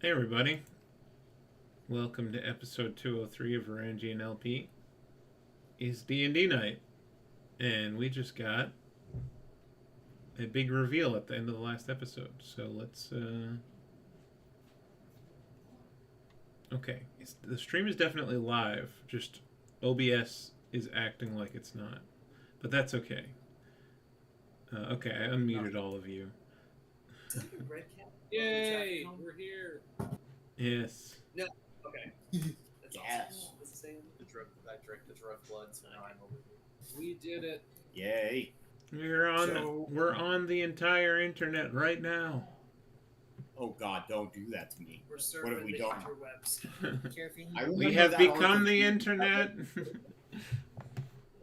Hey everybody, welcome to episode 203 of VarangianLP. It's D&D night, and we just got a big reveal at the end of the last episode. So let's, okay, the stream is definitely live, just OBS is acting like it's not. But that's okay. Okay, I unmuted all of you. Yay! We're here. Yes. No. Okay. That's Yes. awesome. What's the saying? I drank the drug blood, so now I'm over here. We did it. Yay. We're on the entire internet right now. Oh God, don't do that to me. We're What serving have we the done? interwebs. We have become the internet.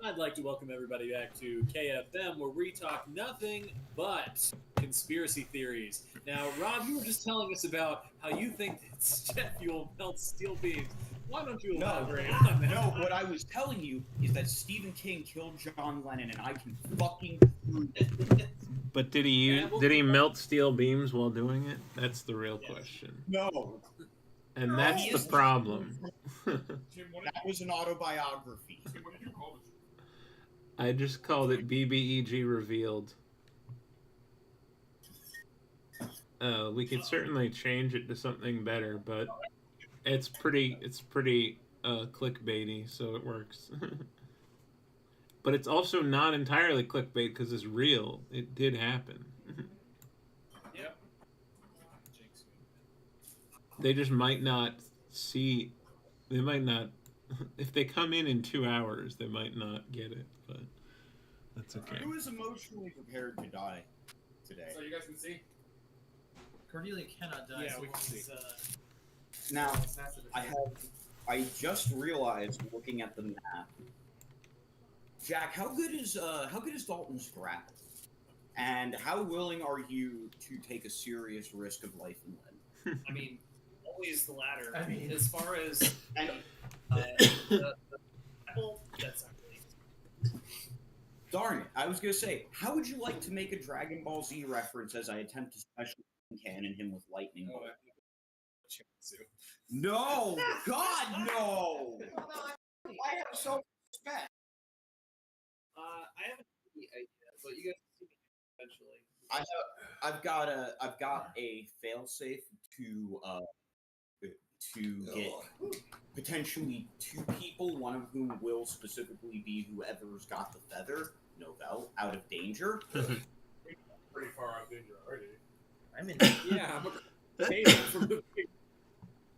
I'd like to welcome everybody back to KFM, where we talk nothing but conspiracy theories. Now, Rob, you were just telling us about how you think that jet fuel melts steel beams. Why don't you elaborate on that? No, what I was telling you is that Stephen King killed John Lennon, and I can fucking prove it. But did he melt steel beams while doing it? That's the real question. No. And that's the problem. That was an autobiography. What did you call it? I just called it BBEG revealed. We could certainly change it to something better, but it's pretty clickbaity, so it works. But it's also not entirely clickbait because it's real. It did happen. Yep. They just might not see. They might not. If they come in 2 hours, they might not get it. But that's okay. Who is emotionally prepared to die today? So you guys can see. Cornelia cannot die. Yeah, so we can see. Now, I just realized looking at the map. Jack, how good is Dalton's grapple? And how willing are you to take a serious risk of life and limb? I mean, always the latter. I mean, as far as And the apple, that's not really. darn it, I was gonna say, how would you like to make a Dragon Ball Z reference as I attempt to special cannon him with lightning bolt? No, God, no! I have self-respect. I haven't seen the idea, but you guys can see me eventually. I've got a failsafe to get potentially 2 people, one of whom will specifically be whoever's got the feather, Novell, out of danger. Pretty far out of danger already. I'm in. Yeah, I'm a table from the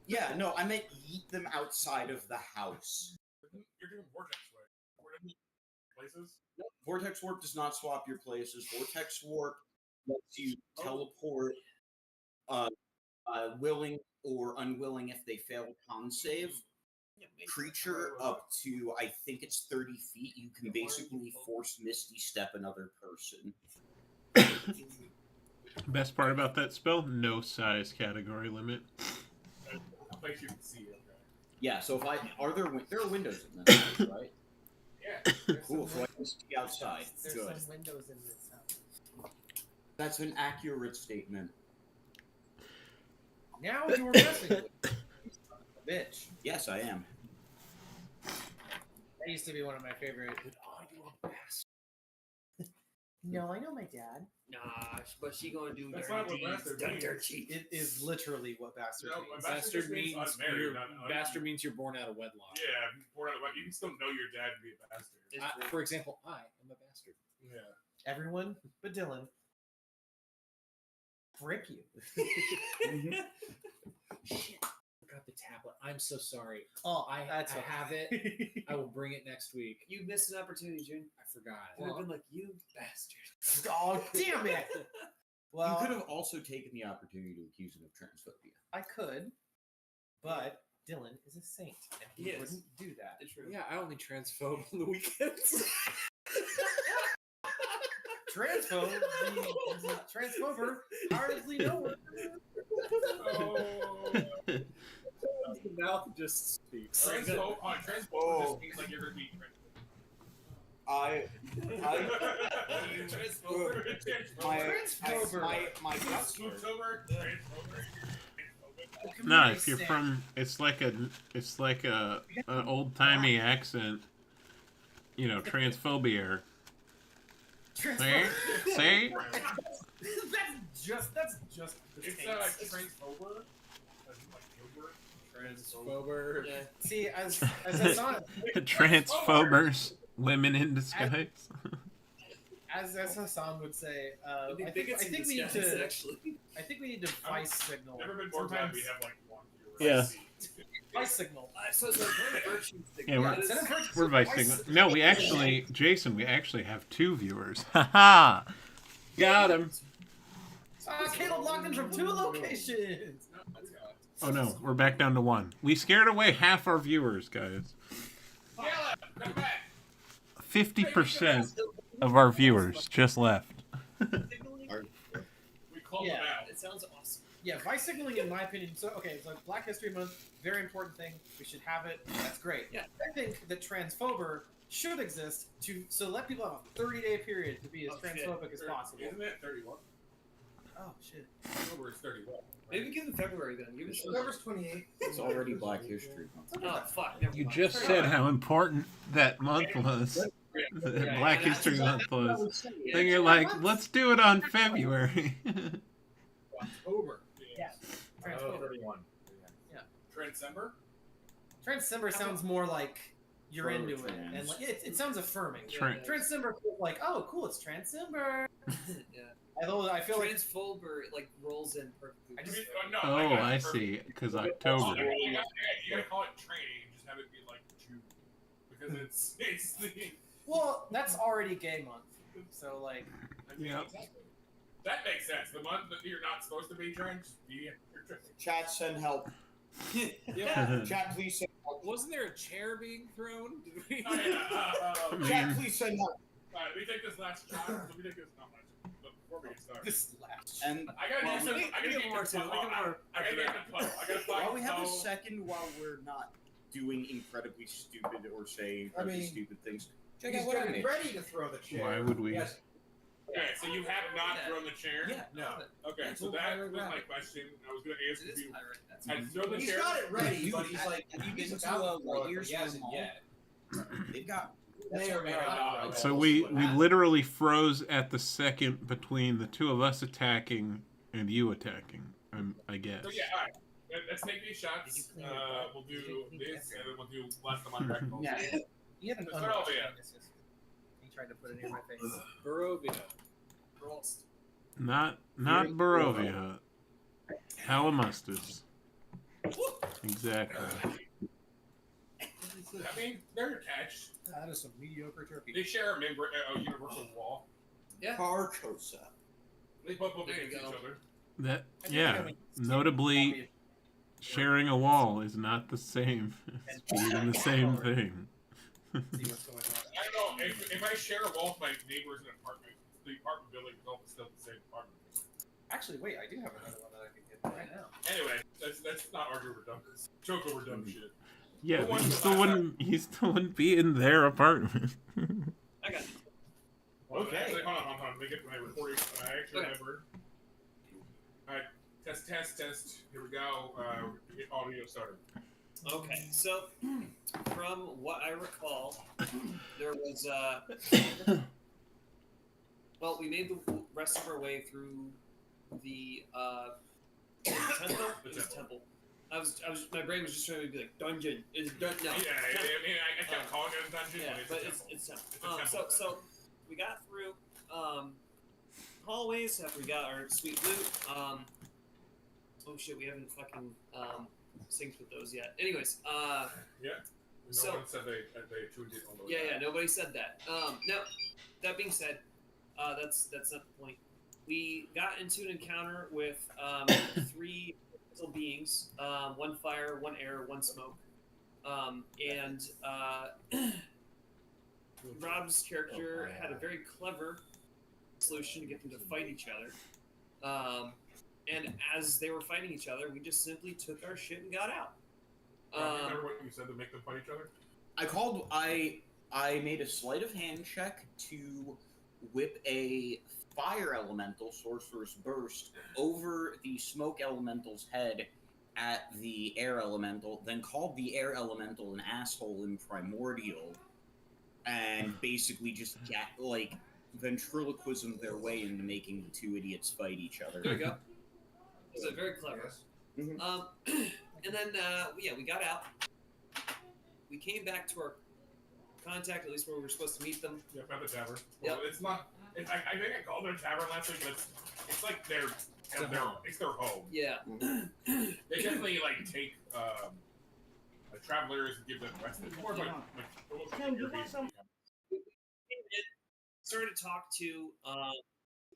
Yeah, no, I meant yeet them outside of the house. You're doing vortex way. Vortex places. Vortex Warp does not swap your places. Vortex Warp lets you teleport willing or unwilling if they fail a con save. Creature up to, I think it's 30 feet. You can basically force Misty Step another person. Best part about that spell: no size category limit. A place you can see. Okay. Yeah, so if there are windows in this house, right? Yeah. Cool, so I can see outside. There's Good. some windows in this house. That's an accurate statement. Now you were messing with me. Bitch. Yes, I am. That used to be one of my favorite. No, I know my dad. Nah, but she gonna do That's dirty not what deeds. bastard Done means. dirty. It is literally what bastard No, means. bastard Bastard just means means unmarried, you're, not- bastard means you're born out of wedlock. Yeah, born out of wedlock. You can still know your dad to be a bastard. For example, I am a bastard. Yeah. Everyone but Dylan. Frick you. Shit. I forgot the tablet. I'm so sorry. Oh, I that's have it. I will bring it next week. You missed an opportunity, June. I forgot. I would have been like, you bastard. Oh, damn it. Well, You could have also taken the opportunity to accuse him of transphobia. I could, but Dylan is a saint, and he Yes. wouldn't do that. It's true. Yeah, I only transphobe on the weekends. Transphobe, he's a transphober, hardly no one. Oh. The mouth just speaks. Transphobe just means like you're gonna be my guts Swooped over. Transphobic. the No, community if you're stand- from, it's like a an old timey accent. You know, transphobia. See? See? that's just the It's taste. like transphober. Like yogurt. Transphober. Yeah. See, as Hassan Transphobers, women in disguise. as Hassan would say, I I think bigots in we need disguise, to actually. I think we need to vice signal. Never been more glad we Sometimes have like one viewer. Yeah. vice signal. So it's like virtue Yeah, we're- That is- Instead of virtue We're vice signal, signal. No, we actually, Jason, we actually have 2 viewers. Haha. Got him. Caleb logged in from 2 locations. Oh no, we're back down to 1. We scared away half our viewers, guys. Caleb, come back. 50% of our viewers just left. We called Yeah. them out. It sounds awesome. Yeah, vice signaling, in my opinion. So Black History Month, very important thing. We should have it. That's great. Yeah. I think that transphober should exist so let people have a 30-day period to be as Oh, shit. transphobic as possible. Isn't it 31? Oh shit. October is 31. Maybe give them February then. Give us November's 28. It's already Black History Month. Oh fuck! Never You mind. just said how important that month was. Yeah, Black yeah, History that's Month was. exactly- Then you're like, let's do it on February. October. Yeah. Transphober. 31. Yeah. Transcember? Transcember sounds more like you're Pro into it, trans. and like, it sounds affirming. Tran- Transcember feels like, oh, cool, it's Transcember. Yeah. Although I feel like Transphober like rolls in perfectly. I just- No, Oh, got I it. see. Because Oh, October. you gotta call it training, just have it be like June. Because it's the. well, that's already gay month, so like I mean, Yeah. exactly. That makes sense. The month that you're not supposed to be trans, you're trans. Chat, send help. Yeah. Chat, please send help. Wasn't there a chair being thrown? Did we? Oh, yeah, Chat, please send help. Alright, we take this last shot. Let me take this. Not much. But before we get started. this last. And I gotta Well, do some. we I gotta get get more some too. We flow. get more I gotta get after the flow. I gotta find while we have a flow. second while we're not doing incredibly stupid or say incredibly mean, stupid things, check He's out what I getting made. ready to throw the chair. Why would we? Yes. Okay, so you have not thrown the chair? Yeah. No. Okay, That's so what that Pirate was my Rabbit. question. I was gonna ask It if is you pirate. That's had thrown the He's chair. got it ready, Dude, but he's like, have you he's been to about to throw it, Lightyear's but he hasn't Mall? yet. They've got May or may not. So we literally froze at the second between the 2 of us attacking and you attacking. I guess. So yeah, alright. Let's take these shots. We'll do this, and then we'll do last of my Dragon Ball. Yeah. He had an Let's start over He tried to put it in my face. Barovia. Rolls. Not Barovia. Pallimustus. Exactly. I mean, they're attached. That is some mediocre turkey. They share a universal wall. Yeah. Carcosa. They bump up There you against each go. other. That I think yeah. having- Notably, sharing a wall is not the same as being the same thing. See what's going on. I don't know. If I share a wall with my neighbors in an apartment, the apartment building is all still the same apartment. Actually, wait, I do have another one that I can get right now. Anyway, that's not argue over dumb. Joke over dumb shit. Yeah, The but one he with still the wouldn't. He still wouldn't be in their apartment. I got it. Well, Okay. Actually, hold on. Let me get my recording. I actually Okay. remember. Alright, test. Here we go. Get audio started. Okay, so from what I recall, there was well, we made the rest of our way through the temple. It was temple. My brain was just trying to be like dungeon. Is no. Yeah, I mean, I kept calling it a dungeon, Yeah, but but it's a temple. it's temple. It's a temple. So we got through hallways after we got our sweet loot. Oh shit, we haven't fucking synced with those yet. Anyways, No so- one said they tuned it on the way yeah, back. nobody said that. Now, that being said, that's not the point. We got into an encounter with 3 little beings, 1 fire, 1 air, 1 smoke, and Rob's character had a very clever solution to get them to fight each other. And as they were fighting each other, we just simply took our shit and got out. Rob, you remember what you said to make them fight each other? I made a sleight of hand check to whip a fire elemental sorcerer's burst over the smoke elemental's head at the air elemental, then called the air elemental an asshole in Primordial, and basically just like ventriloquism their way into making the two idiots fight each other. There we go. Is it very clever? Yes. And then yeah, we got out. We came back to our contact, at least where we were supposed to meet them. Yeah, found the tavern. Yep. Well, it's not. I think I called it a tavern last week, but it's like it's their home. Yeah. They definitely like take travelers and give them rest. It's more like Airbnb. Started to talk to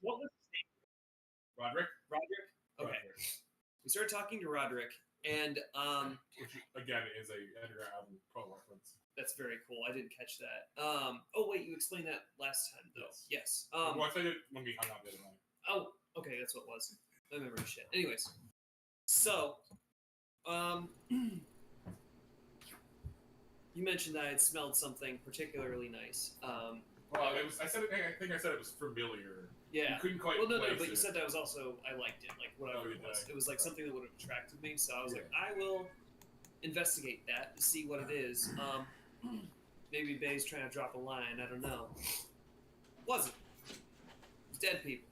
what was his name? Roderick. Roderick. Okay. Roderick. We started talking to Roderick, and Which again is a Edgar Allan Poe reference. that's very cool. I didn't catch that. Oh wait, you explained that last time though. Yes. Well, I said it when we hung out the other night. Oh, okay, that's what it was. I remember the shit. Anyways, so, you mentioned that I had smelled something particularly nice. Well, it was. I think I said it was familiar. Yeah. You couldn't quite. Well, no, place but you it. said that was also, I liked it, like whatever you it was. did. It was like something that would have attracted me, so I was Yeah. like, I will investigate that to see what it is. Maybe Bay's trying to drop a line, I don't know. Wasn't. It was dead people.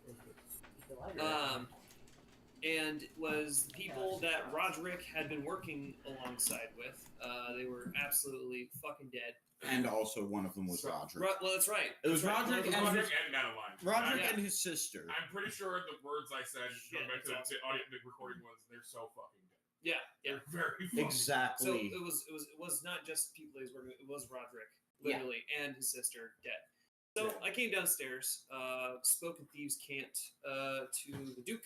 And was the people that Roderick had been working alongside with. They were absolutely fucking dead. And also one of them was Roderick. Well, that's right. It was That's right. Roderick and Roderick and Madeline. Roderick Yeah. and his sister. I'm pretty sure the words I said going back to that's the audio the recording was they're so fucking dead. Yeah, yeah. They're very fucking Exactly. So it was not just people he was working with, it was Roderick, literally, and his sister dead. So Yeah. I came downstairs, spoke in Thieves' Cant to the Duke.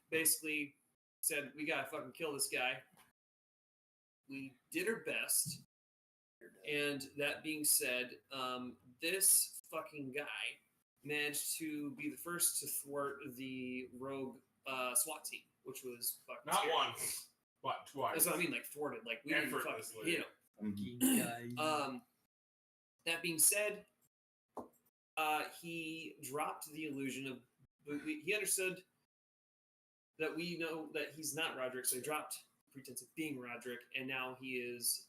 Basically said, we gotta fucking kill this guy. We did our best. And that being said, this fucking guy managed to be the first to thwart the rogue SWAT team, which was fucking Not scary. once, but twice. That's what I mean, like thwarted. Like we didn't fucking, Effortlessly. That being said, he dropped the illusion of. He understood that we know that he's not Roderick, so he dropped the pretense of being Roderick, and now he is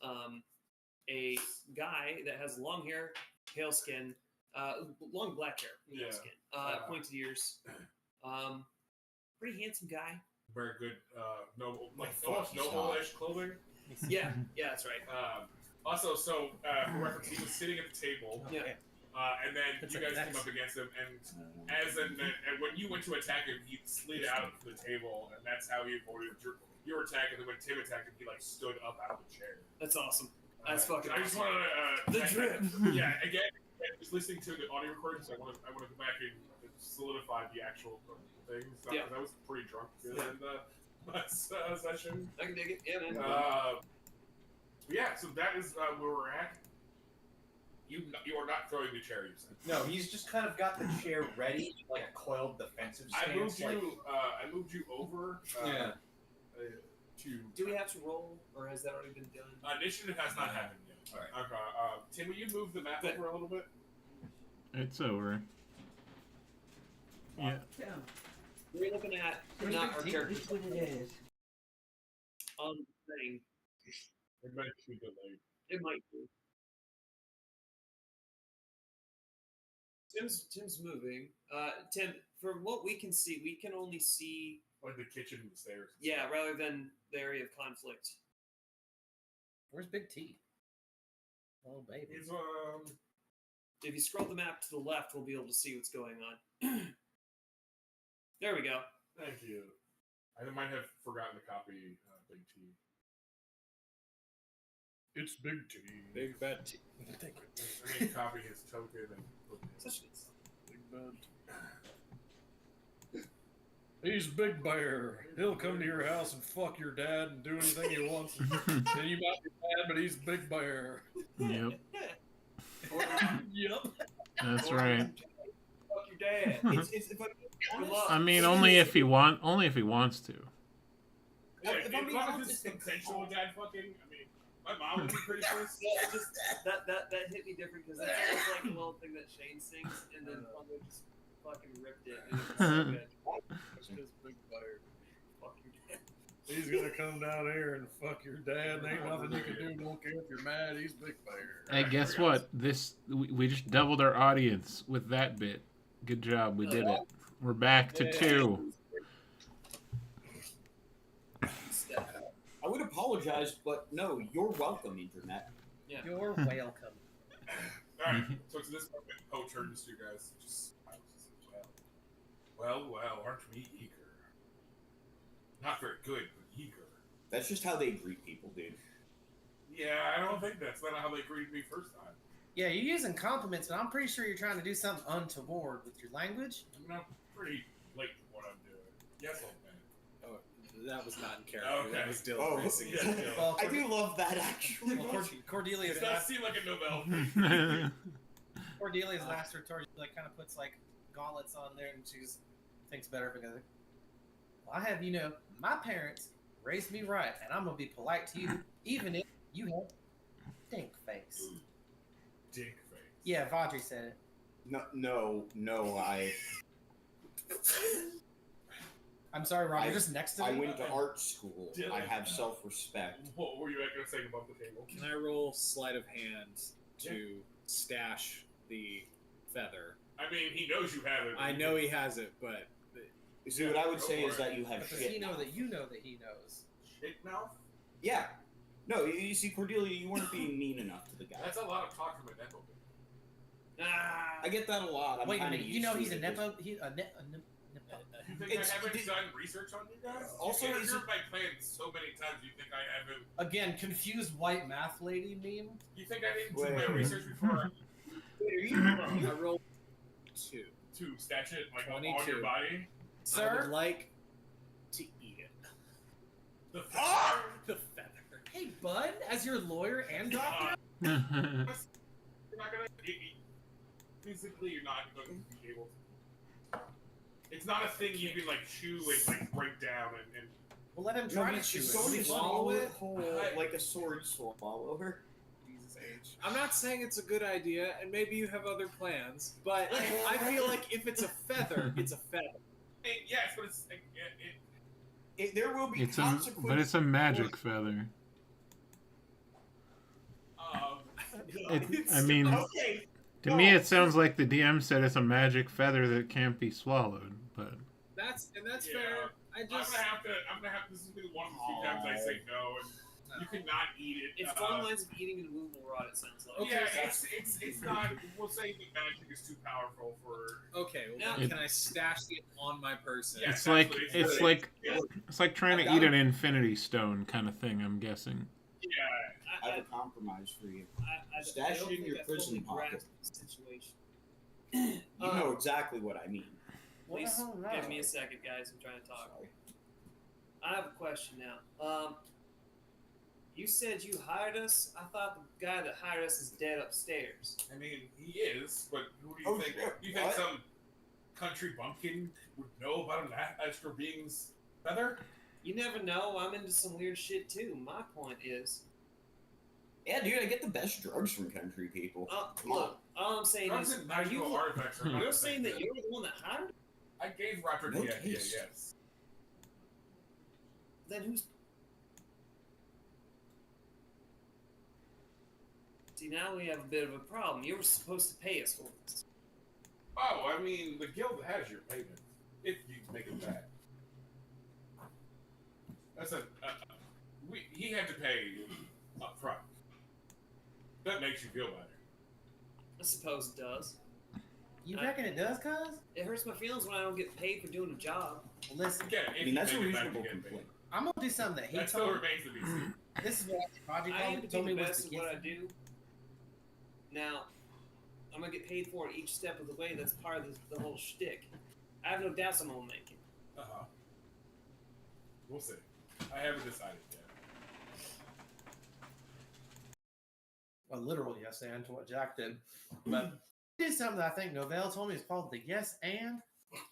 a guy that has long hair, pale skin, long black hair, pale Yeah. skin, pointed ears, pretty handsome guy. Very good, noble, like fuck, almost he's noble-ish clothing. Yeah, that's right. Also, so for reference, he was sitting at the table, Yeah. and then you guys came up against him, and and when you went to attack him, he slid out of the table, and that's how he avoided your attack. And then when Tim attacked him, he like stood up out of the chair. That's awesome. That's fucking I just awesome. wanted to The drip. Yeah, again, just listening to the audio recording, so I want to go back and solidify the actual things. Yeah. I was pretty drunk in the last session. I can dig it. Yeah, man. Yeah, so that is where we're at. You are not throwing the chair, you said. No, he's just kind of got the chair ready, like a coiled defensive stance. I moved like, you. I moved you over. Yeah. To Do we have to roll, or has that already been done? initiative has not happened yet. All right. Okay. Tim, will you move the map Good. over a little bit? It's over. Yeah. We're looking at not our characters on the thing. It might be delayed. It might be. Tim's moving. Tim, from what we can see, we can only see. Like the kitchen and the stairs. Yeah, rather than the area of conflict. Where's Big T? Oh, baby. He's If you scroll the map to the left, we'll be able to see what's going on. There we go. Thank you. I might have forgotten to copy Big T. It's Big T. Big bad T. I need to copy his token and put Such Big Bad. He's Big Bear. He'll come to your house and fuck your dad and do anything he wants. And you might be mad, but he's Big Bear. Yep. Yep. That's right. Fuck your dad. It's I mean, only if he wants to. Yeah, If I'm as being long as honest, it's consensual dad fucking, I mean, my mom would be pretty pissed. Yeah, it just that hit me different because that's just like a little thing that Shane sings, and then Pongo just fucking ripped it. And it was so good. Just Big Bear. Fuck your dad. He's gonna come down here and fuck your dad. And ain't nothing you can do. Don't care if you're mad. He's Big Bear. Hey, guess what? We just doubled our audience with that bit. Good job, we did it. We're back to 2. I would apologize, but no, you're welcome, Internet. Yeah. You're welcome. Alright, so to this moment, Poe turns to you guys. Just smiles. Well, aren't we eager? Not very good, but eager. That's just how they greet people, dude. Yeah, I don't think that's not how they greeted me first time. Yeah, you're using compliments, but I'm pretty sure you're trying to do something untoward with your language. I'm not pretty late for what I'm doing. Yes, old man. Oh, that was not in character. Okay. That was Dylan Oh, racing. yeah. Well, I do love that, actually. Cordelia's Does not asked, seem like a novella. Cordelia's asked her towards, like, kind of puts like gauntlets on there, and she thinks better of it. Goes, well, I have, my parents raised me right, and I'm gonna be polite to you, even if you have stink face. Dick face. Yeah, Vaudry said it. No, I'm sorry, Rob. You're just next to me. I went to art school. Dylan. I have self-respect. What were you going to say above the table? Can I roll sleight of hand to stash the feather? I mean, he knows you have it. I know he has it, but See, what I would say is that you have But does shit he know mouth. that you know that he knows? Shit mouth? Yeah. No, you see, Cordelia, you weren't being mean enough to the guy. That's a lot of talk from a nepo. I get that a lot. I'm Wait a kinda minute. You used know to he's it a at this nepo. He's a nepo. You think It's- I haven't it- done research on you guys? Also, you is interrupt it- my plans so many times. You think I haven't? Again, confused white math lady meme. You think I didn't do Wait. my research before I rolled 2. to stash it like on 22. your body? I Sir, would like to eat it. The The feather. hey bud, as your lawyer and doctor. You're not gonna. Physically, you're not going to be able to. It's not a thing you can like chew and like break down and We'll let him No, try to he's chew just it. going to It'll be swallow funny. it whole, like a sword swallower. Jesus H. I'm not saying it's a good idea, and maybe you have other plans, but I feel like if it's a feather, it's a feather. yes, but it's There will be It's a, consequences. but it's a magic feather. I mean, Okay. to me, it sounds like the DM said it's a magic feather that can't be swallowed. But That's Yeah. fair. I'm gonna have to. This is gonna be one of the few times I say no, and you cannot eat it. It's fun lines of eating and movable rod, it sounds like. Yeah, it's not. We'll say the magic is too powerful for. Okay, well, Now- then can I stash it on my person? Yeah. it's like Exactly. it's like trying to eat an infinity stone kind of thing. I'm guessing. Yeah. I have a compromise for you. I Stash don't it in think your I fully prison pocket. grasped the situation. You know exactly what I mean. Please Well, give me a second, guys. I'm trying to talk. Sorry. I have a question now. You said you hired us. I thought the guy that hired us is dead upstairs. I mean, he is, but who do you Oh, think? shit. You think What? some country bumpkin would know about an astro being's feather? You never know. I'm into some weird shit too. My point is, Yeah, dude, I get the best drugs from country people. look. All I'm saying Drugs is, and are magical you? artifacts are not You're the same saying that thing. you're the one that hired him? I gave Roderick No the idea. taste. Yes. Then who's? See, now we have a bit of a problem. You were supposed to pay us for this. Oh, I mean, the guild has your payment if you make it back. That's he had to pay up front. That makes you feel better. I suppose it does. You reckon it does, cuz? It hurts my feelings when I don't get paid for doing a job. Well, listen, Again, if I mean, that's a you make it back, reasonable you get paid. complaint. I'm gonna do something that he That still told me. remains to be seen. This is what Project I aim to told be me the was best the at what I gift. do. Now, I'm gonna get paid for it each step of the way. That's part of the whole shtick. I have no doubts I'm gonna make it. We'll see. I haven't decided yet. Well, literally, yes, and to what Jack did. But he did something that I think Novell told me is called the yes and.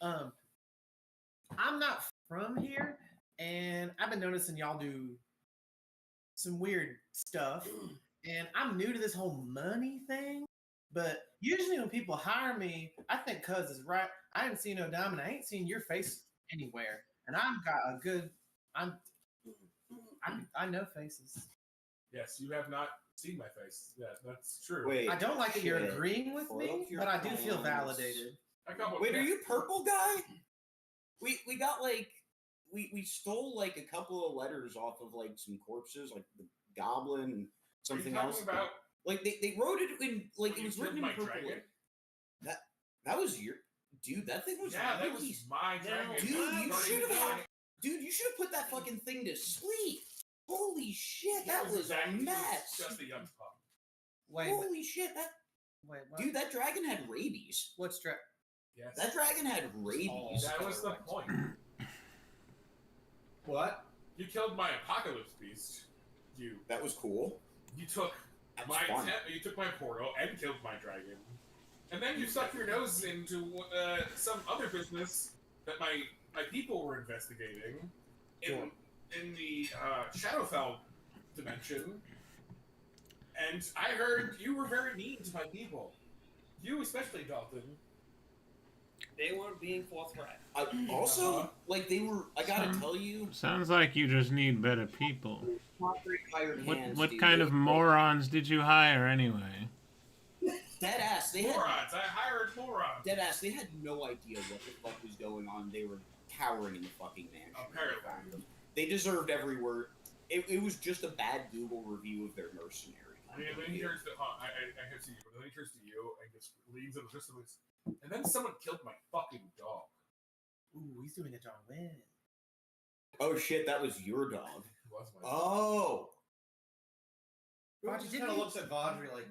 I'm not from here, and I've been noticing y'all do some weird stuff, and I'm new to this whole money thing. But usually when people hire me, I think cuz is right. I ain't seen no diamond. I ain't seen your face anywhere, and I've got a good. I know faces. Yes, you have not seen my face. Yeah, that's true. Wait. I don't like that you're shit. agreeing with me, Foil your but I do feel plans. validated. Wait, are you purple guy? We got like we stole like a couple of letters off of like some corpses, like the goblin and something else. About? Like they wrote it in like it was killed written in my purple. dragon? That was your dude. That thing was Yeah, that really was my dragon. dude. You should have Guardian. dude. You should have put that fucking thing to sleep. Holy shit, that It was a exactly- mess. Just a young pup. Wait, Holy shit, that what? dude. That dragon had rabies. What strap? Yes. That dragon had rabies. That was the point. What? You killed my apocalypse beast. That was cool. You took That's my fun. you took my portal and killed my dragon, and then you stuck your nose into some other business that my people were investigating in the Shadowfell dimension, and I heard you were very mean to my people. You especially, Dalton. They weren't being forthright. Also, like they were. I gotta tell you, Sounds like you just need better people. not very hired hands. What dude. kind of morons did you hire anyway? Dead ass. They had Morons! I hired morons! dead ass. They had no idea what the fuck was going on. They were cowering in the fucking mansion. Apparently. They deserved every word. It was just a bad Google review of their mercenary. And then he turns to, I have seen you, but then he turns to you and just leans in the distance. And then someone killed my fucking dog. Ooh, he's doing a John Wayne. Oh shit, that was your dog. It was my Oh. Roger Just didn't kind of you- looks at Vondry like,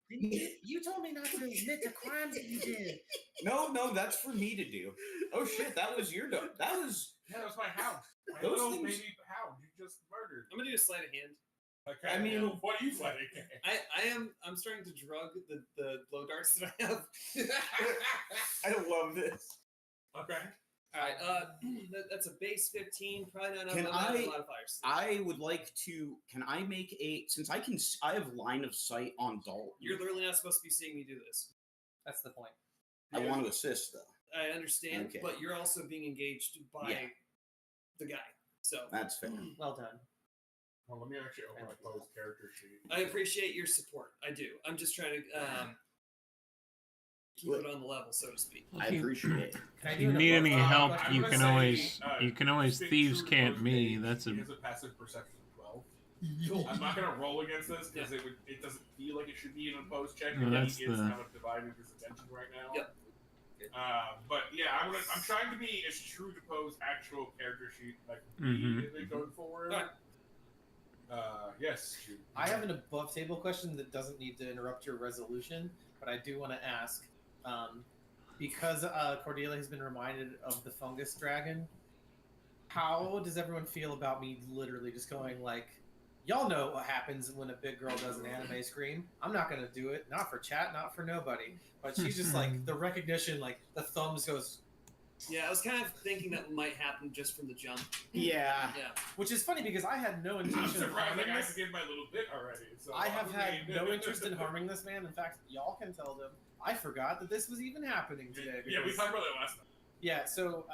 You told me not to admit the crimes that you did. No, that's for me to do. Oh shit, that was your dog. That was. Yeah, that was my hound. My Those little things- baby hound you just murdered. I'm gonna do a sleight of hand. Okay, I mean- well, what are you fighting? I'm starting to drug the blow darts that I have. I love this. Okay. All right, that's a base 15. Probably not Can enough I- modifiers. I would like to. Can I make a? Since I have line of sight on Dalton. You're literally not supposed to be seeing me do this. That's the point. I want to assist though. I understand, Okay. but you're also being engaged by Yeah. the guy. So That's fair. Well done. Well, let me actually open my closed character sheet. I appreciate your support. I do. I'm just trying to keep it on the level, so to speak. I appreciate it. Can I If do you an need above- any I'm help, gonna you can say, always speak thieves true can't to me. both That's He a has a passive perception of 12. I'm not gonna roll against this because it doesn't feel like it should be an opposed check. No, And that's he is the- kind of dividing his attention right now. Yep. But yeah, I'm trying to be as true to Poe's actual character sheet like Mhm. going forward. Alright. Yes. Shoot. I have an above table question that doesn't need to interrupt your resolution, but I do want to ask, because Cordelia has been reminded of the fungus dragon. How does everyone feel about me literally just going like, y'all know what happens when a big girl does an anime scream? I'm not gonna do it, not for chat, not for nobody. But she's just like the recognition, like the thumbs goes, Yeah, I was kind of thinking that might happen just from the jump. Yeah. Yeah. which is funny because I had no I'm intention of surprised harming I this. gave my little bit already. So I have had no interest in harming this man. In fact, y'all can tell them I forgot that this was even happening today. Yeah, we because- talked about that last time. Yeah, so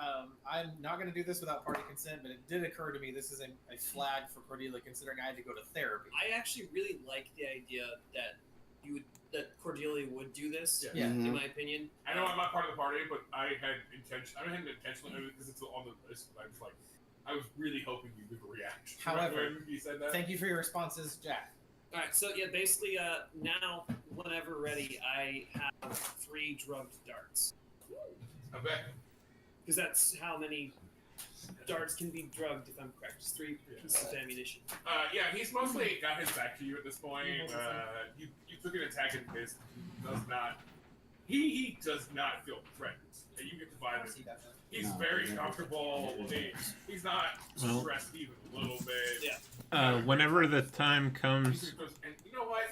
I'm not going to do this without party consent, but it did occur to me this is a flag for Cordelia considering I had to go to therapy. I actually really like the idea that Cordelia would do this. Yeah. In my opinion. I know I'm not part of the party, but I hadn't intentionally because it's on the list. But I was like, I was really hoping you would react. However, when you said that. Thank you for your responses, Jack. All right, so yeah, basically, now whenever ready, I have 3 drugged darts I bet. because that's how many darts can be drugged, if I'm correct. Just 3 pieces of ammunition. Yeah, he's mostly got his back to you at this point. You took an attack in his. He does not feel threatened. And you get to vibe it. He's No, very never. comfortable. He's not Well- stressed even a little bit. Yeah. Whenever the time He comes, just goes, and you know what?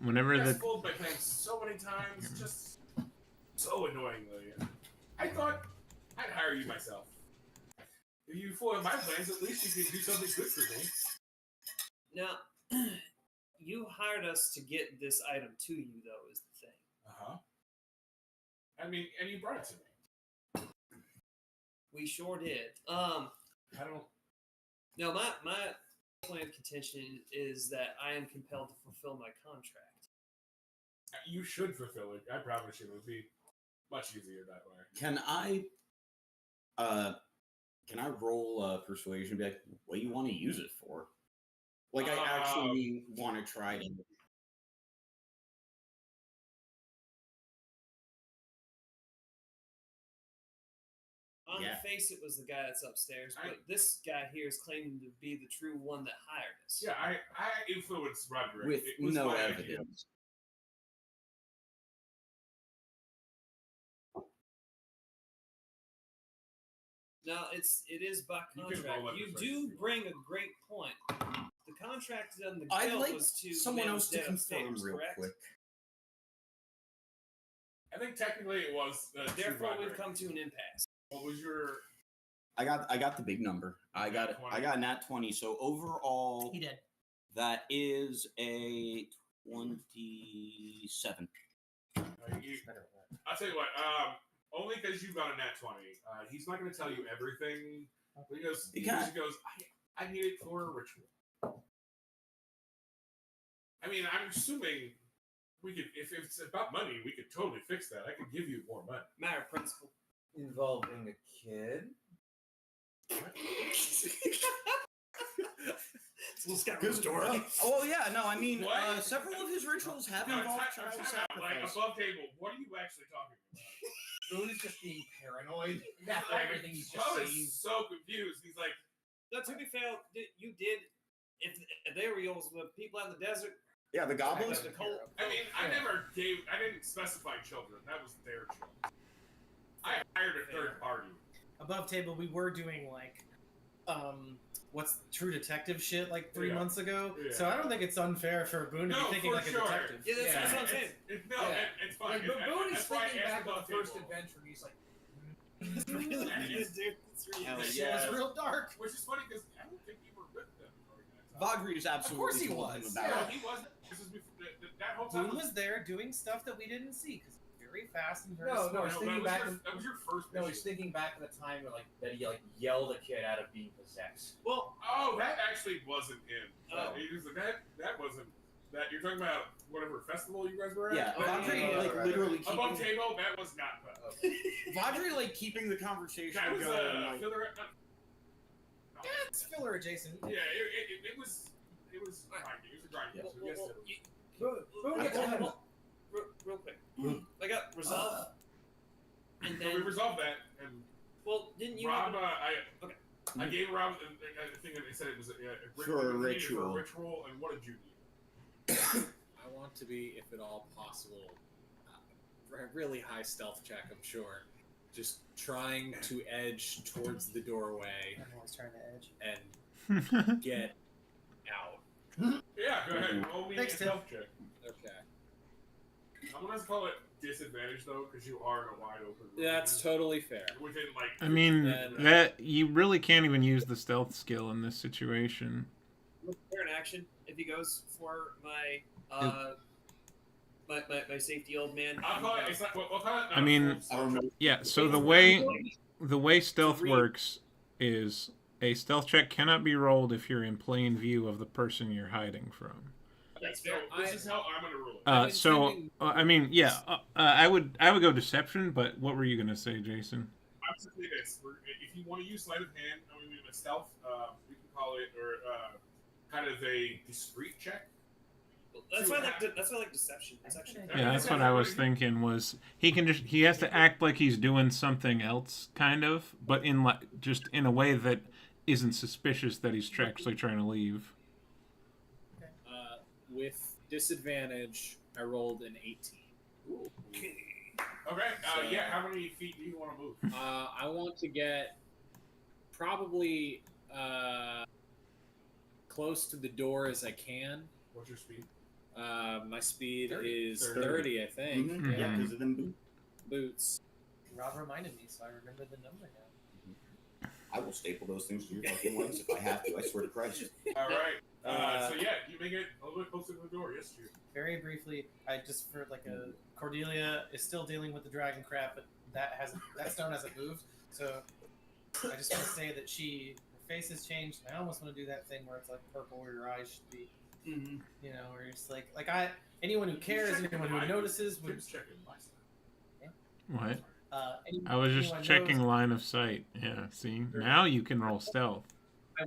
whenever I've the fooled my plans so many times, just so annoyingly. I thought I'd hire you myself. If you foil my plans, at least you can do something good for me. Now, you hired us to get this item to you, though, is the thing. Uh-huh. I mean, and you brought it to me. We sure did. I don't Now, my point of contention is that I am compelled to fulfill my contract. You should fulfill it. I promise you, it would be much easier that way. Can I roll persuasion? Be like, what do you want to use it for? Like, I actually want to try to. On Yeah. the face, it was the guy that's upstairs, but this guy here is claiming to be the true one that hired us. Yeah, I influenced Roderick. With It was no my idea. evidence. Now, it is by You can contract. roll it You this way. do bring a great point. The contract on the I'd guild like was to someone manage else to dead confirm upstairs, real correct? quick. I think technically it was. Therefore, we've Roderick. come to an impasse. What was your? I got the big number. I got Nat 20. I got nat 20. So overall, He did. that is a 27. I'll tell you what. Only because you got a nat 20. He's not going to tell you everything. He goes. He Yeah. just goes. I need it for a ritual. I mean, I'm assuming we could. If it's about money, we could totally fix that. I could give you more money. Matter of principle. Involving a kid? Oh yeah, no, I mean What? several of his rituals have No, involved time child out. Like sacrifice. above table. What are you actually talking about? Boone is just being paranoid after everything he's just I seen. was so confused. He's like, No, to be fair, you did. If they were yours with people out in the desert, Yeah, the goblins. the cold. I mean, I didn't specify children. That was their children. I hired a third party. Above table, we were doing like, what's True Detective shit like 3 Yeah. months ago. Yeah. So I don't think it's unfair for Boone to No, be thinking for like sure. a detective. Yeah, that's what I'm saying. It's fine. Like, but Boone is That's why I thinking asked back on above the first table. adventure, and he's like, It's really is, dude. It's really Hell is. yeah. It was real dark. Which is funny because I don't think you were with them during that time. Vagri is absolutely course he told him was. about No, it. he wasn't. This is before, that whole time. Boone was there doing stuff that we didn't see because he's very fast and very No, smart. he's thinking back. that was your first No, mission. he's thinking back to the time where, like, that he yelled a kid out of being possessed. Well, Oh, that actually wasn't him. Oh. He was like, that wasn't that. You're talking about whatever festival you guys were at? Yeah, Vagri like right. literally Above keeping table, that was not that. Vagri like keeping the conversation That was going. Like, filler. Yeah, it's filler adjacent. Yeah, it was. It was grinding. It was a grinding. Yeah. So yes, well, Boone gets well, ahead. well, real quick. I got resolved, and so we then resolved that, and well, didn't you? Rob, Okay. I gave Rob a thing that they said it was For a we needed ritual. For a ritual, and what did you need? I want to be, if at all possible, for a really high stealth check, I'm sure. Just trying to edge towards the doorway I'm always trying to edge. and get out. Yeah, go ahead. Roll me a Thanks, Tim. stealth check. Okay. I'm gonna call it disadvantage though, because you are in a wide open room. That's totally fair. Within like. I mean, And, that you really can't even use the stealth skill in this situation. Look there in action if he goes for my my safety old man. I'll call it. It's not. We'll call it. I mean, yeah. So the way stealth works is a stealth check cannot be rolled if you're in plain view of the person you're hiding from. That's So fair. this is how I'm gonna rule it. I'm So intending- I mean, yeah. I would go deception, but what were you gonna say, Jason? I'm simply this. If you want to use sleight of hand, I mean, a stealth, we can call it, or kind of a discreet check. That's why I like deception. It's actually Yeah, that's what I was thinking. Was he has to act like he's doing something else, kind of, but in just in a way that isn't suspicious that he's actually trying to leave. With disadvantage, I rolled an 18. Okay. So- Yeah. How many feet do you want to move? I want to get probably close to the door as I can. What's your speed? My speed 30. is 30. 30, I think. Mhm. Yeah, Mhm. because of them. Boots. Rob reminded me, so I remember the number now. I will staple those things to your fucking legs if I have to. I swear to Christ. All right. So yeah, you make it a little bit closer to the door. Yes, you. Very briefly, I just for like a Cordelia is still dealing with the dragon crap, but that stone hasn't moved. So I just want to say that she face has changed. I almost want to do that thing where it's like purple where your eyes should be. Mm-hmm. You know, where it's like anyone who cares, anyone who notices would. Tim's checking my stuff. What? I was just anyone checking knows- line of sight. Yeah, see? Now you can roll stealth. I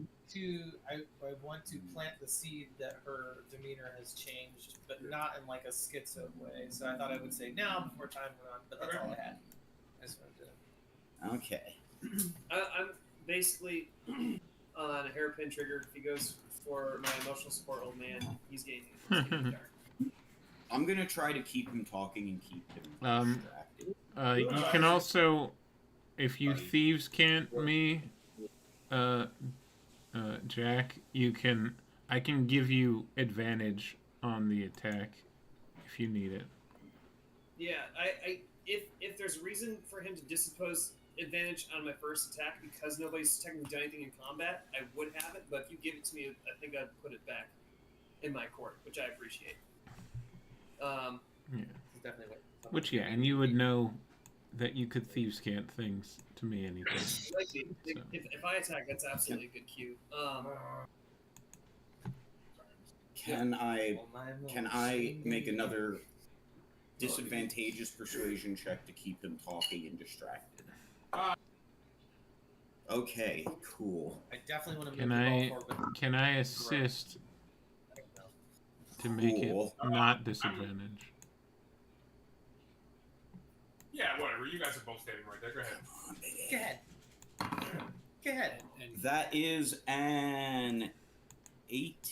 want to plant the seed that her demeanor has changed, but not in like a schizo way. So I thought I would say now before time went on, but that's all I had. I just wanted to. Okay. I'm basically on a hairpin trigger. If he goes for my emotional support old man, he's getting dark. I'm gonna try to keep him talking and keep him distracted. You can also, if you thieves can't me, Jack, I can give you advantage on the attack if you need it. Yeah, if there's a reason for him to disoppose advantage on my first attack because nobody's technically done anything in combat, I would have it. But if you give it to me, I think I'd put it back in my court, which I appreciate. Yeah. It's definitely what. Which, yeah, and you would know that you could thieves can't things to me anything. Like, if I attack, that's absolutely a good cue. Can I make another disadvantageous persuasion check to keep him talking and distracted? Okay, cool. I definitely want to Can move I the ball forward. can I assist to make Cool. it not disadvantage? Yeah, whatever. You guys are both standing right there. Go ahead. Come on, baby. Go ahead. Go ahead. And That is an 18.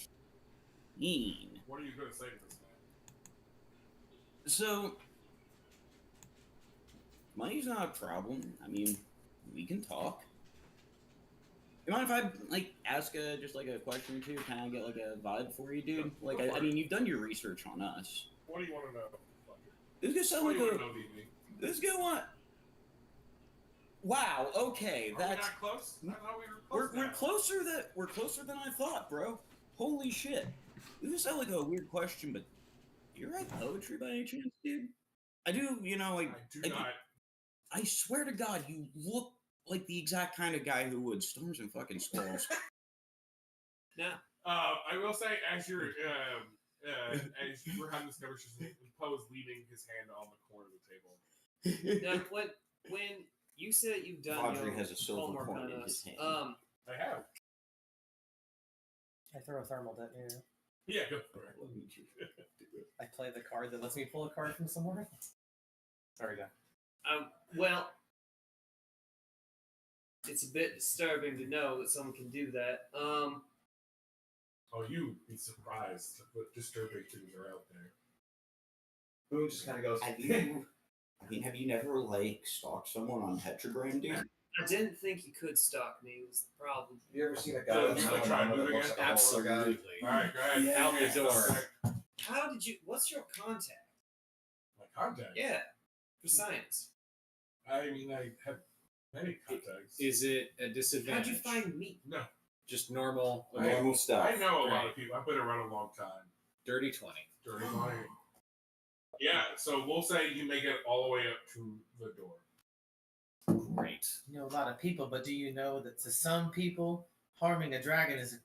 What are you going to say to this man? So, money's not a problem. I mean, we can talk. You mind if I ask just a question or two, kind of get a vibe for you, dude? I mean, you've done your research on us. What do you want to know? This is gonna sound What do like you a. want to know, DB? This is gonna want. Wow. Okay, Are we that's. not close? I thought we were close. We're closer than I thought, bro. Holy shit. This is sound like a weird question, but you write poetry by any chance, dude? I do. I do not. I swear to God, you look like the exact kind of guy who would. Storms and fucking squalls. Now, I will say, as you were having this conversation, Poe is leaning his hand on the corner of the table. now when you said you've done Audrey your has a silver homework coin on in us, his hand. I have. I throw a thermal detonator. Yeah, go for it. I play the card that lets me pull a card from somewhere. There we go. well, it's a bit disturbing to know that someone can do that. Oh, you'd be surprised what disturbing things are out there. Boone just kind of goes. Have you never stalked someone on Tetragram, dude? I didn't think you could stalk me. Was the problem? Have you ever seen a guy with Should I a try that moving looks it? like a horror guy? Absolutely. All right, go ahead. Yeah. Out the door. How did you? What's your contact? My contact. Yeah, for science. I mean, I have many contacts. Is it a How'd disadvantage? you find me? No, Just normal, Normal stuff. I know a lot Right. of people. I've been around a long time. dirty 20. Dirty money. Yeah, so we'll say you make it all the way up to the door. Great. You know a lot of people, but do you know that to some people, harming a dragon is a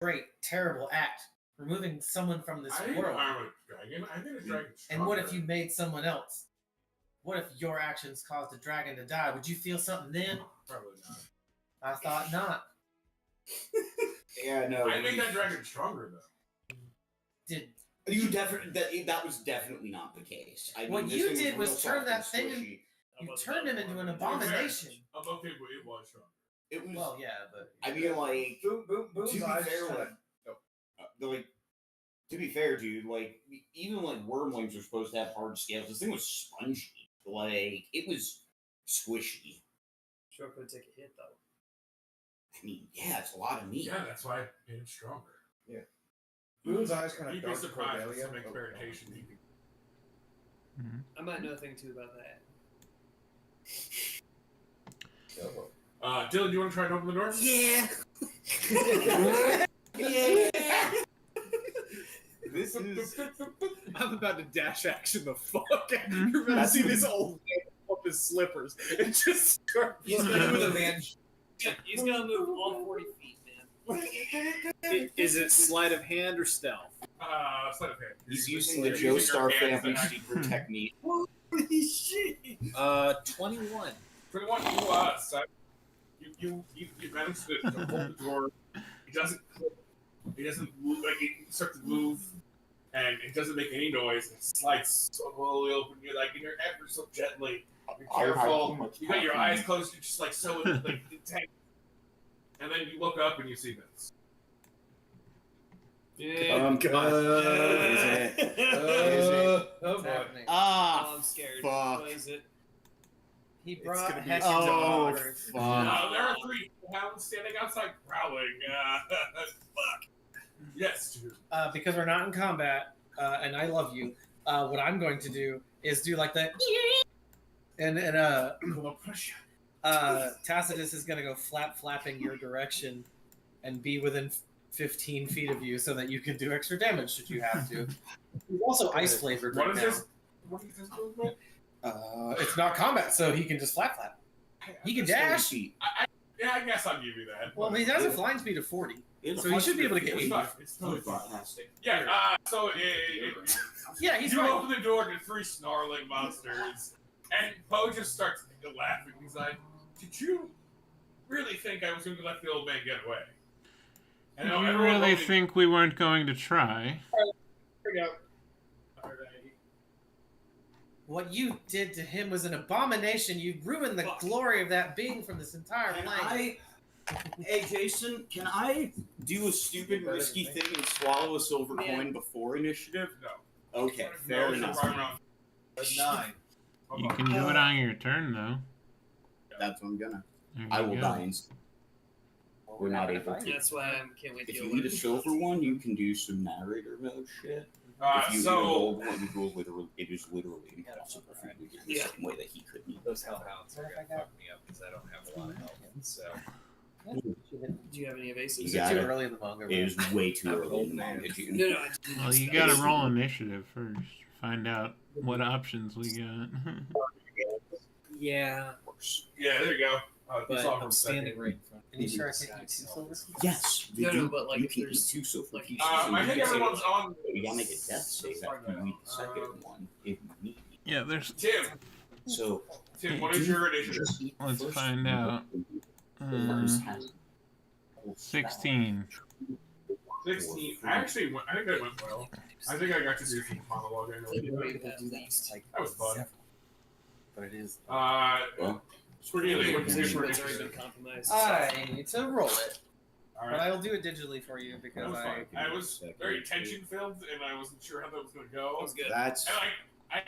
great, terrible act? Removing someone from this I didn't world. harm a dragon. I made a dragon stronger. And what if you made someone else? What if your actions caused a dragon to die? Would you feel something then? Probably not. I thought not. Yeah, no. I made that dragon stronger, though. Did You definitely that was definitely not the case. I mean, What this you thing did real was soft turn and that thing in- squishy. you turned him into an abomination? Above it was stronger. It was. Well, yeah, but I mean, Boone's to be eyes fair, kinda- to be fair, dude, even wormlings are supposed to have hard scales. This thing was spongy. It was squishy. Sure could take a hit though. I mean, yeah, it's a lot of meat. Yeah, that's why I made it stronger. Boone's eyes kind of You'd be dark surprised with Cordelia. some experimentation you can. I might know a thing too about that. Oh, Dylan, do you want to try and open the door? Yeah. Yeah. This is. I'm about to dash action the fuck out. You're about to see this old man up his slippers and just start. He's gonna do the man. He's gonna move all 40 feet, man. Is it sleight of hand or stealth? Sleight of hand. He's using You're the using Joestar your hands family to act- secret technique. Holy shit! 21. 21, you manage to hold the door. It doesn't click. It doesn't move. Like it starts to move, and it doesn't make any noise. It slides slowly open. You're like, and you're ever so gently. You're careful. You got your eyes closed. You're just like so like intent. And then you look up and you see this. God. Is it? Oh, What's boy. happening? Ah, Oh, I'm scared. fuck. What is it? He brought gonna be- Hex Oh, to Hogwarts. fuck. There are 3 hounds standing outside growling. Fuck. Yes, dude. Because we're not in combat, and I love you, what I'm going to do is do like that, and Tacitus is going to go flapping your direction and be within 15 feet of you so that you can do extra damage should you have to. He's also ice flavored What right is now. this? What is this movement? It's not combat, so he can just flap. He can dash. Yeah, I guess I'll give you that. Well, he has a flying speed of 40, so he should be able to get It's 80. fine. It's totally fine. Fantastic. Yeah, so Yeah, he's you right. open the door to 3 snarling monsters, and Poe just starts laughing. He's like, "Did you really think I was going to let the old man get away?" And You everyone really only- think we weren't going to try? Here we go. What you did to him was an abomination. You ruined the glory of that being from this entire planet. Hey, Jason, can I do a stupid, risky thing and swallow a silver coin before initiative? No. Okay, fair No, enough. right around. 9. You can do it on your turn, though. That's what I'm gonna. There I you will go. die instantly. We're not able to. That's why I can't wait to If get you away. need a silver one, you can do some narrator mode shit. If you need a So gold one, it is literally impossible for you to get the same way that he could need. Those hellhounds are going to fuck me up because I don't have a lot of health. So. Do you have any evasive? You Is it got too it. early in the manga? It is way too I'm early in old the man. manga, dude. No, I didn't. Well, you gotta roll initiative first. Find out what options we got. Yeah. yeah, there you go. But it's off I'm for a second. standing right in front And you of sure I the can't eat 2 sky, silver? Yes, No, no, but, like, you can eat there's, 2 silver like, pieces. I and think you can everyone's say, on. we gotta make a death save after you eat the second one if you need. Yeah, there's. Tim, So, what is your initiative? just eat the Let's first find one. out. The first has- 16. 16. I think that went well. I think I got to do some monologue anyway. That was fun. But it is. Well, Cordelia, Your what did you position do has for already been initiative? compromised. I need to roll it, All but right. I will do it digitally for you That because was I. fun. I was very tension filled, and I wasn't sure how that was going to go. That was good. that's And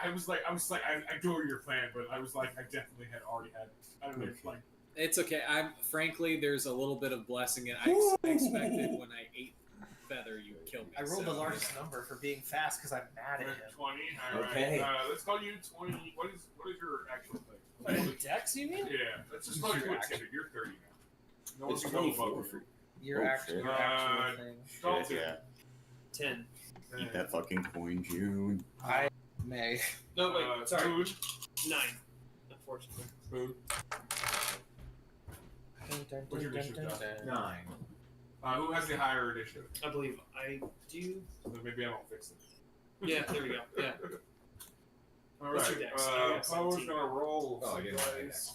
I was like, I adore your plan, but I was like, I definitely had already had. I don't know, like. It's okay. I'm frankly, there's a little bit of blessing in. I expected when I ate feather, you would kill me. I rolled so, the largest number for being fast because I'm mad at him. 20. All right. Okay. Let's call you 20. What is your actual Oh, thing? Dex, you mean? Yeah. Let's just call you a timid. You're 30 now. No it's one can go 24 above for Your Oh, actual, shit. your actual thing. Dalton. yeah. 10. Eat that fucking coin, June. I may. No, wait. Sorry. Food. 9. Unfortunately. Food. What's your initiative, Josh? 9. Who has the higher initiative? I believe I do. So then maybe I don't fix it. Yeah, there we go. Yeah. All What's right. your dex? I got Poe's 17. gonna roll. Oh, I some didn't have my dice.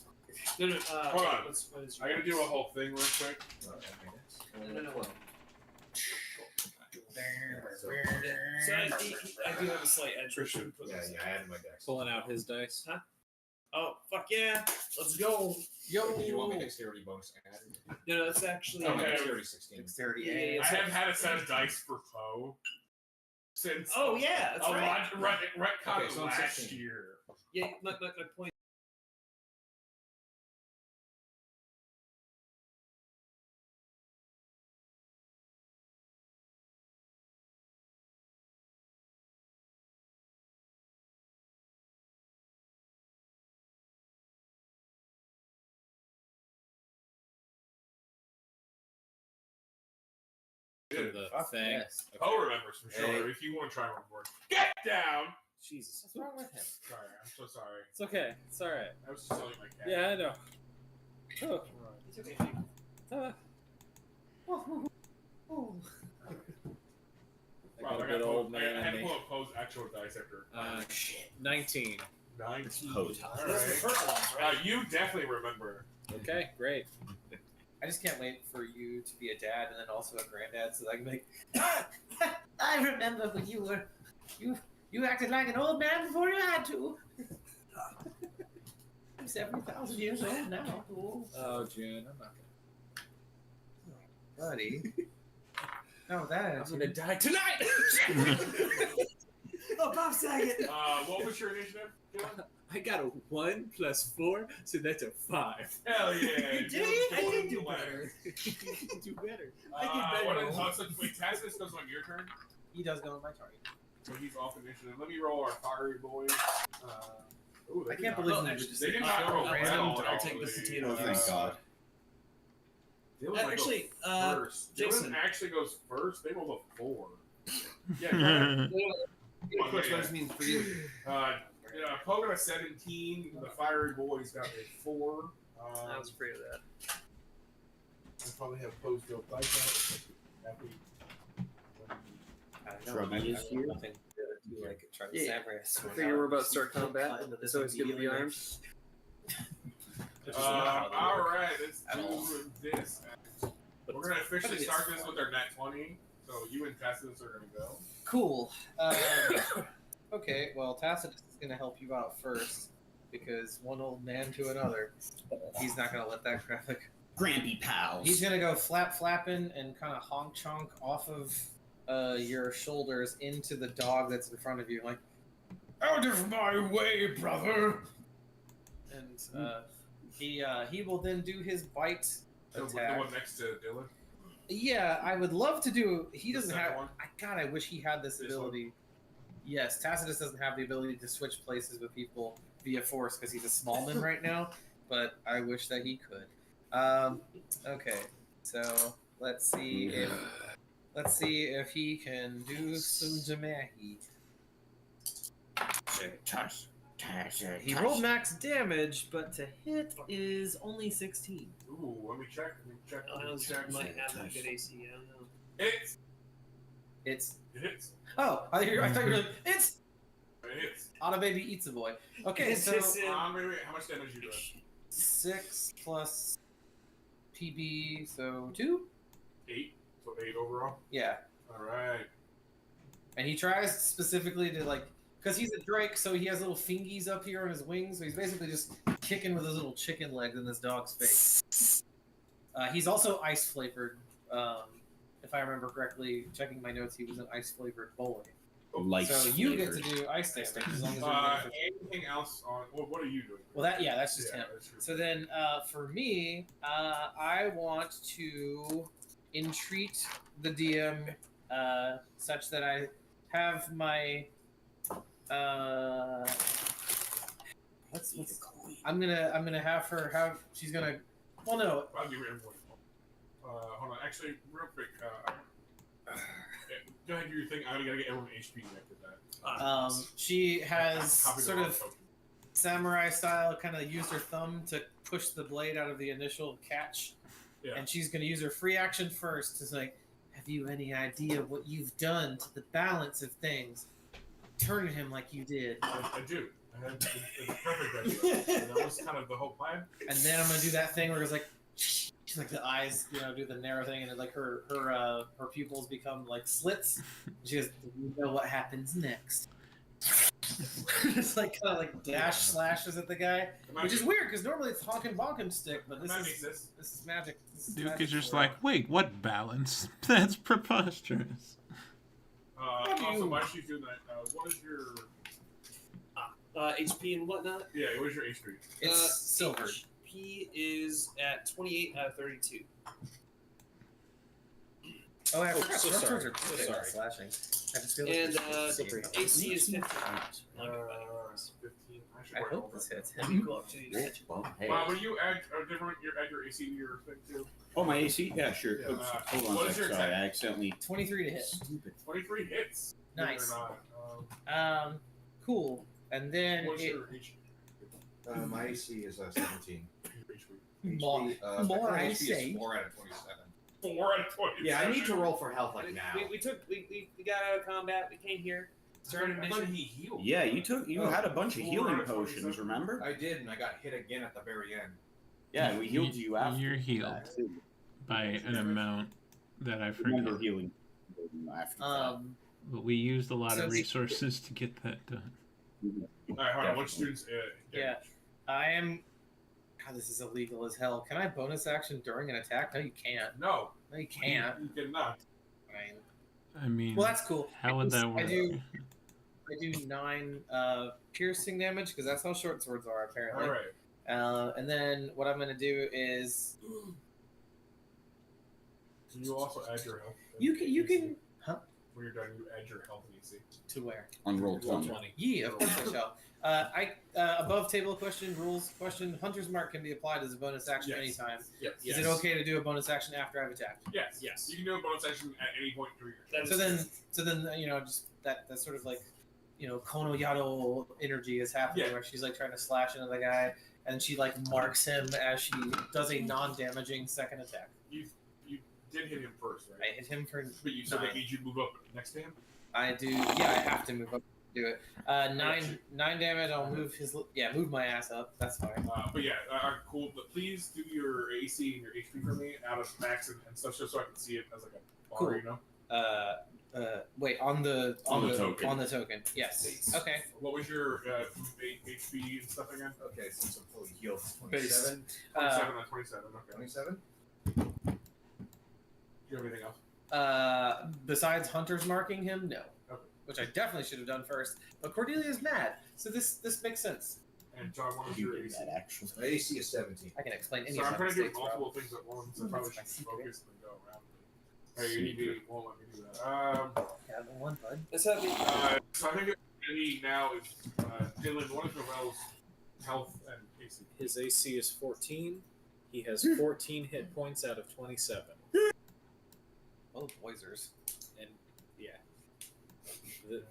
No, no. Hold on. What is I gotta do a whole thing real quick. No. So I do have a slight edge. Christian. Yeah, I added my dex. Pulling out his dice. Oh, fuck yeah. Let's go. Yo. Did you want me dexterity bonus added? No, that's actually. Okay. Dexterity 16. Dexterity. Yeah, A. yeah, I have had a set of dice for Poe since. Oh, yeah. That's right. Retcon Okay, so I'm last 16. year. Yeah, my point. The Fuck thing. yes. Poe remembers for sure. Hey. If you want to try one more, get down. Jesus. What's wrong with him? Sorry, I'm so sorry. It's okay. It's all right. I was just telling my cat. Yeah, I know. Oh. It's okay. Oh. I got a good old man I had in to me. pull up Poe's actual dice after. Shit. 19. 19. Poe's All house. Those are the right. purple ones, right? You definitely remember. Okay, great. I just can't wait for you to be a dad and then also a granddad, so that I can make. I remember when you acted like an old man before you had to. I'm 70,000 years old now. Oh, June, I'm not Buddy. No, that I'm gonna die tonight! Oh, Bob Saget. What was your initiative, Dylan? I got a 1 + 4, so that's a 5. Hell yeah. You did? I can do better. You can do better. Wait, Tacitus goes on your turn? He does go on my target. So he's off initiative. Let me roll our fiery boy. Ooh, I can't believe you just they did not roll random. well. I'll take the Satino Oh, thank first. God. Dylan might go Actually, first. Jason. Dylan actually goes first. They rolled a 4. Yeah, Which does mean for you. Poe got a 17. The fiery boy's got a 4. I was afraid of that. I probably have Poe's go dice out. I don't know. Trouble is here. Nothing to do, like try to Yeah. samurai I sword figure we're out. about to start combat. It's always good to be armed. Alright, let's At all. do this. We're going to officially start this with our net 20. So you and Tacitus are going to go. Cool. Okay, well, Tacitus is going to help you out first because one old man to another, he's not going to let that graphic. Grampy pals. He's going to go flapping and kind of honk chonk off of your shoulders into the dog that's in front of you, like, out of my way, brother! And he will then do his bite So the attack. one next to Dylan. Yeah, I would love to do. He The doesn't second have. one? I wish he had this This ability. Yes, Tacitus doesn't have the ability to switch places with people via force because he's a small man right now. But I wish that he could. Okay, so let's see if he can do some damahi. He rolled max damage, but to hit is only 16. Ooh, let me check. I know Zach might have a good AC. I don't know. It's. It's It hits. oh, I thought you were like, it's It hits. Otta Baby Eats a Boy. Okay, It's so just, Wait, how much damage you doing? 6 plus PB, so 2? 8. So 8 overall. Yeah. Alright. And he tries specifically to, like, because he's a Drake, so he has little fingies up here on his wings, so he's basically just kicking with his little chicken legs in this dog's face. He's also ice flavored. If I remember correctly, checking my notes, he was an ice flavored boy. Life So you get to flavored. do ice damage as long as you're Anything else on. What are you doing? well, that's just him. That's true. So then, for me, I want to entreat the DM such that I have my what's I'm gonna have her have she's gonna well no I'll give you everyone. Hold on. Actually, real quick. Go ahead and do your thing. I gotta get everyone HP after that. she has Copy the sort wrong of token. samurai style kind of used her thumb to push the blade out of the initial catch. Yeah. And she's going to use her free action first to say, have you any idea what you've done to the balance of things? Turning him like you did. I do. It's perfect. Actually. That was kind of the whole plan. And then I'm going to do that thing where it's like, she's like the eyes, do the narrow thing, and then like her pupils become like slits. And she goes, do you know what happens next? It's like kind of like dash slashes at the guy, which is weird because normally it's honkin' bonkin' stick, but this is magic. This is Duke magic is just for- like, wait, what balance? That's preposterous. Also, while she's doing that, what is your HP and whatnot. Yeah, what is your HP? It's silver. HP is at 28 out of 32. Oh, yeah, I Oh, forgot. so Short sorry. swords are So good sorry. at slashing. I just feel like And there's something- AC is 15. 15. I hope this hits. Let me go up to you. Hey. Will you add your AC to your thing too? Oh, my AC? Yeah, sure. Yeah. Oops, hold on. What is your Sorry, attack? I accidentally. 23 to hit. Stupid. 23 hits. Nice. Believe it or not. Cool. And then What's it, your HP? My AC is 17. Your HP. More, My more current I HP is say. 4 out of 27. 4 out of 20. Yeah, I need to roll for health like We, now. we got out of combat. We came here. Started a I thought mission. he healed. Yeah, you had a bunch of 4 healing out of potions, 27. remember? I did, and I got hit again at the very end. Yeah, we healed you after. You're healed that, too. by an amount that I Remember forget. healing after that. But we used a lot So of the- resources to get that done. Alright, hold on. Which students? Yeah. I am. God, this is illegal as hell. Can I bonus action during an attack? No, you can't. No, No, you can't. you cannot. Fine. I mean, Well, that's cool. how would that work? I do 9 piercing damage because that's how short swords are apparently. Alright. And then what I'm gonna do is Can you also add your health? you can When you're done, you add your health and AC. to where? On roll 20. Yeah, of course I shall. Above table question, rules question. Hunter's mark can be applied as a bonus action Yes. anytime. Yep. Is it okay to do a bonus action after I've attacked? Yes. Yes. You can do a bonus action at any point during your turn. So then, just that sort of like, Kono Yado energy is happening Yeah. where she's like trying to slash into the guy, and she like marks him as she does a non-damaging second attack. You did hit him first, right? I hit him for But you said 9. that made you move up next to him? I do. Yeah, I have to move up to do it. 9 damage. I'll move move my ass up. That's fine. But yeah, cool. But please do your AC and your HP for me out of max and stuff, just so I can see it as like a bar, Cool. you know? Wait, on the token. On the token. Yes. Okay. What was your HP and stuff again? Okay, since I'm fully healed, it's Base. 27. 27 on 27. Okay. 27? Do you have anything else? Besides Hunter's marking him, no. Okay. Which I definitely should have done first. But Cordelia's mad, so this makes sense. And John, what was You your did AC? that, actually. My AC is 17. I can explain any So of I'm my trying to do mistakes, multiple bro. things at once. I probably should focus and go around. Secret. You need to won't let me do that. Yeah, the one bud. Let's have it. So I think what we need now is Dylan. What is Noel's health and AC? His AC is 14. He has 14 hit points out of 27. Oh, boysers. And yeah,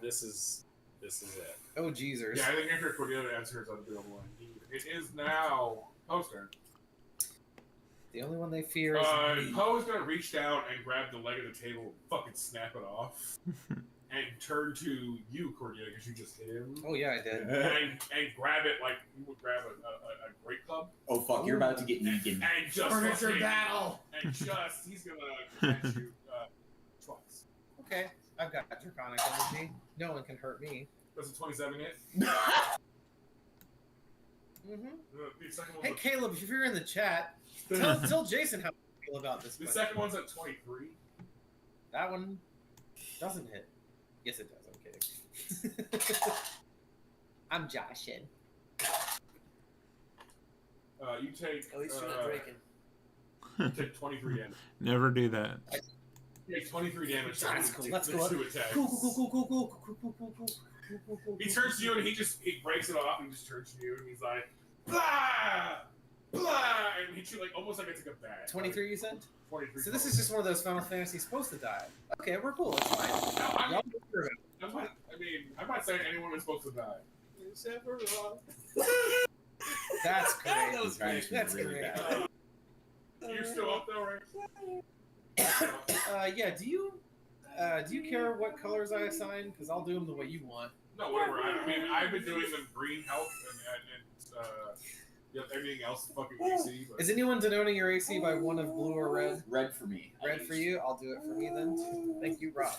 this is it. Oh, Jeezers. Yeah, I think after Cordelia answers on the one, it is now Poe's turn. The only one they fear is me. Poe's gonna reach down and grab the leg of the table, and fucking snap it off, and turn to you, Cordelia, because you just hit him. Oh yeah, I did. And grab it like you would grab a great club. Oh fuck, you're about to get Negan. And just Furniture fucking- battle! And just he's gonna catch you twice. Okay, I've got draconic energy. No one can hurt me. Does a 27 hit? Mm-hmm. The second one's Hey at, Caleb, if you're in the chat, tell Jason how you feel about this. the question. second one's at 23. That one doesn't hit. Yes, it does. I'm kidding. I'm joshing. You take. At least you're not drinking. You take 23 damage. Never do that. You take 23 damage. That's cool. Let's the go. two attacks. Cool. He turns to you and he breaks it off and he just turns to you and he's like, blah, blah, and hits you like almost like it's like a bat. 23, you said? 23. So this is just one of those Final Fantasy supposed to die. Okay, we're cool. It's fine. No, Y'all deserve it. I'm not saying anyone is supposed to die. That's great. That was Trying great. to That's really great. bad. You're still up though, right? Yeah. Do you care what colors I assign? Because I'll do them the way you want. No, whatever. I mean, I've been doing them green health and everything else fucking AC. But... Is anyone denoting your AC by one of blue or red? Red for me. Red for you. I'll do it for me then. Thank you, Rob.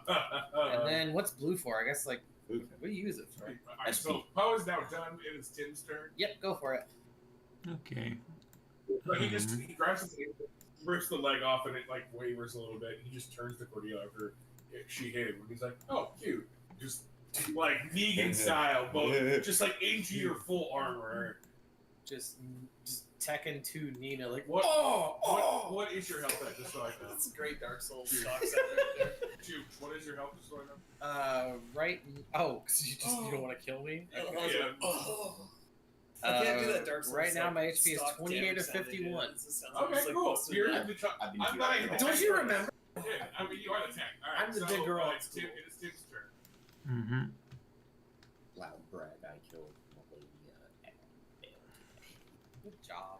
And then what's blue for? I guess like what do you use it for? Alright, so Poe is now done. It is Tim's turn. Yep, go for it. Okay. But he grabs his hand, rips the leg off, and it like wavers a little bit. He just turns to Cordelia after she hit him, and he's like, "Oh, cute." Just like Negan style, but just like into your full armor. Just Tekken 2 Nina, like What? oh. What is your health at? Just so I know. That's a great Dark Souls stocks out right there. Jude, what is your health? Just so I know. Right. Oh, because you don't want to kill me. Yeah. I can't do that Dark Souls. Right now, my HP is stock 28 damage to sound they do. 51. It sounds Okay, almost like cool. busted You're nut. in the truck. I've been I'm not even. Don't you remember? Yeah, I mean, you are the tank. All right, I'm the so, big girl at It's Tim's turn. Mm-hmm. Loud brag, I killed Malavia and Good job.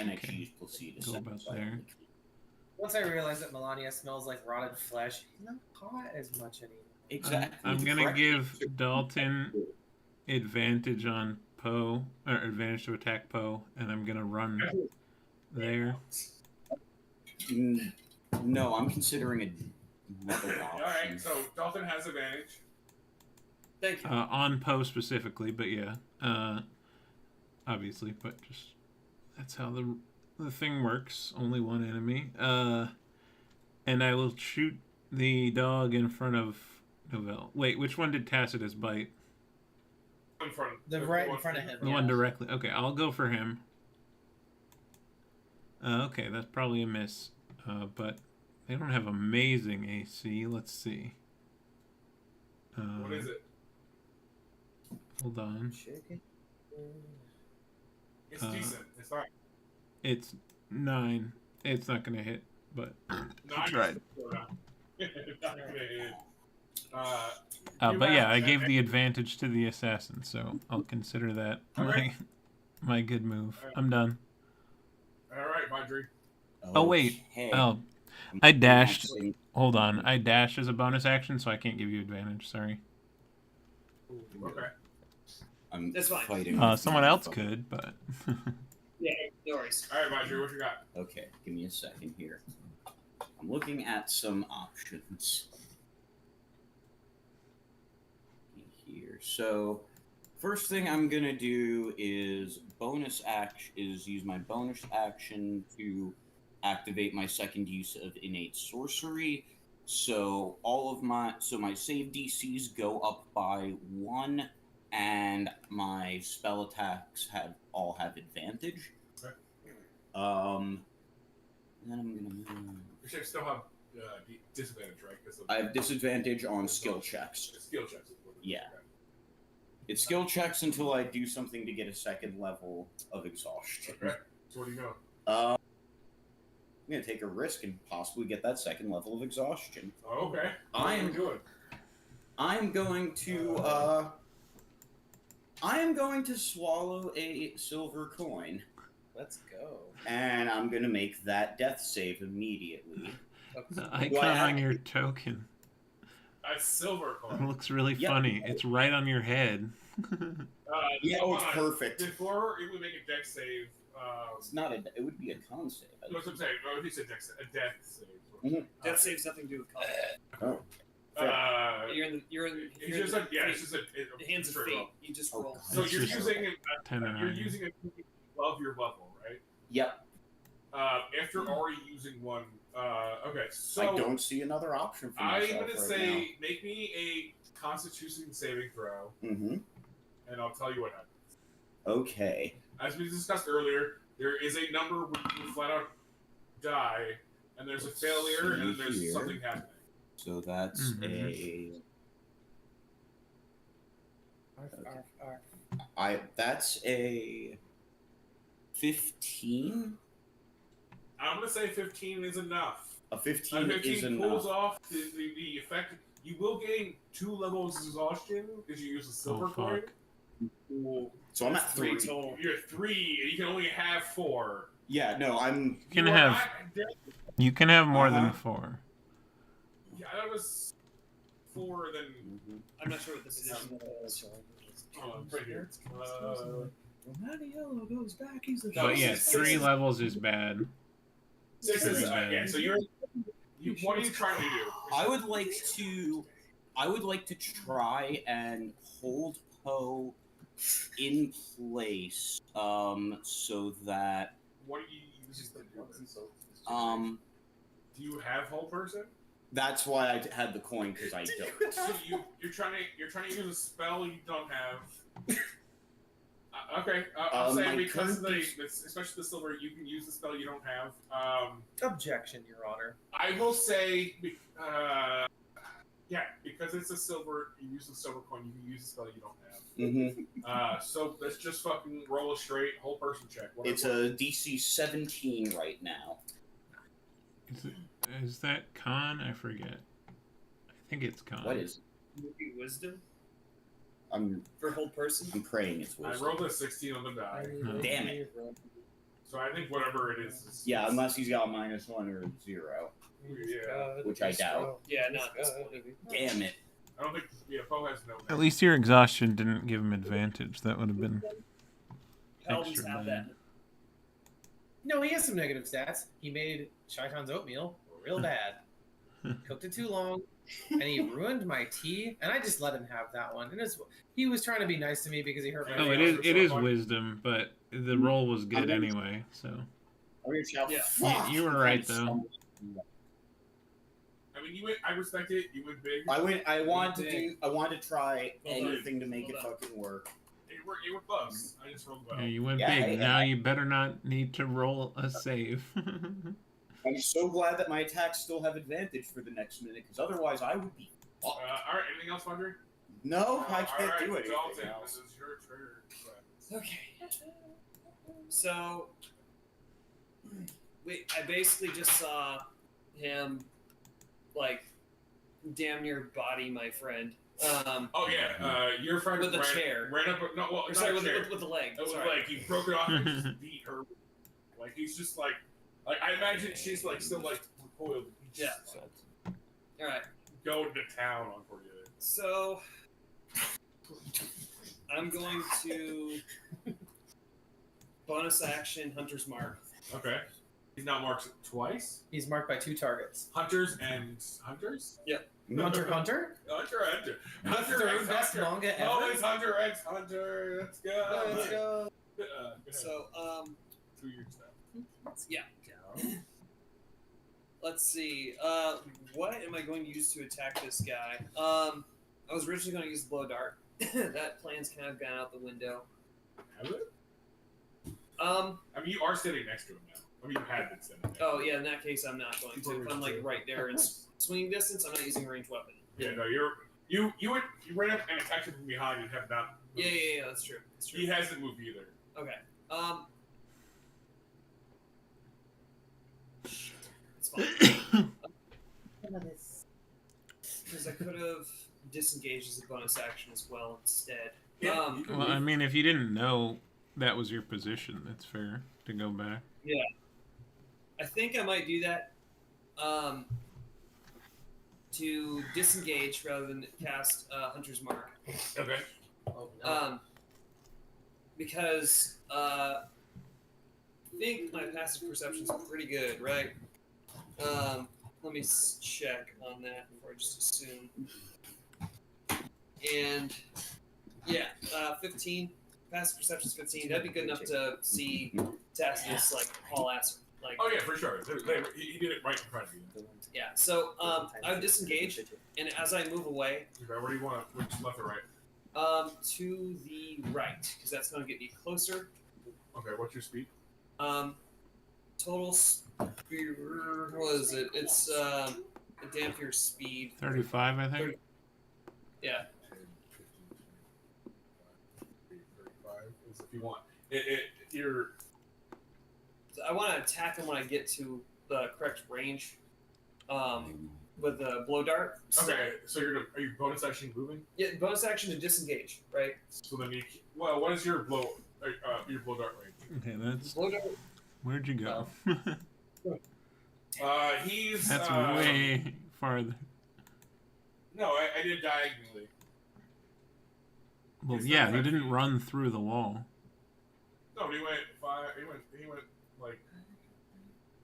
and I Okay. choose placide. Go about there. Once I realized that Melania smells like rotted flesh, he's not hot as much anymore. Exactly. I'm gonna Correct. give Dalton advantage on Poe, or advantage to attack Poe, and I'm gonna run there. No, I'm considering another All option. right, so Dalton has advantage. Thank you. On Poe specifically, but yeah, obviously, but just that's how the thing works. Only one enemy. And I will shoot the dog in front of Novell. Wait, which one did Tacitus bite? In front. Right in front of him. The one directly. Okay, I'll go for him. Okay, that's probably a miss. But they don't have amazing AC. Let's see. What is it? Hold on. It's decent. It's fine. It's 9. It's not gonna hit, but Nine. tried. It's not gonna hit. But yeah, I gave the advantage to the assassin, so I'll consider that my good move. I'm done. All right, Marjorie. Oh wait. Okay. Oh, I dashed. Hold on. I dashed as a bonus action, so I can't give you advantage. Sorry. Okay. I'm That's fine. fighting. Someone else could, but Yeah, no worries. All right, Marjorie, what you got? Okay, give me a second here. I'm looking at some options here. So, first thing I'm gonna do is use my bonus action to activate my second use of innate sorcery. So my save DCs go up by 1, and my spell attacks all have advantage. Okay. Then I'm gonna move. You should still have disadvantage, right? I have disadvantage on skill checks. Skill checks. Yeah. It's skill checks until I do something to get a second level of exhaustion. Okay. So what do you know? I'm gonna take a risk and possibly get that second level of exhaustion. Oh, okay. I am doing. I'm going to swallow a silver coin, Let's go. and I'm gonna make that death save immediately. the icon on your token A silver coin. looks really Yep. funny. It's right on your head. Yeah, oh, it's hold on. perfect. Before it would make a dex save. It's not it would be a con save. That's what I'm saying. Oh, he said a death save. Mhm. Death saves nothing to do with combat. You're in It's just like it's just a the hands of straight fate. roll. You just Oh, roll. God. So It's you're just using 10 and you're 9. using it above your level, right? Yep. After already using one. Okay, so I don't see another option for I'm myself gonna right say make me a Constitution saving throw, now. Mm-hmm. and I'll tell you what happens. Okay. As we discussed earlier, there is a number where you flat out die, and there's a failure, and then there's here. something happening. So that's that's a 15. I'm gonna say 15 is enough. A 15 is 15 pulls enough. off the effect. You will gain 2 levels of exhaustion because you use a silver coin. So I'm at 3. total. You're at 3, and you can only have 4. Yeah, no, I'm. You can have more than 4. Yeah, that was 4. Then I'm not sure what this is. right here. Yellow goes back. He's a But yeah, 3 levels is bad. 6 is yeah. So you're. What are you trying to do? I would like to try and hold Poe in place, so that What are you using to do this? um. Do you have whole person? That's why I had the coin because I don't. So you're trying to use a spell you don't have. Okay, I'm saying my because of current especially the silver, you can use the spell you don't have. Objection, Your Honor. I will say, yeah, because it's a silver, you use the silver coin, you can use the spell you don't have. Mm-hmm. So let's just fucking roll a straight whole person check. It's a DC 17 right now. Is that con? I forget. I think it's con. What is? Wisdom I'm for whole person. praying it's I wisdom. rolled a 16 on the die. No. Damn it. So I think whatever it is Yeah, unless he's got -1 or 0. Yeah. Which I doubt. Yeah, not at this point. Damn it. I don't think Poe has no. At least your exhaustion didn't give him advantage. That would have been Paladins extra have bad. that. No, he has some negative stats. He made Shaitan's oatmeal real bad. Cooked it too long, and he ruined my tea. And I just let him have that one. And he was trying to be nice to me because he hurt my Oh, it feelings. is wisdom, but the roll was good anyway. So Yeah. you were right though. I mean, you went. I respect it. You went big. I wanted to try Well done. anything to make Well it done. fucking work. You were close. I just rolled well. Yeah, you went Yeah, big. hey, Now you better not need to roll a save. I'm so glad that my attacks still have advantage for the next minute, because otherwise I would be fucked. All right. Anything else, Andre? No, I All can't right, do anything Dalton, else. this is your turn. Okay. So, I basically just saw him, like, damn near body my friend. Oh yeah, your friend With the ran, chair. ran up. No, well, Or not sorry, a with chair. the leg. It was Sorry. like he broke it off and just beat her. Like he's just like I imagine she's like still like recoiled. He's just, like, All right. going to town on for you. So, I'm going to bonus action Hunter's Mark. Okay. He's not marked twice. He's marked by 2 targets. Hunters and hunters. Hunter. Hunter. Third best manga ever. Oh, it's Hunter X Hunter. Let's go. Let's go. So, 2 years now. yeah. Let's see. What am I going to use to attack this guy? I was originally going to use the blow dart. That plan's kind of gone out the window. Have it? Um. I mean, you are sitting next to him now. I mean, you had been sitting. Next Oh yeah. In that case, I'm not going to. If I'm like right there in swinging distance, I'm not using a ranged weapon. Yeah, no, you ran up and attacked him from behind. You have not. Yeah. That's true. That's true. He hasn't moved either. Okay. It's fine. Because I could have disengaged as a bonus action as well instead. Yeah, you can Well, I leave. mean, if you didn't know that was your position, that's fair to go back. I think I might do that. To disengage rather than cast Hunter's Mark. Okay. Oh, no. Because I think my passive perception's pretty good, right? Let me check on that before I just assume. And yeah, 15. Passive perception's 15. That'd be good enough to see Tacitus like haul ass. Like, Oh yeah, for sure. He did it right in front of you. yeah. So I would disengage, and as I move away, Okay, where do you want to? Which left or right? to the right, because that's going to get me closer. Okay, what's your speed? Total speed. What is it? It's a damn fierce speed. 35, I think. Yeah. 10, 15, 35 is if you want. You're I want to attack him when I get to the correct range. With the blow dart. okay. So are you bonus action moving? Yeah, bonus action to disengage, right? So then what is your blow dart range? Okay, that's. Blow dart. Where'd you go? He's That's way farther. No, I did diagonally. Well, It's yeah, not you 5 didn't feet. run through the wall. No, he went 5. He went like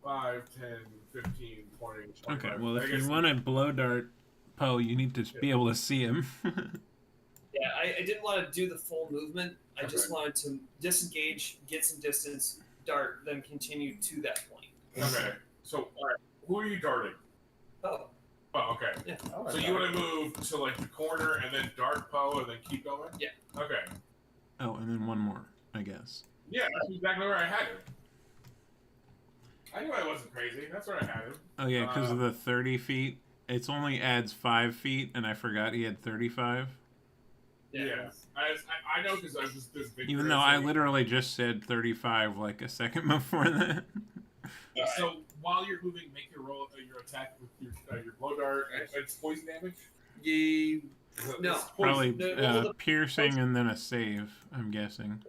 5, 10, 15, 20, 25. Okay, well, I if guess- you want to blow dart Poe, you need to be able to see him. Yeah, I didn't want to do the full movement. I just Okay. wanted to disengage, get some distance, dart, then continue to that point. Okay, so all right, who are you darting? Oh, Oh, okay. yeah. So you want to move to like the corner and then dart Poe and then keep going? Yeah. Okay. Oh, and then one more, I guess. Yeah, that's exactly where I had him. I knew I wasn't crazy. That's where I had him. Oh, yeah, because of the 30 feet. It's only adds 5 feet, and I forgot he had 35. Yeah. I know because I was this big. Even though I literally just said 35 like a second before that. So while you're moving, make your roll, your attack with your blow dart. It's poison damage. No. It's poison. Probably The- piercing and then a save, I'm guessing.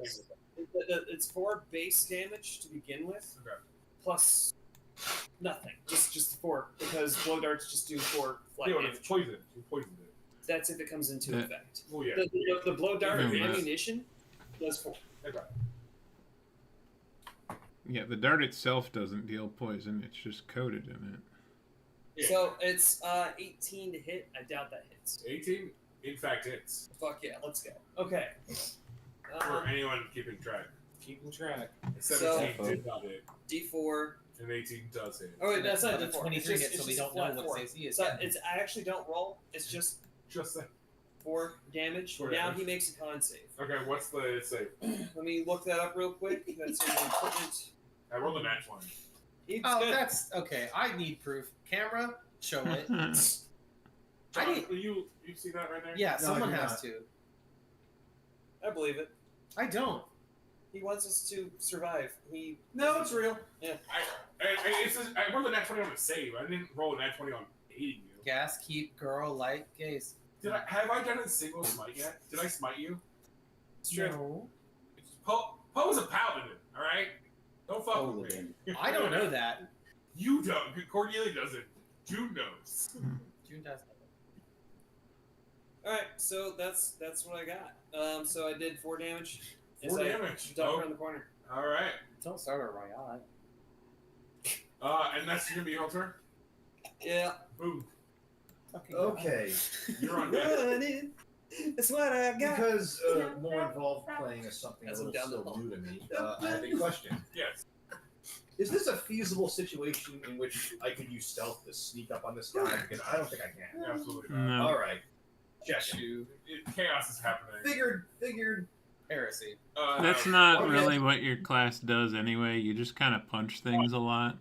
It's 4 base damage to begin with, Okay. plus nothing. Just 4 because blow darts just do 4 flat Yeah, damage. it's poison. You poisoned it. That's if it comes into effect. Oh yeah. The blow dart Yeah. ammunition does 4. Okay. Yeah, the dart itself doesn't deal poison. It's just coated in it. Yeah. So it's 18 to hit. I doubt that hits. 18, in fact, hits. Fuck yeah, let's go. Okay. For anyone keeping track. Keeping track. 17 did not hit, D4. and 18 does hit. Oh wait, that's not The D4. 23 it's hits, just, so we it's don't flat know 4. what AC is. So I actually don't roll. It's just Just that. 4 damage. 4 now damage. he makes a con save. Okay, what's the save? Let me look that up real quick. That's an important. I rolled a nat 20. It's Oh, good. that's okay. I need proof. Camera, show it. I John, need. you see that right there? Yeah, No, someone I do has not. to. I believe it. I don't. He wants us to survive. No, it's real. I rolled a nat 20 on a save. I didn't roll a nat 20 on hating you. Gas, keep, girl, light, gaze. Have I done a single smite yet? Did I smite you? It's true. No. Poe's a paladin, alright? Don't fuck with me. I don't know that. You don't. Cordelia doesn't. June knows. June does. All right, so that's what I got. So I did 4 damage. 4 damage. Duck around the corner. Alright. Don't start a riot. And that's gonna be your turn? Yeah. Boom. Okay. You're on deck. Running. That's what I got. Because more involved playing is something a As little I'm down the still hall. new to me. I have a question. Yes. Is this a feasible situation in which I could use stealth to sneak up on this guy? Because I don't think I can. Absolutely not. No. All right. Check. Chaos is happening. Figured. Heresy. That's not Okay. really what your class does anyway. You just kind of punch things a lot.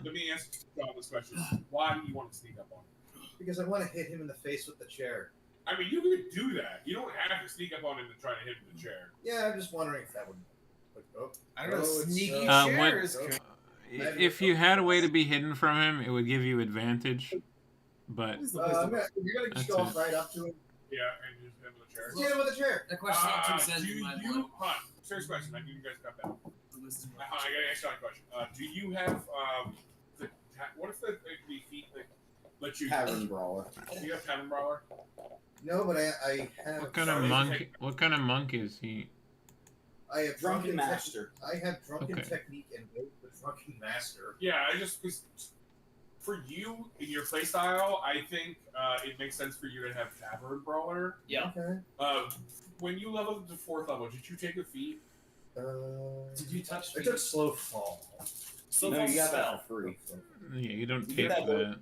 Let me ask John this question. Why do you want to sneak up on him? Because I want to hit him in the face with the chair. I mean, you could do that. You don't have to sneak up on him and try to hit him with the chair. Yeah, I'm just wondering if that would. I don't know. Oh, it's, Sneaky what- chairs. If you had a way to be hidden from him, it would give you advantage. But you're gonna That's just go it. right up to him. Yeah, and just hit him with the chair. Hit him with a chair. That question's not Do 2 cents in my you, blood. hold on, serious question, I knew you guys got that. Wisdom. I gotta ask John a question. Do you have, what if the feet that let you, Tavern brawler. do you have Tavern Brawler? No, but I have. what kind of monk? What kind of monk is he? I have Drunken Master. I have drunken Okay. technique and both the drunken master. Yeah, because for you, in your playstyle, I think it makes sense for you to have Tavern Brawler. Yeah. Okay. When you leveled up to 4th level, did you take a feat? Did you touch I took slow fall. So No, you got spell. that for free. Yeah, you don't You take get that.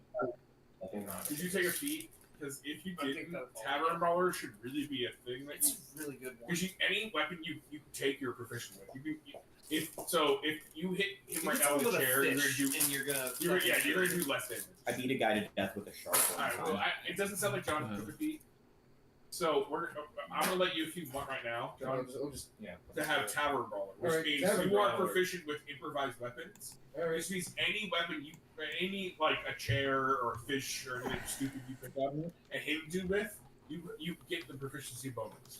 Did you take a feat? Because if you I think didn't, that'll fall. Tavern Brawler should really be a thing that you. It's a really good one. Because any weapon you can take, you're proficient with. If you hit him right You now can with a chair, you're gonna fish, do. and you're gonna. You're gonna do less damage. I beat a guy to death with a sharp one. Alright, well, it doesn't sound like John took a feat. So I'm gonna let you, if you want right now, John, We'll just to have Tavern Brawler, which Alright, means Tavern you are Brawler. proficient with improvised weapons. All right. Which means any weapon any like a chair or a fish or anything stupid you pick up and hit him with, you get the proficiency bonus.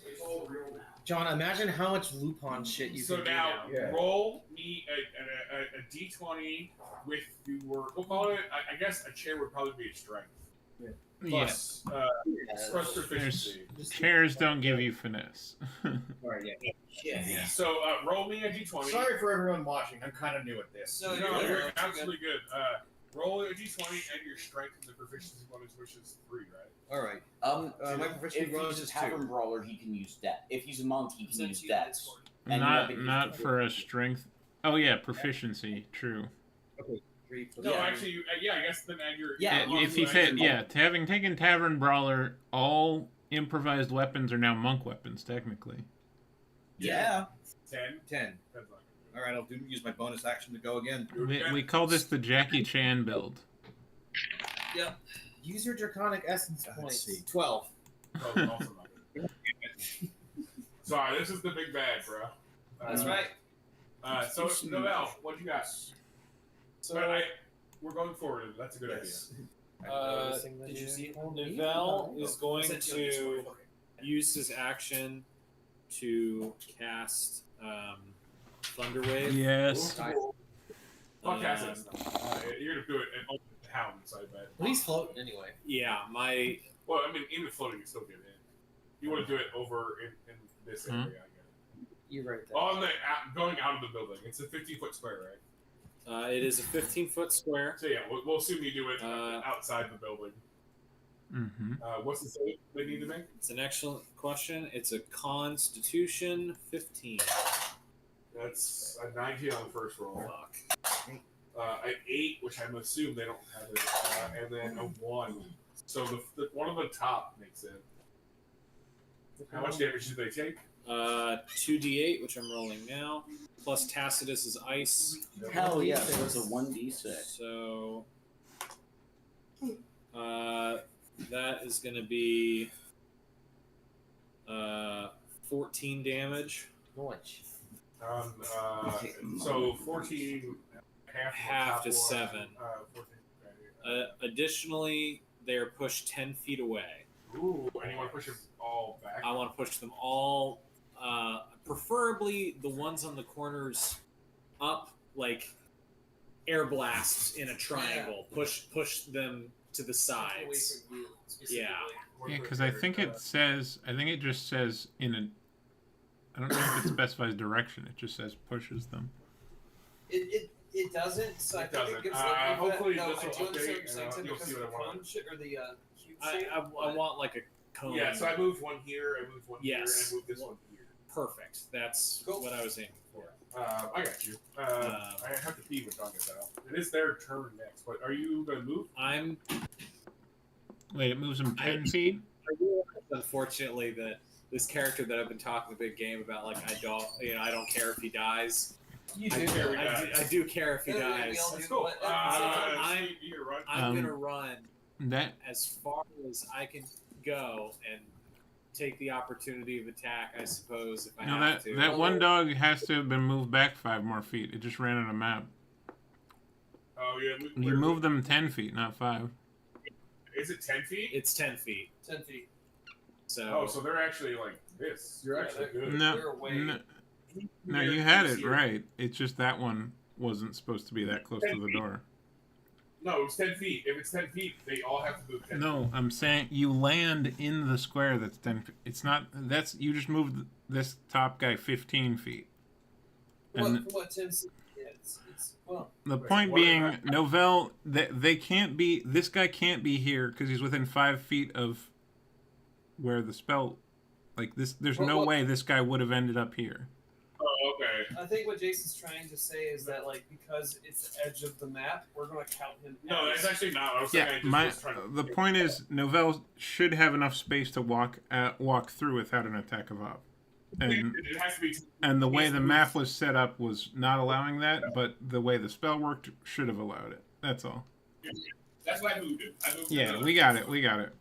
John, imagine how much Lupin shit you So can now, do now. Yeah. roll me a d20 with your. We'll call it. I guess a chair would probably be a strength Yeah, plus plus proficiency. chairs don't give you finesse. Alright, yeah. So roll me a d20. Sorry for everyone watching. I'm kind of new at this. No, No, you're you're good. absolutely good. Roll a d20 and your strength is a proficiency bonus, which is 3, right? All right. My proficiency if bonus he's is a Tavern 2. Brawler, he can use death. If he's a monk, he can Send use you the death. Discord. And Not for a strength. Oh yeah, proficiency. True. No, actually, I guess then add your. Yeah, If he said having taken Tavern Brawler, all improvised weapons are now monk weapons technically. Yeah. 10. 10. All right, I'll use my bonus action to go again. We call this the Jackie Chan build. Yep. Use your draconic essence Let's points. see. 12. Oh, also not good. Sorry, this is the big bad, bro. That's right. So, Novell, what you got? So, But we're going forward. That's a good Yes. Did you see it? Novell is going Sent you on to Discord. use his action to cast Thunderwave. Yes. Fuck acid stuff. You're gonna do it at all the hounds, I bet. Well, he's floating anyway. Yeah, my Well, I mean, even floating, you still get in. You want to do it over in this area, I guess. You're right there. On the going out of the building. It's a 15-foot square, right? it is a 15-foot square. So yeah, we'll assume you do it outside the building. Mm-hmm. What's the save they need to make? It's an excellent question. It's a Constitution 15. That's a 19 on the first roll. Fuck. An 8, which I'm assuming they don't have it, and then a 1. So the one on the top makes it. How much damage do they take? 2d8, which I'm rolling now, plus Tacitus's ice. Hell yeah, it was a 1d6. So that is going to be 14 damage. Much. So 14, Half to 7. 14. Additionally, they are pushed 10 feet away. Ooh, and you want to push them all back? I want to push them all, preferably the ones on the corners up, like air blasts in a triangle. Push them to the sides. Yeah. Yeah, because I think it says. I think it just says in a. I don't know if it specifies direction. It just says pushes them. It doesn't. So It I think doesn't. it gives Hopefully no, this I will do understand update, what you're saying, you'll because see what of I the want. cone shape or the cube I shape. want like a cone. Yeah, so I moved one here, I moved one here, and Yes. I moved this one here. Perfect. That's Cool. what I was aiming for. I got you. I have to pee when talking about it. It is their turn next, but are you going to move? I'm. Wait, it moves them 10 feet? I realize, unfortunately, that this character that I've been talking a big game about, like I don't care if he dies. You I do. care if he I do care if he Yeah, we dies. all do. That's cool. But, I'm- You're right. I'm gonna run That as far as I can go and take the opportunity of attack, I suppose, if I no, have that to. that one dog has to have been moved back 5 more feet. It just ran on a map. Oh, yeah. You moved them 10 feet, not 5. Is it 10 feet? It's 10 feet. 10 feet. So, Oh, so they're actually like this. You're Yeah, actually they're- good. No, We're away. no, you had it right. It's just that one wasn't supposed to be that close to the door. No, it's 10 feet. If it's 10 feet, they all have to move 10 feet. No, I'm saying you land in the square that's 10 feet. It's not, that's, you just moved this top guy 15 feet. And What 10 feet? Yeah, it's well. the Wait, point what being, am I- Novell, they can't be, this guy can't be here because he's within 5 feet of where the spell, like this, there's no way this guy would have ended up here. Oh, okay. I think what Jason's trying to say is that, like, because it's the edge of the map, we're going to count him. No, that's actually not. I was Yeah, saying I just was trying to... the point is, Novell should have enough space to walk through without an attack of op. And It has to be... and the way the map was set up was not allowing that, but the way the spell worked should have allowed it. That's all. That's why I moved it. Yeah, we got it. We got it.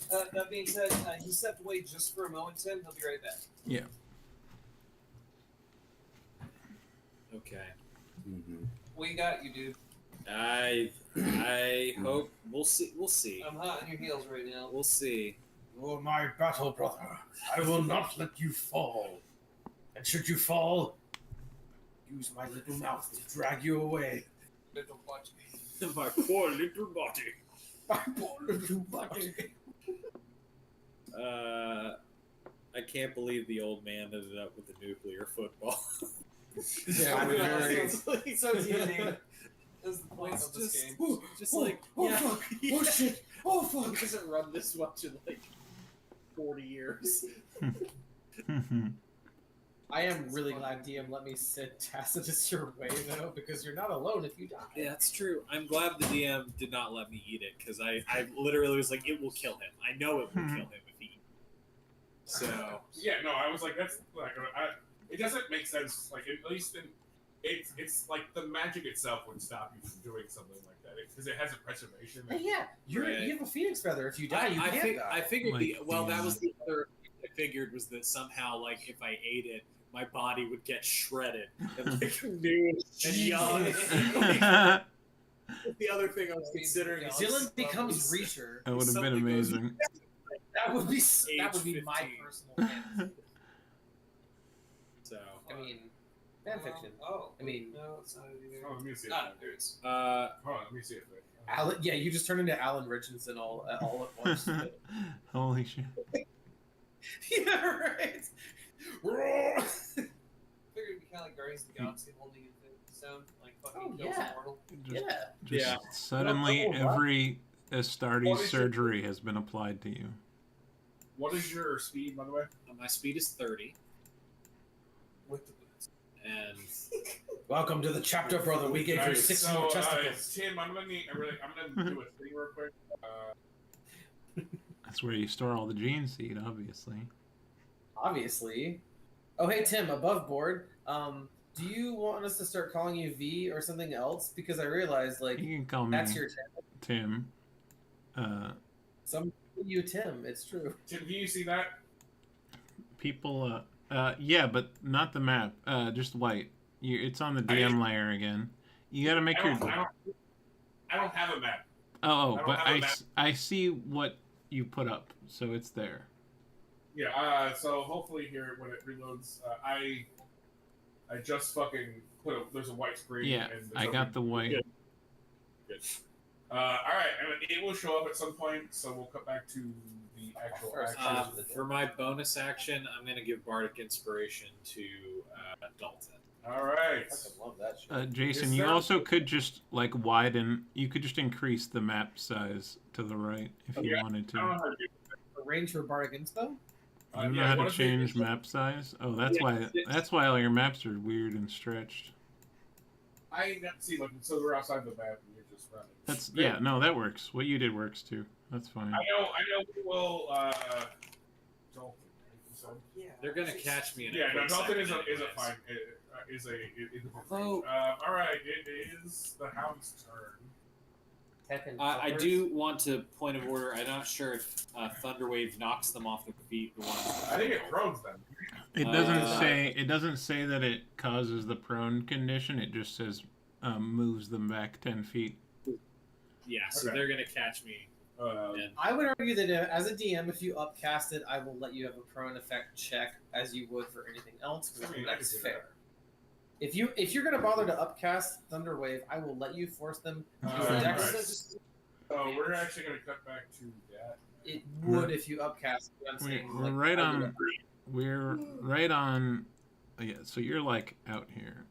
That being said, he stepped away just for a moment, Tim. He'll be right back. Yeah. okay. What you got, you dude? I hope we'll see. We'll see. I'm hot on your heels right now. We'll see. You are my battle brother. I will not let you fall. And should you fall, use my little mouth to drag you away. Little body. My poor little body. My poor little body. I can't believe the old man ended up with a nuclear football. Yeah, I we're know, very... so D&D. That's the point of this game. Just like, oh, yeah. fuck. Oh shit! Oh fuck! He hasn't run this much in like 40 years. I am really glad DM let me sit Tacitus your way, though, because you're not alone if you die. Yeah, that's true. I'm glad the DM did not let me eat it, because I literally was like, it will kill him. I know it will kill him if he eats it. So... Yeah, no, I was like, that's like, it doesn't make sense. Like, at least in, it's like the magic itself would stop you from doing something like that because it has a preservation. Yeah, you have a phoenix feather. If you die, you can't die. I figured Like, that was the other thing I figured was that somehow, like, if I ate it, my body would get shredded and like new and young. That The other thing I was considering is Dylan becomes Reacher. would have been something goes- amazing. That would be my Age personal fantasy. So I mean, fan fiction. I mean, no, it's not either. Oh, let me see. Not dudes. Hold on, let me see if it. Alan, yeah, you just turned into Alan Richardson all at once. Holy shit. Yeah, right. Figured it'd be kind of like Guardians of the Galaxy holding it sound like fucking kills yeah. immortal. Just suddenly every Astartes What is surgery has been applied to you. What is your speed, by the way? My speed is 30. With the boots. And Welcome to the chapter, brother. We gave you 6 more testicles. Tim, I'm gonna do a thing real quick. That's where you store all the gene seed, obviously. Obviously. Oh, hey, Tim, above board. Do you want us to start calling you V or something else? Because I realized, like, You can call me that's your Tim. Some you Tim. It's true. Tim, can you see that? People, yeah, but not the map. Just white. It's on the DM layer again. You gotta make your. I don't have a map. Oh, I don't but have a map. I see what you put up, so it's there. Yeah. So hopefully here when it reloads, I just fucking there's a white screen. Yeah, and I got the white. Good. All right, and it will show up at some point, so we'll cut back to the actual action. for my bonus action, I'm going to give Bardic Inspiration to Dalton. All right. I fucking love that shit. Jason, Yes, you sir. also could just like widen. You could just increase the map size to the right if you wanted I don't know to. how to do Arrange for bardic inspo? You don't know yeah, how what to if change map size? Oh, that's why. That's why all your maps are weird and stretched. I got to see, like, so we're outside the map and you're just running. That's yeah. No, that works. What you did works too. That's fine. I know. We will. Dalton. So, They're going to catch me in a yeah, no, quick Dalton second is a anyways. fine. Is a Oh. all right. It is the Hound's turn. I do want to point of order. I'm not sure if Thunderwave knocks them off their feet. The ones I think it throws them. It doesn't say. It doesn't say that it causes the prone condition. It just says moves them back 10 feet. Yeah, so Okay. they're going to catch me. And I would argue that as a DM, if you upcast it, I will let you have a prone effect check as you would for anything else, because I mean, that's I can do fair. If you're gonna bother to upcast Thunderwave, I will let you force them to use the Alright. dex. So we're actually going to cut back to that. It would if you upcast. But I'm saying, We're like, right I would on. We're right on. Yeah, so you're like out here.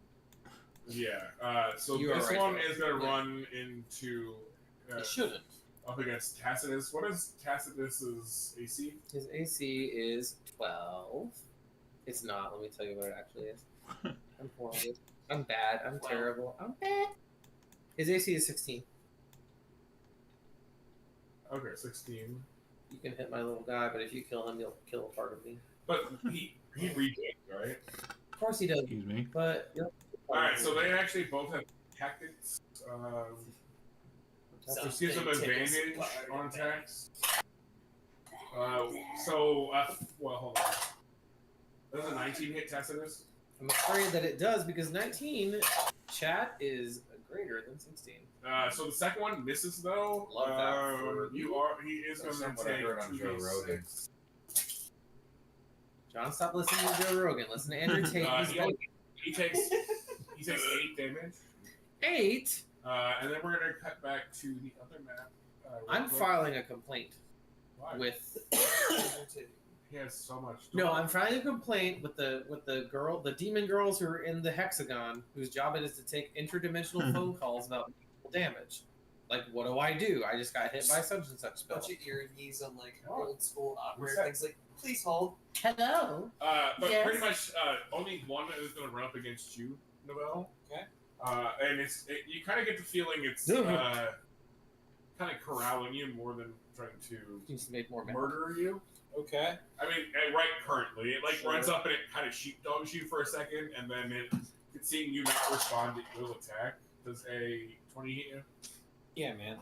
Yeah. So You are this right. one is going to Yeah. run into It shouldn't. up against Tacitus. What is Tacitus's AC? His AC is 12. It's not. Let me tell you what it actually is. I'm horrible. I'm bad. I'm terrible. I'm bad. His AC is 16. Okay, 16. You can hit my little guy, but if you kill him, you'll kill a part of me. But he regained, right? Of course he does. Excuse me. But All right, so they actually both have tactics. This gives them advantage on attacks. Well, hold on. Does a 19 hit Tacitus? I'm afraid that it does because 19 chat is greater than 16. So the second one misses though. Love that for He is going That's to not what I take heard on Joe 2d6. Rogan. John, stop listening to Joe Rogan. Listen to Andrew Tate. He's He takes 8 damage. 8. And then we're gonna cut back to the other map. real I'm quick. filing a complaint Why? with. He has so much. No, I'm filing a complaint with the demon girls who are in the hexagon, whose job it is to take interdimensional phone calls about damage. Like, what do? I just got hit by such and such spell. Bunch of ear knees on like Oh. old school opera What's that? things like, please hold. Hello. But Yes. pretty much only one is going to run up against you, Novell. Okay. And you kind of get the feeling it's Mhm. kind of corralling you more than trying to Needs to make more murder you. Okay. I mean, right currently, it like Sure. runs up and it kind of sheepdogs you for a second, and then seeing you not respond, it will attack. Does a 20 hit you? Yeah, man.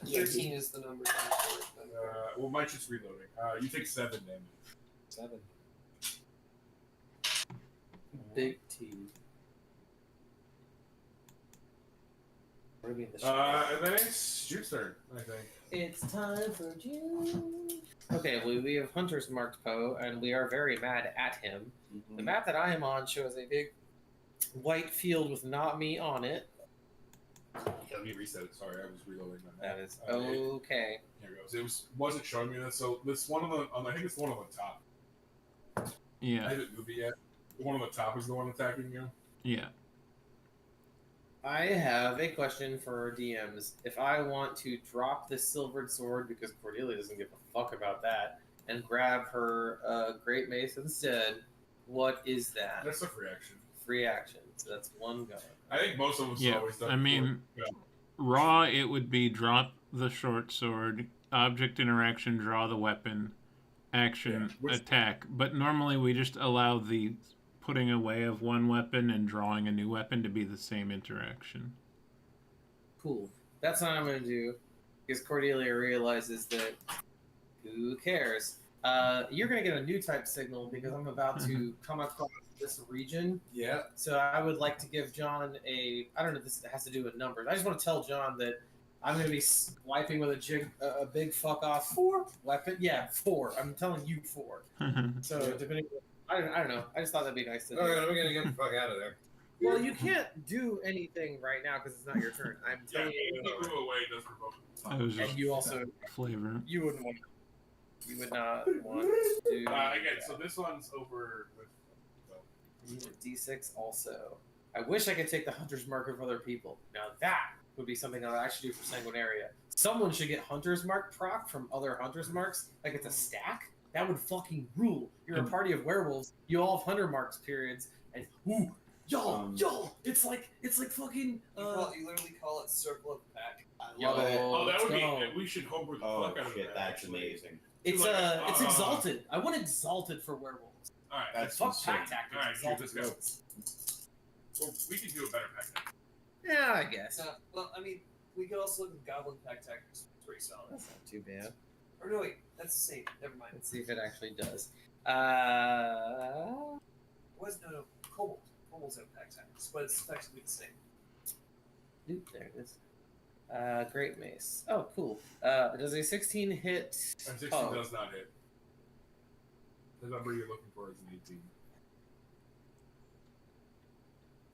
13 is the number. Well, mine's just reloading. You take 7 damage. 7. Big T. What do you mean the And then it's Jude's turn, I think. It's time for June. Okay, we have Hunter's marked Poe, and we are very mad at him. Mhm. The map that I am on shows a big white field with not me on it. Let me reset it. Sorry, I was reloading my That map. is okay. Here it goes. Wasn't showing me this, so this one on the I think it's the one on the top. I Yeah. haven't moved it yet. The one on the top is the one attacking you. Yeah. I have a question for our DMs. If I want to drop the silvered sword, because Cordelia doesn't give a fuck about that, and grab her great mace instead, what is that? That's a free action. Free action. So that's one go. I think most of us Yeah. always done I mean, yeah. raw, it would be drop the short sword, object interaction, draw the weapon, action, Yeah, which- attack. But normally we just allow the putting away of one weapon and drawing a new weapon to be the same interaction. Cool. That's what I'm going to do, because Cordelia realizes that who cares? You're going to get a new type signal because I'm about to come across this region. Yeah. So I would like to give John I don't know if this has to do with numbers. I just want to tell John that I'm going to be swiping with a big fuck off 4 weapon. Yeah, 4. I'm telling you 4. So depending, I don't know. I just thought that'd be nice to do. Okay, we're gonna get the fuck out of there. Well, you can't do anything right now because it's not your turn. I'm Yeah, telling you. if you move away, it doesn't revoke That was just And you also, flavor. you wouldn't want. You would not want to. Again, so this one's over with. You need a D6 also. I wish I could take the Hunter's Mark of other people. Now that would be something I would actually do for Sanguinaria. Someone should get Hunter's Mark proc from other Hunter's Marks. Like it's a stack. That would fucking rule. You're a party of werewolves. You all have Hunter Marks periods, and y'all, it's like fucking. You literally call it Circle of the Pack. I Yo, love it. Oh, that would Let's be. go. We should homebrew the Oh fuck out of shit, that. that's actually. amazing. It's Like, it's exalted. I want exalted for werewolves. All right, That's Fuck insane. pack tactics. All right, exalted let's go. werewolves. well, we can do a better pack tactic. Yeah, I guess. Well, I mean, we could also look at Goblin Pack Tactics. It's pretty solid. That's not too bad. Or no, wait, that's the same. Never mind. Let's see if it actually does. No, Kobold. Kobold's have Pack Tactics, but it's effectively the same. Oop, there it is. Great mace. Oh, cool. Does a 16 hit? And 16 Oh. does not hit. The number you're looking for is an 18.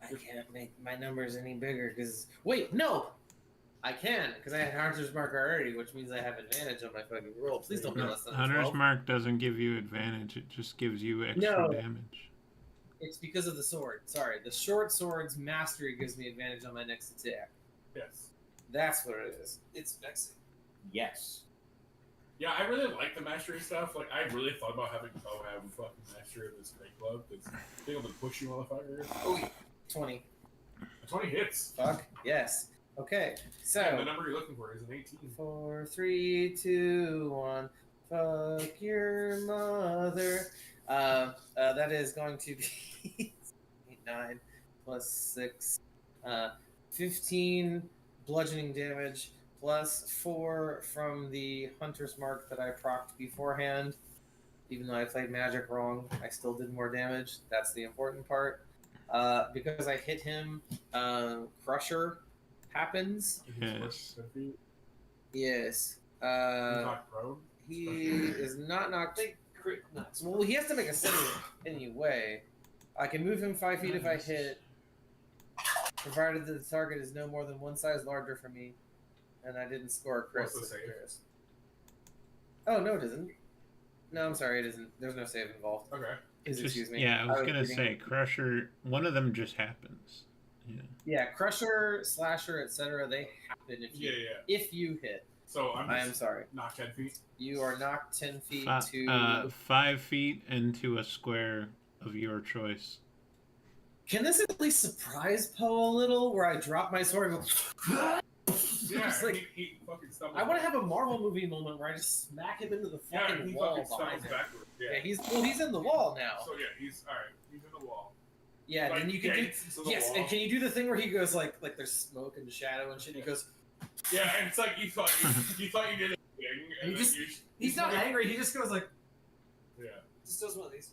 I can't make my numbers any bigger because. Wait, no! I can, because I had Hunter's Mark already, which means I have advantage on my fucking roll. Please don't be less than a Hunter's 12. Mark doesn't give you advantage, it just gives you extra No. damage. It's because of the sword. Sorry. The short sword's mastery gives me advantage on my next attack. Yes. That's what it is. It's vexing. Yes. Yeah, I really like the mastery stuff. Like, I really thought about having Poe have fucking mastery of this great club because being able to push you, motherfucker. Oh, yeah. 20. 20 hits. Fuck. Yes. Okay. So. And the number you're looking for is an 18. 4, 3, 2, 1. Fuck your mother. That is going to be 8, 9 plus 6, 15 bludgeoning damage plus 4 from the Hunter's Mark that I procced beforehand. Even though I played magic wrong, I still did more damage. That's the important part. Because I hit him, Crusher happens. Yes. Yes. Knocked prone. He is not knocked. Big crit nuts. Well, he has to make a save anyway. I can move him 5 feet if I hit, provided that the target is no more than one size larger for me, and I didn't score a crit. What's the save? Oh no, it isn't. No, I'm sorry, it isn't. There's no save involved. Okay. Please Just- excuse me. yeah, I was gonna reading- say Crusher. One of them just happens. Yeah. Yeah, Crusher, Slasher, etc. They happen if you if you hit. So I'm I just am sorry. knocked 10 feet. You are knocked 10 feet to. 5 feet into a square of your choice. Can this at least surprise Poe a little, where I drop my sword and go? Yeah, Just like, he fucking stumbles. I want to have a Marvel movie moment where I just smack him into the Yeah, fucking he wall fucking behind stumbles him. backwards. Yeah. Yeah, he's in the wall now. So yeah, he's alright. He's in the wall. Yeah, and Like, then you can do gates into the yes, wall. and can you do the thing where he goes like there's smoke and shadow and shit? And he goes, Yeah, and it's like you thought you did it, and He then just- you. he's not fucking- angry. He just goes like, Yeah. Just does one of these.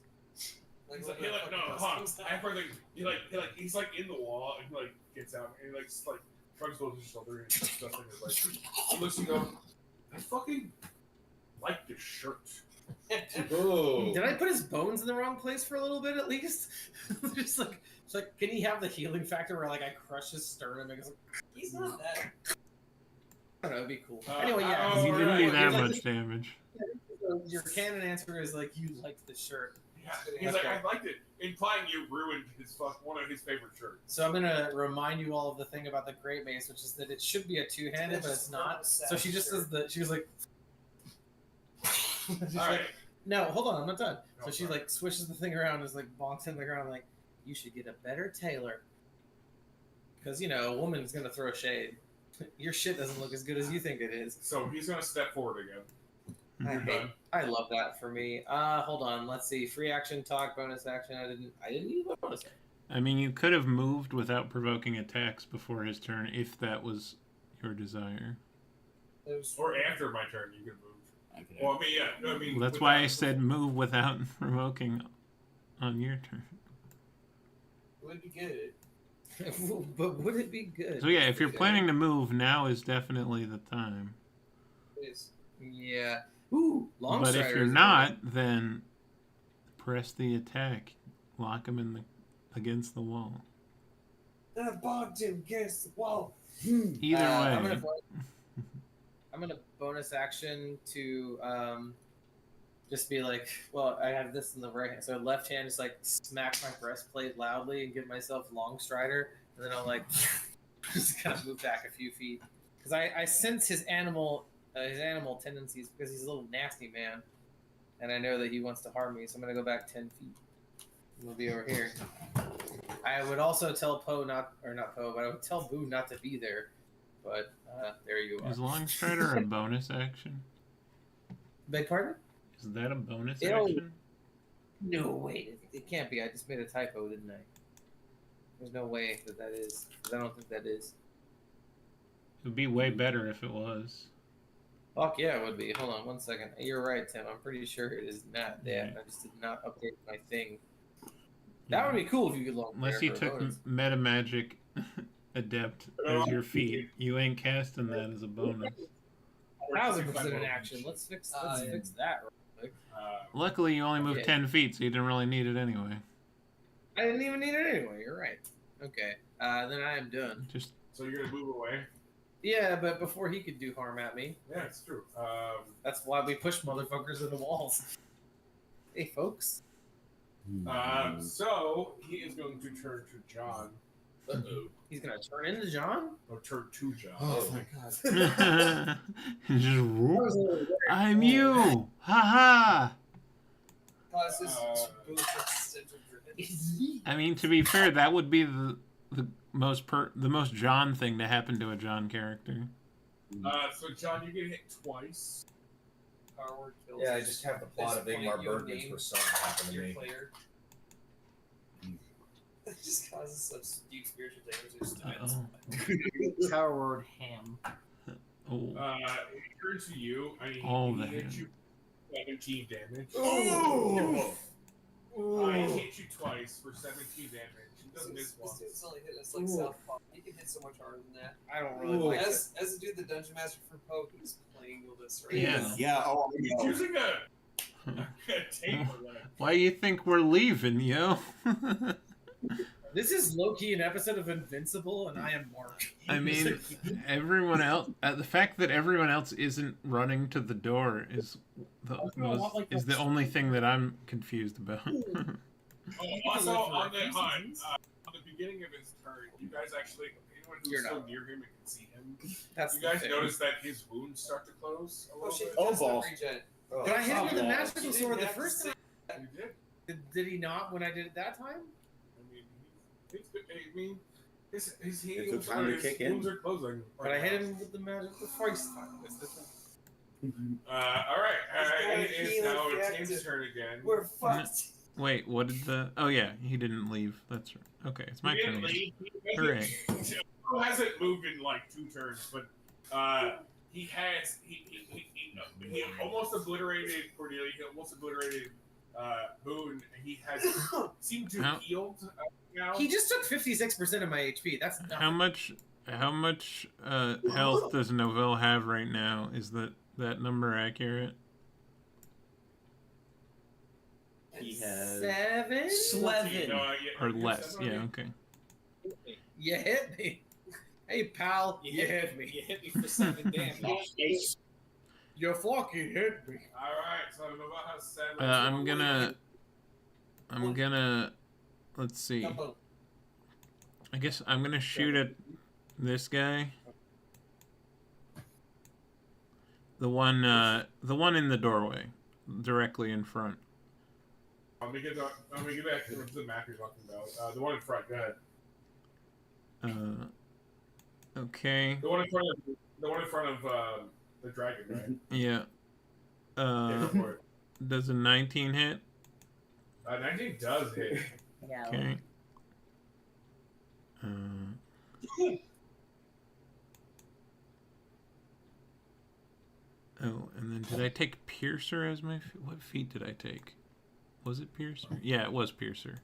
He's like, no, hold on. I heard he's like in the wall and he like gets out and he like just like shrugs both his shoulders and says nothing. He looks and goes, I fucking like this shirt. Oh. Did I put his bones in the wrong place for a little bit at least? Just like, it's like, can he have the healing factor where like I crush his sternum and it's like, He's not that. I don't know, it'd be cool. Anyway, yeah. Oh, You didn't right. do that Like, much damage. your canon answer is like you liked the shirt. Yeah, he's like, I liked it, implying you ruined one of his favorite shirts. So I'm gonna remind you all of the thing about the Great Mace, which is that it should be a two-handed, but it's not. So she just does she was like, she's All right. like, no, hold on, I'm not done. No, So she sorry. like swishes the thing around, and is like bonks in the ground, like you should get a better tailor, because you know a woman's gonna throw shade. Your shit doesn't look as good as you think it is. So he's gonna step forward again. You're done. I love that for me. Hold on, let's see. Free action, talk, bonus action. I didn't use my bonus action. I mean, you could have moved without provoking attacks before his turn if that was your desire. Or after my turn, you can move. Well, I mean, yeah. No, I mean, Well, that's why I said move without provoking on your turn. Would be good. But would it be good? So yeah, if you're planning to move, now is definitely the time. Please. Yeah. Ooh, long But if Strider you're is not, then press the attack. Lock him against the wall. I bogged him against the wall. Either way. I'm gonna bonus action to just be like, well, I have this in the right hand, so left hand just like smack my breastplate loudly and give myself long strider, and then I'll like just kind of move back a few feet because I sense his animal tendencies because he's a little nasty man, and I know that he wants to harm me, so I'm gonna go back 10 feet. We'll be over here. I would also tell but I would tell Boo not to be there. But there you are. Is Long Strider a bonus action? Beg pardon? Is that a bonus Ew. action? No, wait. It can't be. I just made a typo, didn't I? There's no way that is. Because I don't think that is. It would be way better if it was. Fuck yeah, it would be. Hold on 1 second. You're right, Tim. I'm pretty sure it is not that. I just did not update my thing. That would be cool if you could long Unless you took Meta Magic Adept as your feat. You ain't casting that as a bonus. 1000% an action. Let's fix that real quick. Luckily, you only moved 10 feet, so you didn't really need it anyway. I didn't even need it anyway. You're right. Okay. Then I am done. Just So you're gonna move away? Yeah, but before he could do harm at me. Yeah, it's true. That's why we push motherfuckers into walls. Hey, folks. So he is going to turn to John. Uh-oh. He's gonna turn into John? Or turn to John. Oh my god. just whoop. I'm you! Ha I mean, to be fair, that would be the most John thing to happen to a John character. So John, you get hit twice. Yeah, I just have the plot of Ingmar Bergman's for some happen to me. It just causes such deep spiritual damage. Power word ham. Oh. It turns to you. I mean, All he the hit ham. you 17 damage. Oh! I hit you twice for 17 damage. He doesn't miss once. This dude's only hit us like Southpaw. He can hit so much harder than that. I don't really like it. As a dude, the dungeon master for Poe, who's playing with this right Yeah. now. Yeah. Oh, He's no. using a tape or that. Why you think we're leaving, yo? This is low-key an episode of Invincible, and I am Mark. I mean, everyone else. The fact that everyone else isn't running to the door is the only thing that I'm confused about. Also, on the beginning of his turn, you guys actually, anyone who's so near him and can see him, you guys notice that his wounds start to close a little bit. Oh, balls. But I hit him with a magical sword the first time. You did. Did he not when I did it that time? I mean, his It's time to kick in. wounds are closing. But I hit him with the magic the first time. It's different. Alright, it is now Tim's turn again. We're fucked. Wait, what did the? Oh yeah, he didn't leave. That's right. Okay, it's my He turn. didn't again. leave. Hooray! He hasn't moved in like 2 turns, but he has. He almost obliterated Cordelia. He almost obliterated Boone. And he has seemed to How- healed now. He just took 56% of my HP. That's nothing. How much how much health does Novell have right now? Is that number accurate? He has 7? 11. Or less? Yeah, okay. You hit me. Hey, pal, you hit me. You hit me for 7 damage. You fucking hit me. Alright, so Novell has 7. I'm gonna, let's see. I guess I'm gonna shoot at this guy. The one in the doorway, directly in front. Let me get back to the map you're talking about. The one in front, go ahead. Okay. The one in front of the dragon, right? Yeah. Yeah, go for it. Does a 19 hit? 19 does hit. Okay. Oh, and then did I take Piercer as my... What feat did I take? Was it Piercer? Yeah, it was Piercer.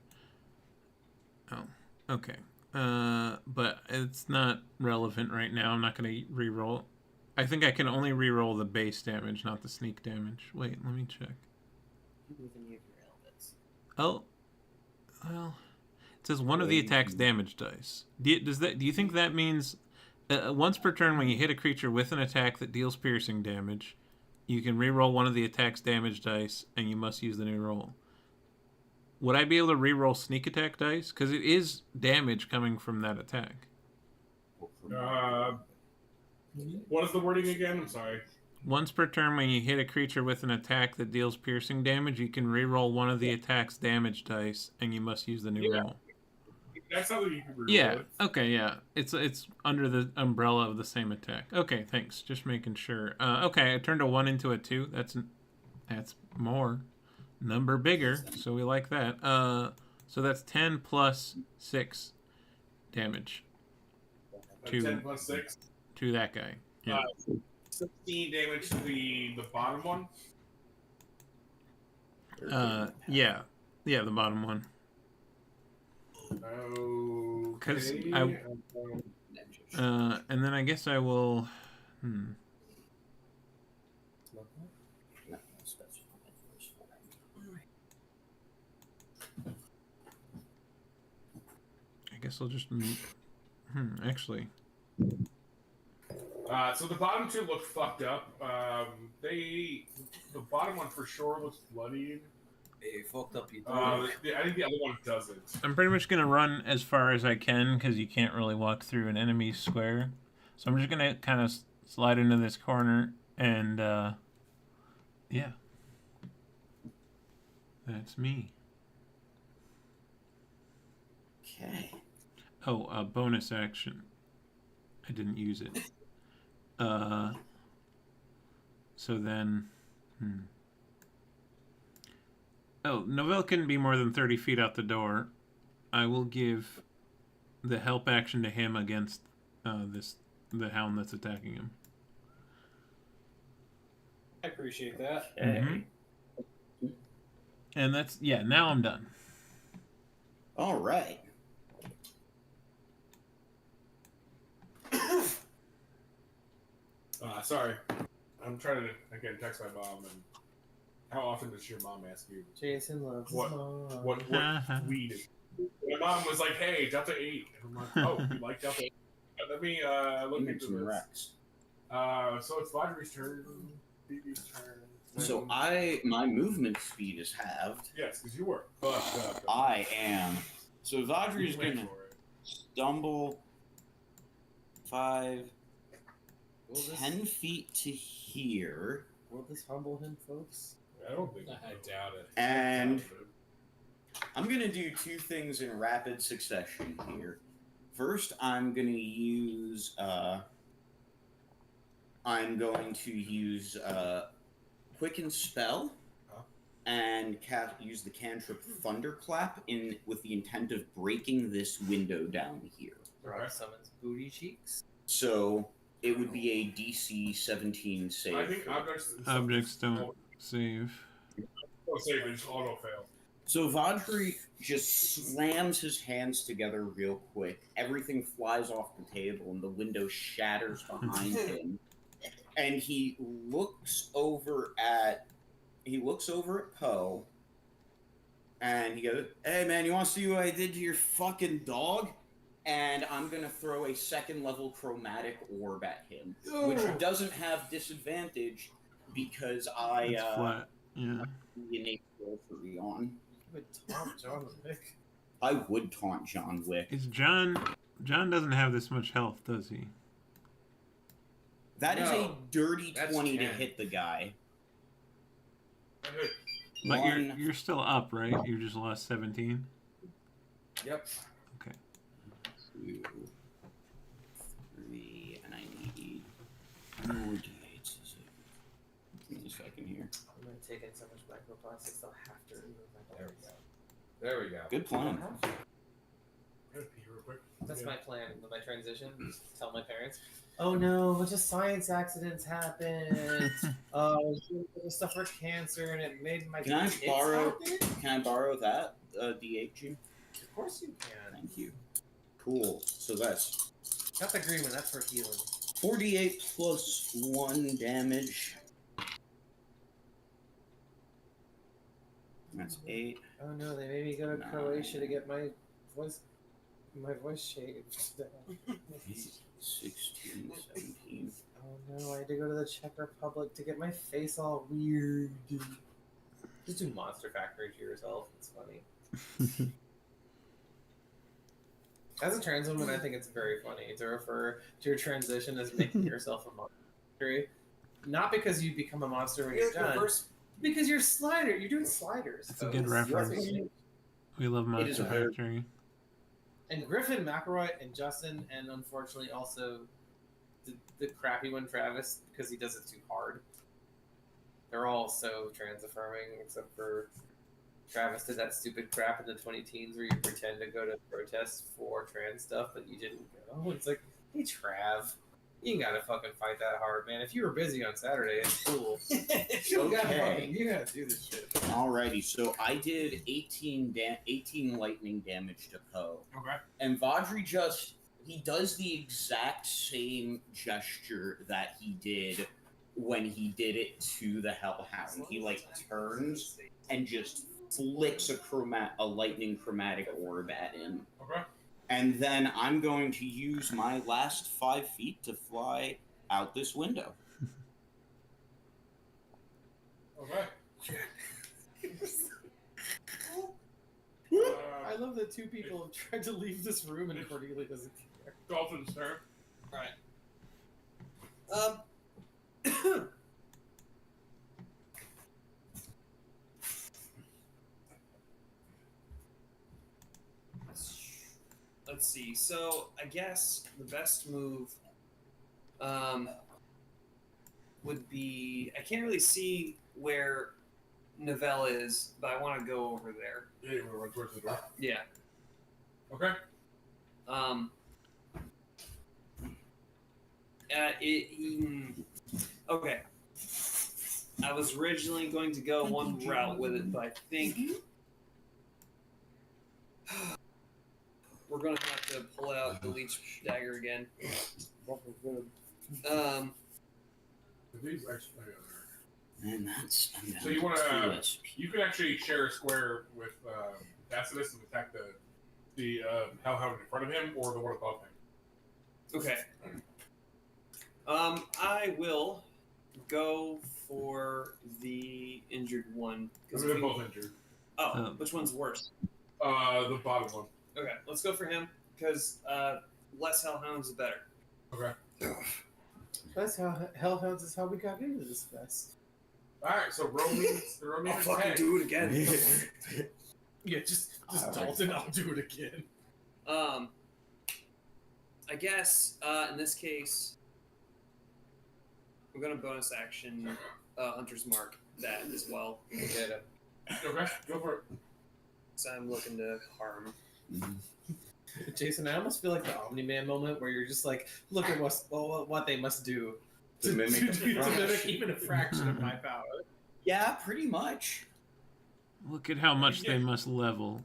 Oh, okay. But it's not relevant right now. I'm not going to re-roll. I think I can only re-roll the base damage, not the sneak damage. Wait, let me check. Oh, well, it says one of the attack's damage dice. Do you think that means once per turn when you hit a creature with an attack that deals piercing damage, you can re-roll one of the attack's damage dice, and you must use the new roll? Would I be able to re-roll sneak attack dice? Because it is damage coming from that attack. What is the wording again? I'm sorry. Once per turn when you hit a creature with an attack that deals piercing damage, you can re-roll one of the attack's damage dice, and you must use the new roll. That's something you can re-roll. Yeah, okay, yeah. It's under the umbrella of the same attack. Okay, thanks. Just making sure. Okay, I turned a 1 into a 2. That's more. Number bigger, so we like that. So that's 10 plus 6 damage. 10 plus 6? To that guy. Yeah. 16 damage to the bottom one? Yeah, the bottom one. Because Okay. and then I guess I will. I guess I'll just. Actually. So the bottom two look fucked up. The bottom one for sure looks bloodied. They fucked up you. I think the other one doesn't. I'm pretty much gonna run as far as I can because you can't really walk through an enemy square. So I'm just gonna kind of slide into this corner and yeah, that's me. Okay. Oh, bonus action. I didn't use it. So then, Oh, Novell couldn't be more than 30 feet out the door. I will give the help action to him against the hound that's attacking him. I appreciate that. And that's, yeah, now I'm done. All right. Sorry. I'm trying to, again, text my mom. And how often does your mom ask you Jason loves what weed is? My mom was like, hey, Delta 8. And I'm like, oh, you like Delta 8? Let me look into this. Rex. So it's Vladri's turn. BB's turn. So my movement speed is halved. Yes, because you were fucked up. I am. So Vladri's gonna stumble 10 feet to here. Will this humble him, folks? I don't think. I doubt it. And I'm gonna do two things in rapid succession here. First, I'm gonna use Quicken Spell and use the cantrip Thunderclap with the intent of breaking this window down here. Right. Summons booty cheeks. So it would be a DC 17 save. I think objects Don't save. don't save, they just auto fail. So Vadri just slams his hands together real quick. Everything flies off the table, and the window shatters behind him. And he looks over at Poe, and he goes, "Hey man, you want to see what I did to your fucking dog?" And I'm gonna throw a second level chromatic orb at him, which doesn't have disadvantage because It's flat. Yeah. the innate skill for Leon. You would taunt John Wick. I would taunt John Wick. Is John doesn't have this much health, does he? That is a No, dirty that's 20 to 10. hit the guy. But One. you're still up, right? You just lost 17. Yep. 2, 3, and I need more d8s. Give me a second here. I'm gonna take in so much microplastics, they'll have to remove my There we balls. go. There we go. Good plan. That's my plan with my transition. Just tell my parents, "Oh no, a bunch of science accidents happened. There's stuff for cancer, and it made my Can I kids borrow- happen." Can I borrow that d8, G? Of course you can. Thank you. Cool. So that's Got the green one. That's for healing. 48 plus 1 damage. That's 8. Oh no, they made me go to Nine. Croatia to get my voice shaved. 16, 17. Oh no, I had to go to the Czech Republic to get my face all weird. Just do Monster Factory to yourself. It's funny. As a trans woman, I think it's very funny to refer to your transition as making yourself a monster factory. Not because you become a monster when you're done, because you're slider. You're doing sliders. That's a good reference. We love It is Monster a very- Factory. And Griffin, McElroy, and Justin, and unfortunately also the crappy one, Travis, because he does it too hard. They're all so trans affirming, except for Travis did that stupid crap in the 20-teens where you pretend to go to protests for trans stuff, but you didn't go. It's like, hey, Trav, you ain't gotta fucking fight that hard, man. If you were busy on Saturday, it's cool. You gotta do this shit. Alrighty, so I did 18 lightning damage to Poe. Okay. And Vadri he does the exact same gesture that he did when he did it to the Hellhound. He, like, turns and just flicks a lightning chromatic orb at him. Okay. And then I'm going to use my last 5 feet to fly out this window. Okay. I love that two people have tried to leave this room and Cordelia doesn't care. Dolphin's turn. Let's see. So I guess the best move would be, I can't really see where Novella is, but I want to go over there. Yeah, you want to run towards the door. Yeah. Okay. Okay. I was originally going to go one route with it, but I think we're going to have to pull out the leech dagger again. These actually, And that's... so you want to... You can actually share a square with Tacitus and attack the Hellhound in front of him or the one above him. Okay. I will go for the injured one. They're both injured. Oh, which one's worse? The bottom one. Okay, let's go for him, because less hellhounds the better. Okay. That's how Hellhounds is how we got into this mess. Alright, so roll me I'll a fucking 10. do it again. Yeah, just Dalton, I'll do it again. I guess, in this case, we're going to bonus action Hunter's Mark that as well. Okay, go for it. So I'm looking to harm. Jason, I almost feel like the Omni-Man moment where you're just like, look at what they must do To mimic to mimic even a fraction of my power. Yeah, pretty much. Look at how much they must level.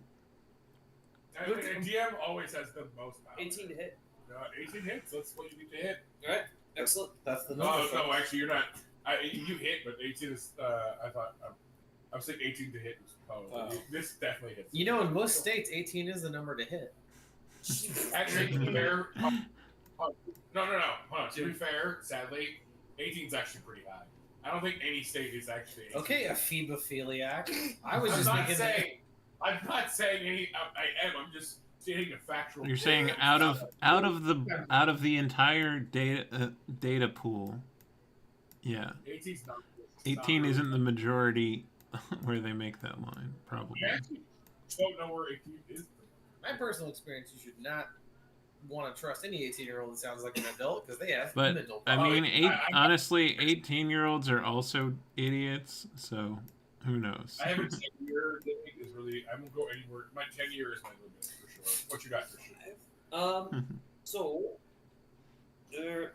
I think a GM always has the most power. 18 to hit. 18 hits. That's what you need to hit. All right. Excellent. That's the number. Oh no, actually you're not. You hit, but 18 is. I thought. I was saying 18 to hit. This definitely hits. You know, in most states, 18 is the number to hit. Actually, to be fair. No. Hold on. To be fair, sadly, 18 is actually pretty high. I don't think any state is actually. 18. Okay, a phobophiliac. I was I'm just not thinking. saying. I'm not saying any. I am. I'm just stating a factual. You're saying out of the entire data pool. Yeah. 18's not. 18 isn't the majority where they make that line, probably. I actually don't know where 18 is. My personal experience, you should not want to trust any 18-year-old that sounds like an adult because they have But mental I problems. mean, honestly, 18-year-olds are also idiots. So who knows? I have a 10-year thing. Is really. I won't go anywhere. My 10-year is my limit for sure. What you got for sure? So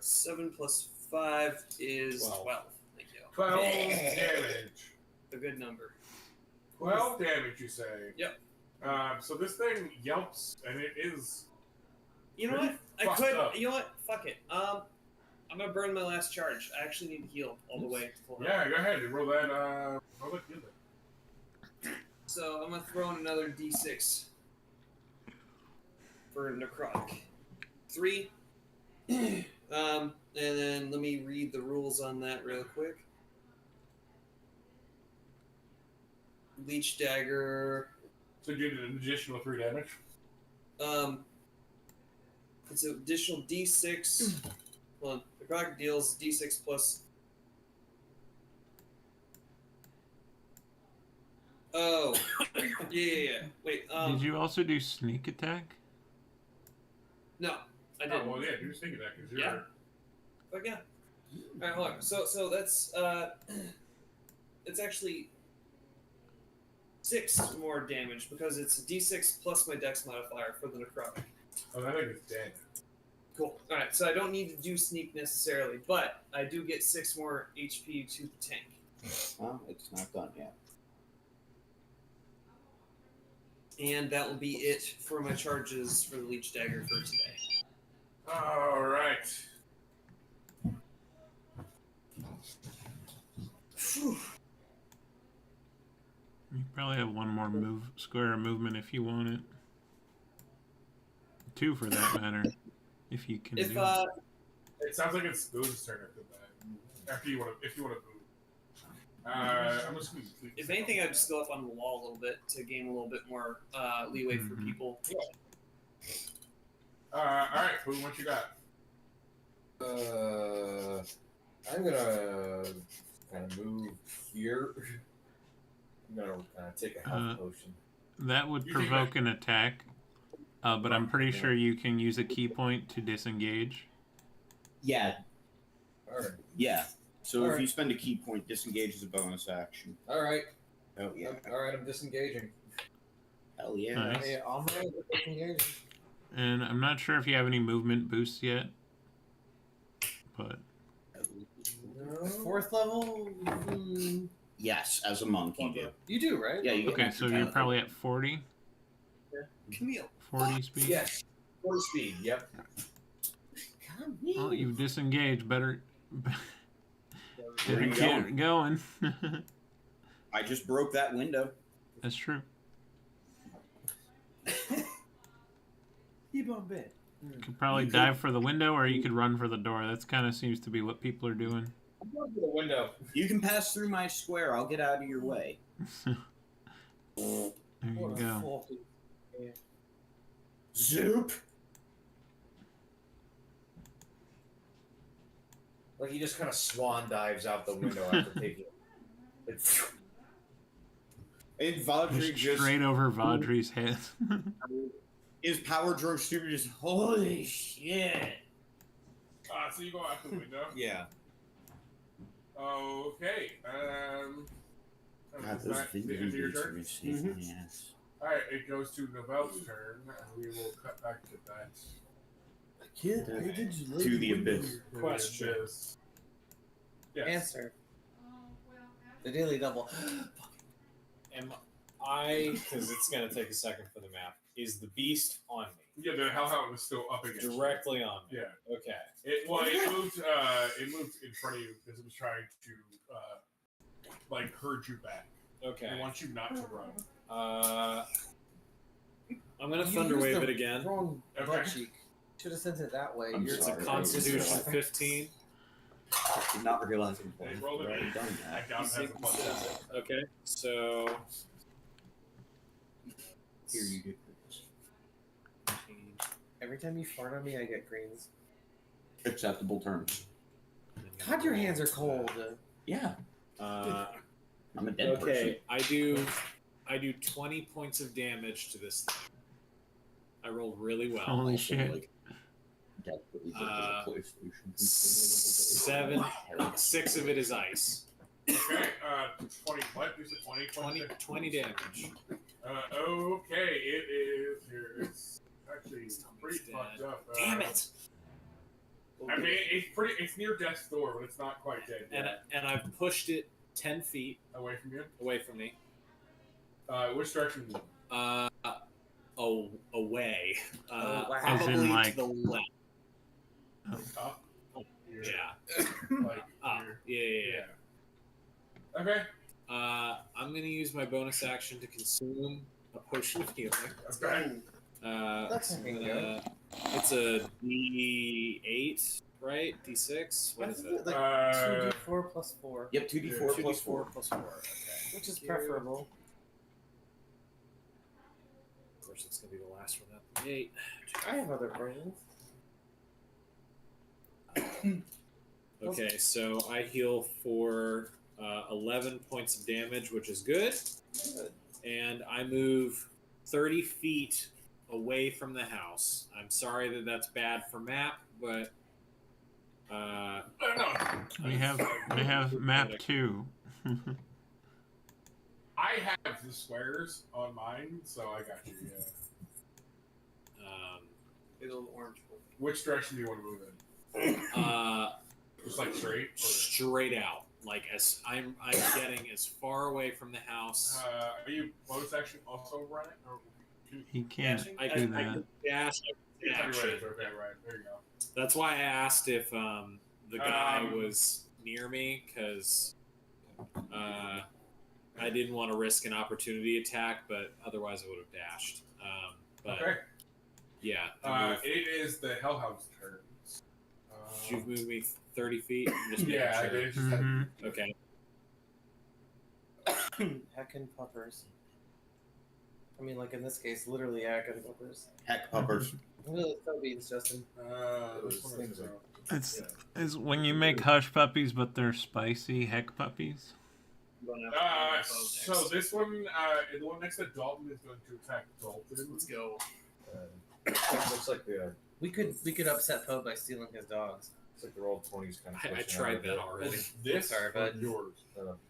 7 plus 5 is 12. 12. Thank you. 12 damage. A good number. 12 damage, you say? Yep. So this thing yelps, and it is. You know what? I Fucked could. up. You know what? Fuck it. I'm gonna burn my last charge. I actually need to heal all the way to full health. Yeah, go ahead and roll that. Roll that heal. So I'm gonna throw in another D6 for necrotic. 3. And then let me read the rules on that real quick. Leech dagger. So you did an additional 3 damage. It's an additional D6. Hold on. Necrotic deals D6 plus. Oh. Yeah. Wait. Did you also do sneak attack? No, I Oh, didn't. well, yeah, do think of that because you're. Yeah. But yeah. All right, hold on. So that's it's actually 6 more damage because it's a D6 plus my Dex modifier for the necrotic. Oh, that thing is dead. Cool. All right, so I don't need to do sneak necessarily, but I do get 6 more HP to the tank. Well, it's not done yet. And that will be it for my charges for the Leech Dagger for today. All right. Phew. You probably have one more square of movement if you want it. 2 for that matter, if you can If do it. It sounds like it's Boo's turn after that. If you want to move. I'm just gonna. If anything, I'd just go up on the wall a little bit to gain a little bit more leeway for people. All right, Boo, what you got? I'm gonna kind of move here. I'm gonna take a health potion. That would You think provoke an attack, but I'm pretty sure you can use a key point to disengage. Yeah, All right. yeah. So All if right. you spend a key point, disengage is a bonus action. All right. Oh yeah. All right. I'm disengaging. Hell yeah. Nice. Yeah, I'm ready to disengage. And I'm not sure if you have any movement boosts yet, but No. 4th level? Yes, as a monk you do. You do, right? Yeah, you get okay, extra so you're time. probably at 40, Camille. 40 speed. Yes. 4 speed. Yep. Well, you've disengaged. Better Where you get going. I just broke that window. That's true. Keep on bed. You could probably dive for the window, or you could run for the door. That's kind of seems to be what people are doing. I'm going to the window. You can pass through my square. I'll get out of your way. There you go. Zoop. Like he just kind of swan dives out the window after taking it. And Valdry Just just straight over Vaudry's head. is power drove stupid. Just holy shit. So you go out the window. Yeah. Okay. God, Is those that the end video of your boots are turn? receiving yes. All right, it goes to Novelle's turn, and we will cut back to that. Kid, To the abyss. Question. Yes. Answer. The daily double. Because it's going to take a second for the map. Is the beast on me? Yeah, the hellhound was still up against you. Directly on me. Yeah. Okay. It moved in front of you because it was trying to herd you back. Okay. It wants you not to run. I'm going to You Thunder used Wave the it again. Wrong Okay. butt cheek. Should have sent it that way. I'm It's a sorry. Constitution 15. Did not realize it They was rolled it. already done I that. doubt it has a plus 7. Okay. So. Here you get this. Every time you fart on me, I get greens. Acceptable terms. God, your hands are cold. Yeah, I'm a dead person. Okay, I do 20 points of damage to this thing. I rolled really well. Holy Also, shit. like, desperately looking Uh, at PlayStation. 6 of it is ice. Okay, 20 what? You said 20? 20 damage. Okay, it is here. It's actually pretty fucked up. Damn it! I mean, it's near death's door, but it's not quite dead yet. And I've pushed it 10 feet Away from you? away from me. Which direction is it? Away. wow. As Probably in, like- to the left. Up? Here. Yeah. Like Up. here. Yeah. Okay. I'm going to use my bonus action to consume a potion of healing. Okay. That's I'm pretty gonna- It's a D8, right? D6? What is it? Like Uh, 2d4 plus 4, Yep, 2d4 plus 4. 2d4 plus 4. Okay. which is preferable. Of course, it's going to be the last one up. 8. I have other brains. Okay, so I heal for 11 points of damage, which is good. And I move 30 feet away from the house. I'm sorry that that's bad for map, but no. We have map 2. I have the squares on mine, so I got you, yeah. Little orange one. Which direction do you want to move in? Just like straight? Or... straight out. Like as I'm getting as far away from the house. Are you bonus action also running? Or... He can't I do can that. dash. Yeah, Action. right, okay, right. There you go. That's why I asked if the guy was near me, because I didn't want to risk an opportunity attack, but otherwise I would have dashed. But Okay. yeah. It is the Hellhound's turn. You've moved me 30 feet. I'm just making Yeah, sure. it is. Mhm. Okay. Heckin' puppers. I mean, like in this case, literally heckin' puppers. Heck, puppers. Really, so beans, Justin. This one is, It's when you make hush puppies, but they're spicy heck puppies. so this one, the one next to Dalton is going to attack Dalton. Let's go. Looks like the We could upset Poe by stealing his dogs. it's like the roll 20s kind of. I tried that already. This Sorry, or bud. yours.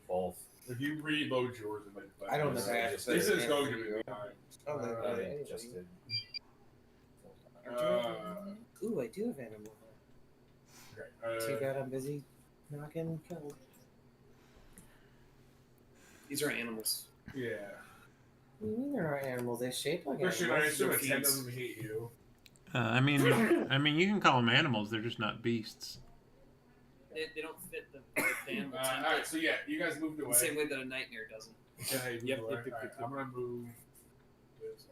Both. If you reload yours, it might be I don't know. This if I is going to be behind. Oh, no, I anyway. just did. Ooh, I do have animal. Okay, Too bad I'm busy knocking kills. These are animals. yeah. What do you mean they're not animals? They shape like Christian, I animals. assume a 10 feet. doesn't hate you. I mean, you can call them animals. They're just not beasts. They don't fit the animal Alright, so yeah, you guys moved the away. same way that a nightmare doesn't. Okay, you Yep, moved away. yep, yep, Alright, yep. I'm gonna move this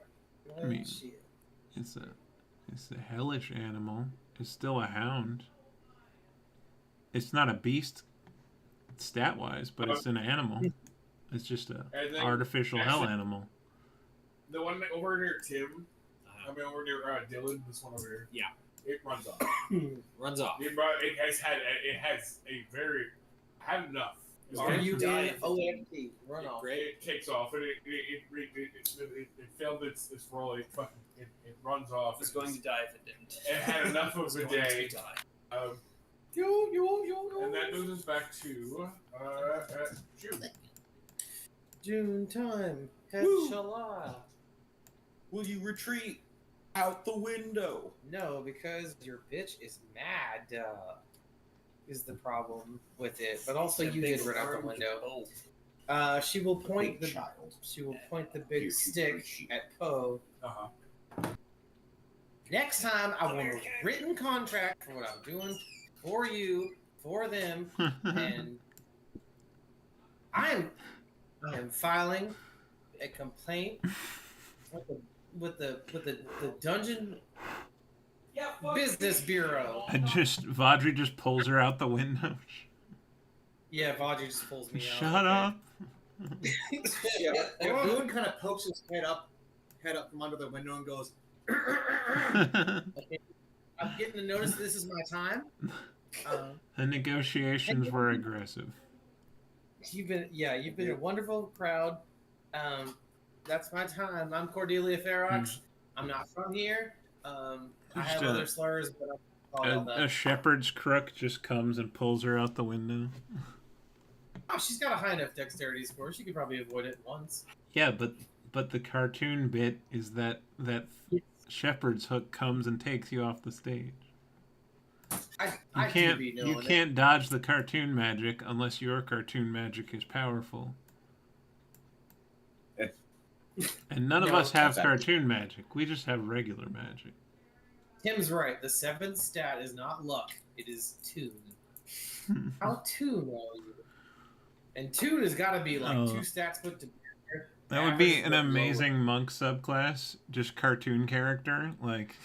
way. I mean- Shit. It's a hellish animal. It's still a hound. It's not a beast stat wise, but it's an animal. It's just a And then artificial hell actually- animal. the one over near Tim, Uh, I mean over near Dylan, this one over here. Yeah. It runs off. runs off. It has a very had enough. Are you Die in if it OMP? Run off. It takes off and it failed its role. It runs off. It's going to die if it didn't. It had enough of It's the going day. to die. And that moves us back to June. June time. Woo. Hechala. Will you retreat out the window? No, because your bitch is mad. Is the problem with it, but also That you big did run out the orange window. bolt. She will point the child. She will point the big Here, stick she- at Poe. Next time, I want a written contract for what I'm doing for you, for them, and I am filing a complaint with the Dungeon Business Bureau. Vaudry just pulls her out the window. Yeah, Vaudry just pulls me out. Shut up. Yeah, Boone kind of pokes his head up from under the window and goes, Okay. I'm getting to notice this is my time. The negotiations were aggressive. You've been a wonderful crowd. That's my time. I'm Cordelia Ferox. I'm not from here. I have other slurs, but I'll call that. A shepherd's crook just comes and pulls her out the window. Oh, she's got a high enough dexterity score. She could probably avoid it once. Yeah, but the cartoon bit is that shepherd's hook comes and takes you off the stage. You can't dodge the cartoon magic unless your cartoon magic is powerful. And none of us have cartoon magic. We just have regular magic. Tim's right. The 7th stat is not luck. It is tune. How tune are you? And tune has got to be like 2 stats put together. That would be an amazing monk subclass. Just cartoon character. Like...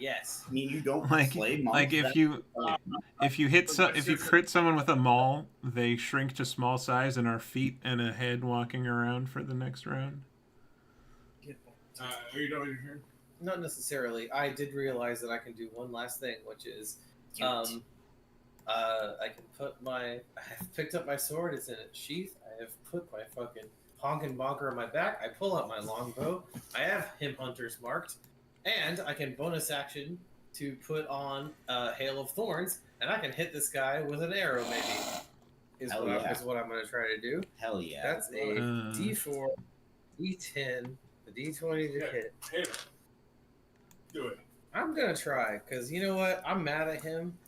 Yes. I mean, you don't play monks. Like if you crit someone with a maul, they shrink to small size and are feet and a head walking around for the next round. Are you done with your turn? Not necessarily. I did realize that I can do one last thing, which is, I can put I have picked up my sword. It's in its sheath. I have put my fucking honkin' bonker on my back. I pull out my longbow. I have him hunters marked. And I can bonus action to put on Hail of Thorns, and I can hit this guy with an arrow, maybe. Is what I'm going to try to do. Hell yeah. That's a D4, D10, a D20 to hit. Hit him. Do it. I'm going to try, because you know what? I'm mad at him.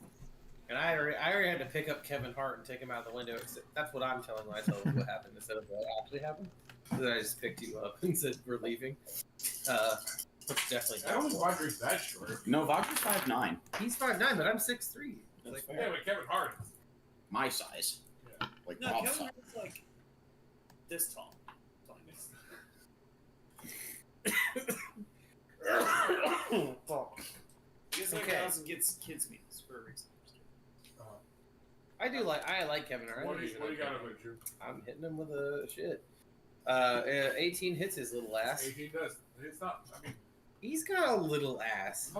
And I already had to pick up Kevin Hart and take him out the window. That's what I'm telling myself what happened instead of what actually happened. So then I just picked you up and said, we're leaving. Definitely. I don't think Vaudry's that short. No, Vaudry's 5'9". He's 5'9", but I'm 6'3". Like, Yeah, but Kevin Hart. My size. Yeah. Like No, Bob's Kevin size. Hart's like this tall. He's like Okay. gets kids meals for a reason. I like Kevin Hart. What do you got of it, Drew? I'm hitting him with a shit. 18 hits his little ass. 18 does. It's not. I mean, He's got a little ass.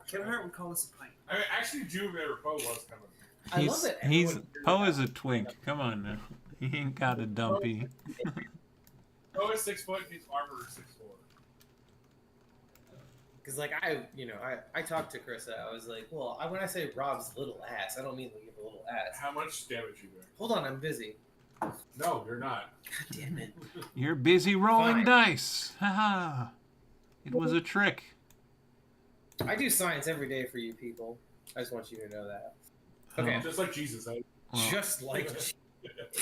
Kevin Hart would call this a pint. I mean, actually, Drew never Poe was coming. I love it. Poe is a twink. Come on now. He ain't got a dumpy. Poe is 6 foot. His armor is 6'4". Because like I talked to Carissa. I was like, well, when I say Rob's little ass, I don't mean like a little ass. How much damage you doing? Hold on, I'm busy. No, you're not. God damn it. You're busy rolling Fine. dice. Haha. It was a trick. I do science every day for you people. I just want you to know that. Okay. Just like Jesus. Well, Just like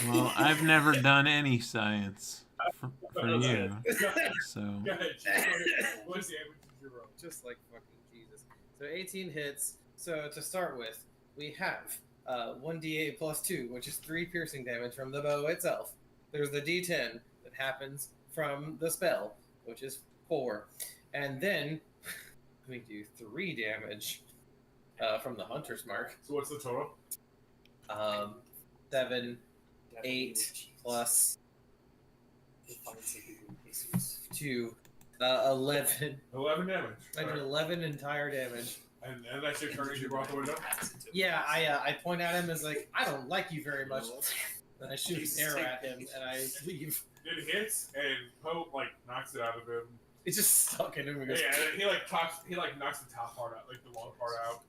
well, I've never done any science for you. So Go ahead. What's the damage did you roll? just like fucking Jesus. So 18 hits. So to start with, we have 1d8 plus 2, which is 3 piercing damage from the bow itself. There's the d10 that happens from the spell, which is 4. And then we do 3 damage from the hunter's mark. So what's the total? 7, 8 plus 2, 11. 11 damage. I did 11 entire damage. And that's your turn as you go out the window? Yeah, I point at him as like, I don't like you very much. And I shoot an arrow at him and I leave. It hits, and Poe, knocks it out of him. It's just stuck in him. Yeah, and he knocks the top part out, the long part out.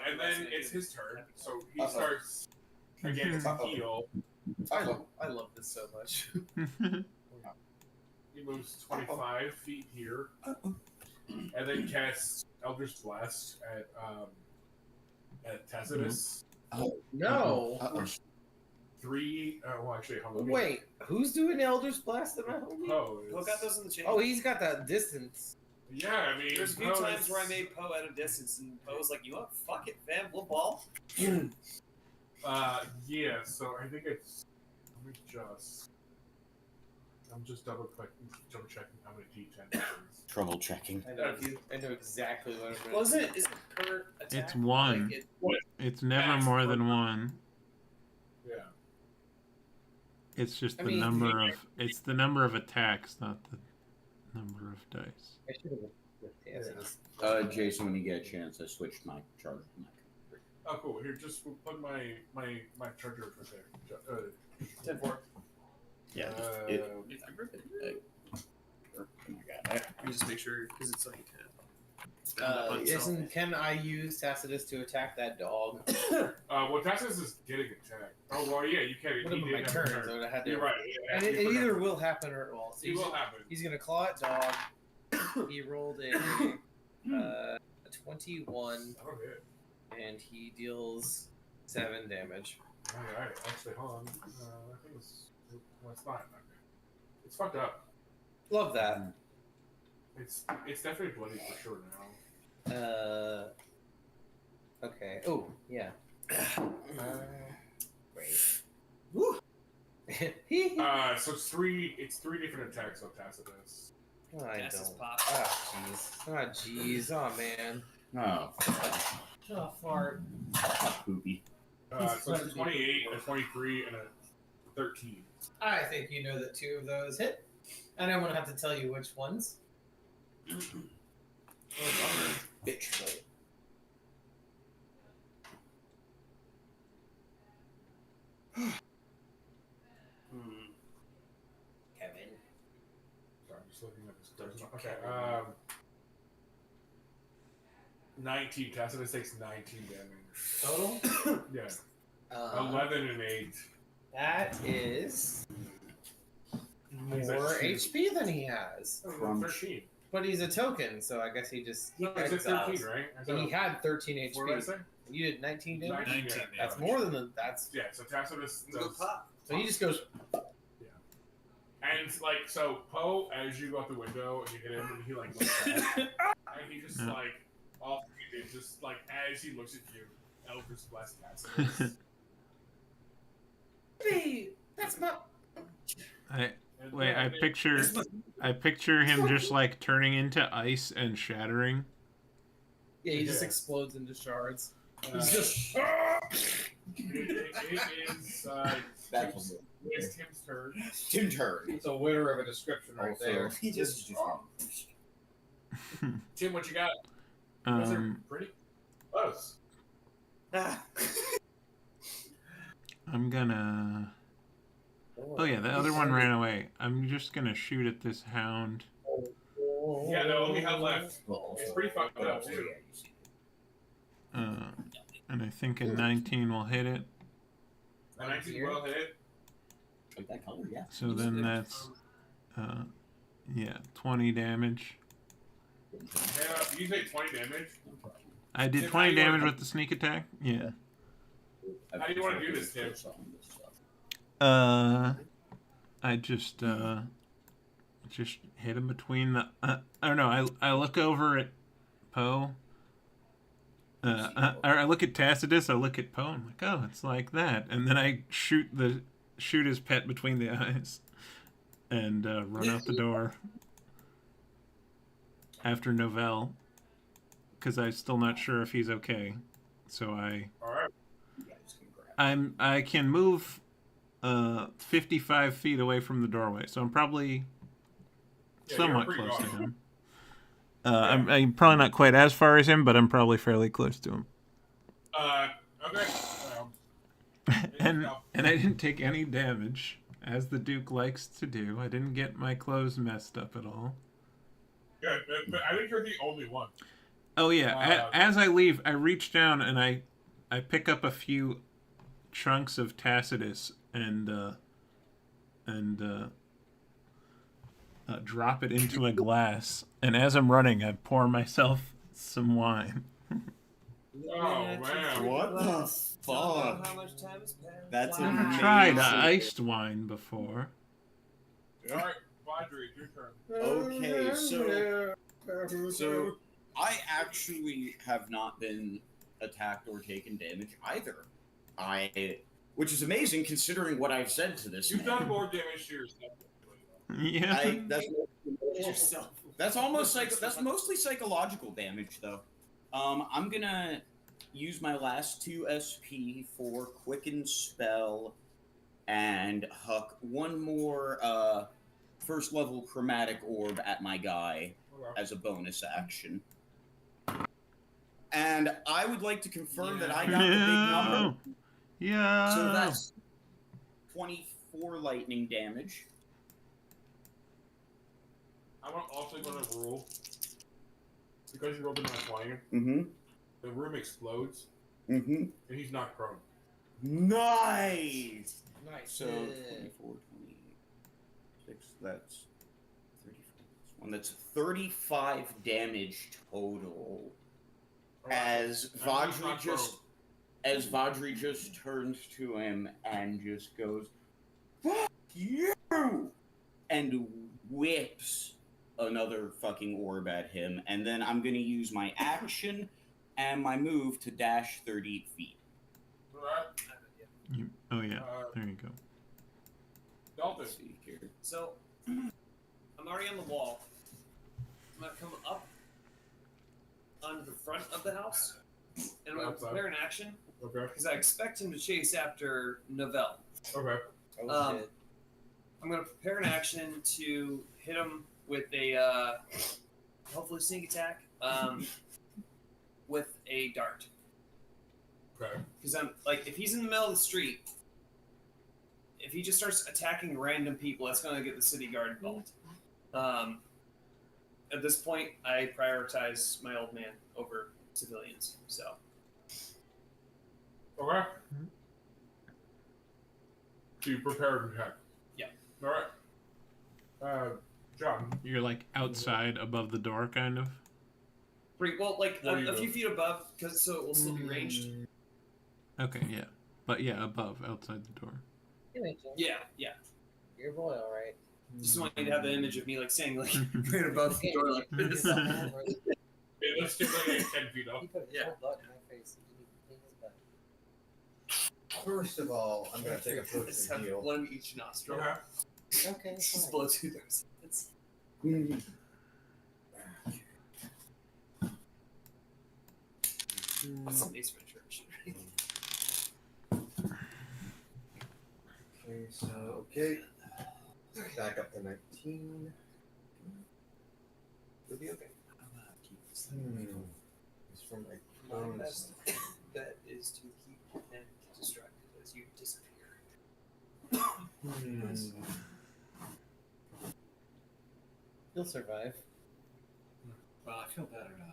And then it's his turn, so he starts again to heal. I love this so much. He moves 25 feet here, and then casts Eldritch Blast at Tacitus. No. 3. Well, actually, hold on. Wait, who's doing Eldritch Blast at my homie? Poe. Poe got those in the chamber. Oh, he's got that distance. Yeah, I mean, There's a few times where I made Poe at a distance, and Poe was like, "You know what? Fuck it, fam. We'll ball." Yeah. So I think it's. Let me just. I'm just double checking how many D10 it is. Trouble checking. I know exactly what it is. Well, isn't it per attack? It's one. Like It's never more than one. Yeah. It's just I the mean- number of. It's the number of attacks, not the number of dice. I should have. Jason, when you get a chance, I switched my charger to my computer. Oh, cool. Here, just put my charger right there. 10-4. Yeah, if you rip it, Oh my god. let me just make sure because it's like. Can I use Tacitus to attack that dog? Well, Tacitus is getting attacked. Oh, well, yeah, you can. What about my turn? So I had to. You're right. Yeah, And it either will happen or it won't. So It will happen. He's gonna claw at dog. He rolled a 21, Oh, yeah. and he deals 7 damage. Alright, actually, hold on. I think it's not. It's fucked up. Love that. It's definitely bloody for sure now. Okay. Oh, yeah. Great. Woo! So it's three different attacks on Tacitus. Oh, I Tacitus don't. pop. Ah, jeez. Ah, jeez. Oh, man. Oh, Oh, fart. poopy. So it's a 28, a 23, and a 13. I think you know that 2 of those hit. I don't want to have to tell you which ones. Bitch. Kevin. Sorry, I'm just looking at this. Okay. 19. Tacitus takes 19 damage. Total? Yeah. 11 and 8. That is He's more at 2. HP than he has. Crunch. 13. But he's a token, so I guess he just No, I said 13, right? I said, And he had 13 what did I HP. say? You did 19 damage? 19 damage. That's more than the. That's Yeah, so Tacitus Go does. pop. so he just goes. And like, so Poe, as you go out the window and you hit him, and he like looks back, and he just Yeah. like off, just like as he looks at you, Eldritch Blast Tacitus. Hey, that's my. I And wait. then I picture him just like turning into ice and shattering. Yeah, he just Yeah. explodes into shards. He's just. it is That's it's Tim's turn. Tim turn. It's a winner of a description right there. He just Tim, what you got? Those are Um, pretty close. I'm gonna. Oh yeah, the other one ran away. I'm just gonna shoot at this hound. Yeah, no, what we have left. It's pretty fucked up too. And I think a 19 will hit it. A 19 will hit. Like that color, yeah. So then that's, yeah, 20 damage. Yeah, you take 20 damage. I did Tim, 20 how do you damage wanna- with the sneak attack. Yeah. How do you want to do this, Tim? I just hit him between the. I don't know. I look over at Poe. Or I look at Tacitus. I look at Poe. I'm like, oh, it's like that. And then I shoot his pet between the eyes, and run out the door. After Novell, because I'm still not sure if he's okay. So All right. I can move 55 feet away from the doorway, so I'm probably Yeah, somewhat you're pretty close to far. him. I'm probably not quite as far as him, but I'm probably fairly close to him. Okay. And I didn't take any damage, as the Duke likes to do. I didn't get my clothes messed up at all. Good, but I think you're the only one. Oh yeah, as I leave, I reach down and I pick up a few chunks of Tacitus and drop it into a glass. And as I'm running, I pour myself some wine. Oh, man. What the Don't know fuck? how much time has passed. That's Wow. amazing. Tried iced wine before. All right, Vladri, your turn. Okay, so I actually have not been attacked or taken damage either. Which is amazing considering what I've said to this You've man. done more damage to yourself. Yeah. That's mostly psychological damage though. I'm gonna use my last 2 SP for Quicken Spell and huck one more first level Chromatic Orb at my guy as a bonus action. And I would like to confirm that I got the big number. Yeah. So that's 24 lightning damage. I'm also going to rule, because you rolled a 20, Mm-hmm. the room explodes, Mm-hmm. and he's not prone. Nice! Nice. So 24, 26, that's 34. That's 35 damage total. As Vajri just turns to him and just goes, "Fuck you!" and whips another fucking orb at him. And then I'm gonna use my action and my move to dash 30 feet. Alright, Oh yeah. There you go. Dalton. Let's see here. So, I'm already on the wall. I'm gonna come up on the front of the house, and I'm gonna Outside. prepare an action Okay. because I expect him to chase after Novell. Okay. Oh, I'm gonna prepare an action to hit him with a hopefully sneak attack with a dart. Okay. Because I'm like, if he's in the middle of the street, if he just starts attacking random people, that's gonna get the city guard involved. At this point, I prioritize my old man over civilians. So. Okay. So you prepared an attack? Yeah. Alright. John. You're like outside above the door, kind of. Pretty well, like What do you a do? few feet above, because so it will still be ranged. Okay, yeah. But yeah, above, outside the door. Yeah, yeah. Your boy, all right. Just want you to have the image of me like saying like right above the door like this. Yeah, let's get like 10 feet up. He put a Yeah. whole butt in my face. He didn't clean his butt. First of all, I'm gonna take a Just potion have to heal. one in each nostril. Okay. Okay, Just fine. blow through those. It's that's some Ace Ventura shit, right? Okay, so okay. Back up to 19. It'll be okay. It's from my My phone's- best bet is to keep him distracted as you disappear. He'll survive. Well, I feel better now.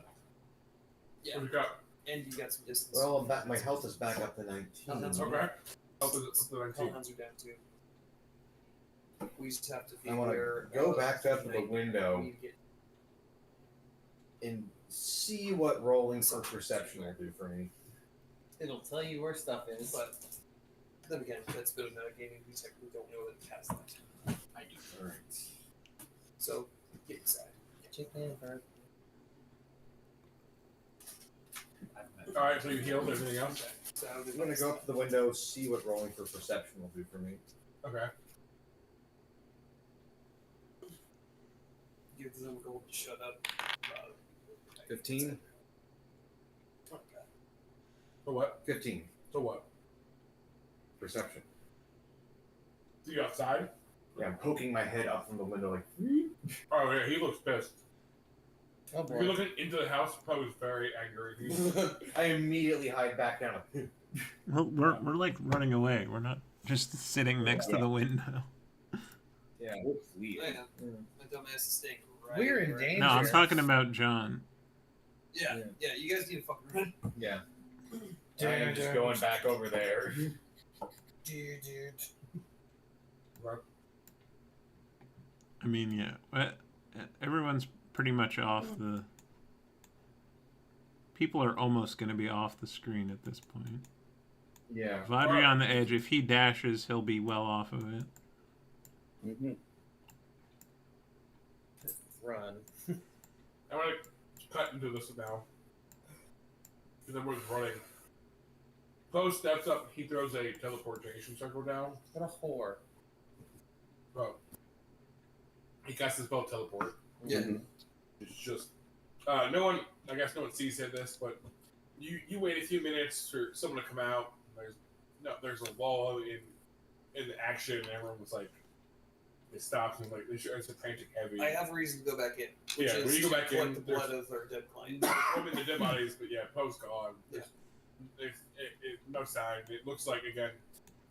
Yeah, What do you got? and you got some distance. Well, I'm back, my health is back up to 19. Oh, that's Okay. Help is up to 19. Hellhounds are down too. We just have to be I want aware. to go of, back up to the like, window we need to get- and see what rolling for perception will do for me. It'll tell you where stuff is. But then again, that's a bit of metagaming. We technically don't know it past that. I do. Alright. So get inside. Chicken bird. Alright, so you healed everything else? So I'm gonna go up to the window, see what rolling for perception will do for me. Okay. give them gold to shut up. 15? Oh, God. For what? 15. So what? Perception. So you outside? Yeah, I'm poking my head up from the window like. Oh yeah, he looks pissed. Oh If you're boy. looking into the house, probably was very angry. I immediately hide back down. We're like running away. We're not just sitting next to the window. Yeah. Hopefully. I know. My dumb ass is staying right. We're in right- danger. No, I'm talking about John. Yeah, yeah. You guys need to fucking run. Yeah. I am just going back over there. Dude. I mean, yeah. Everyone's pretty much off the People are almost going to be off the screen at this point. Yeah. Vadri on the edge. If he dashes, he'll be well off of it. Mm-hmm. Run. I'm gonna cut into this now. Because everyone's running. Poe steps up, he throws a teleportation circle down. What a whore. Oh. He casts his spell teleport. Yeah. It's just no one sees this, but you wait a few minutes for someone to come out. There's a wall in action, and everyone was like, it stops and like it's a frantic heavy. I have a reason to go back in. Which Yeah, is when you go to back collect in, the blood of our dead client. The dead bodies, but yeah, Poe's gone. Yeah. No sign. It looks like, again,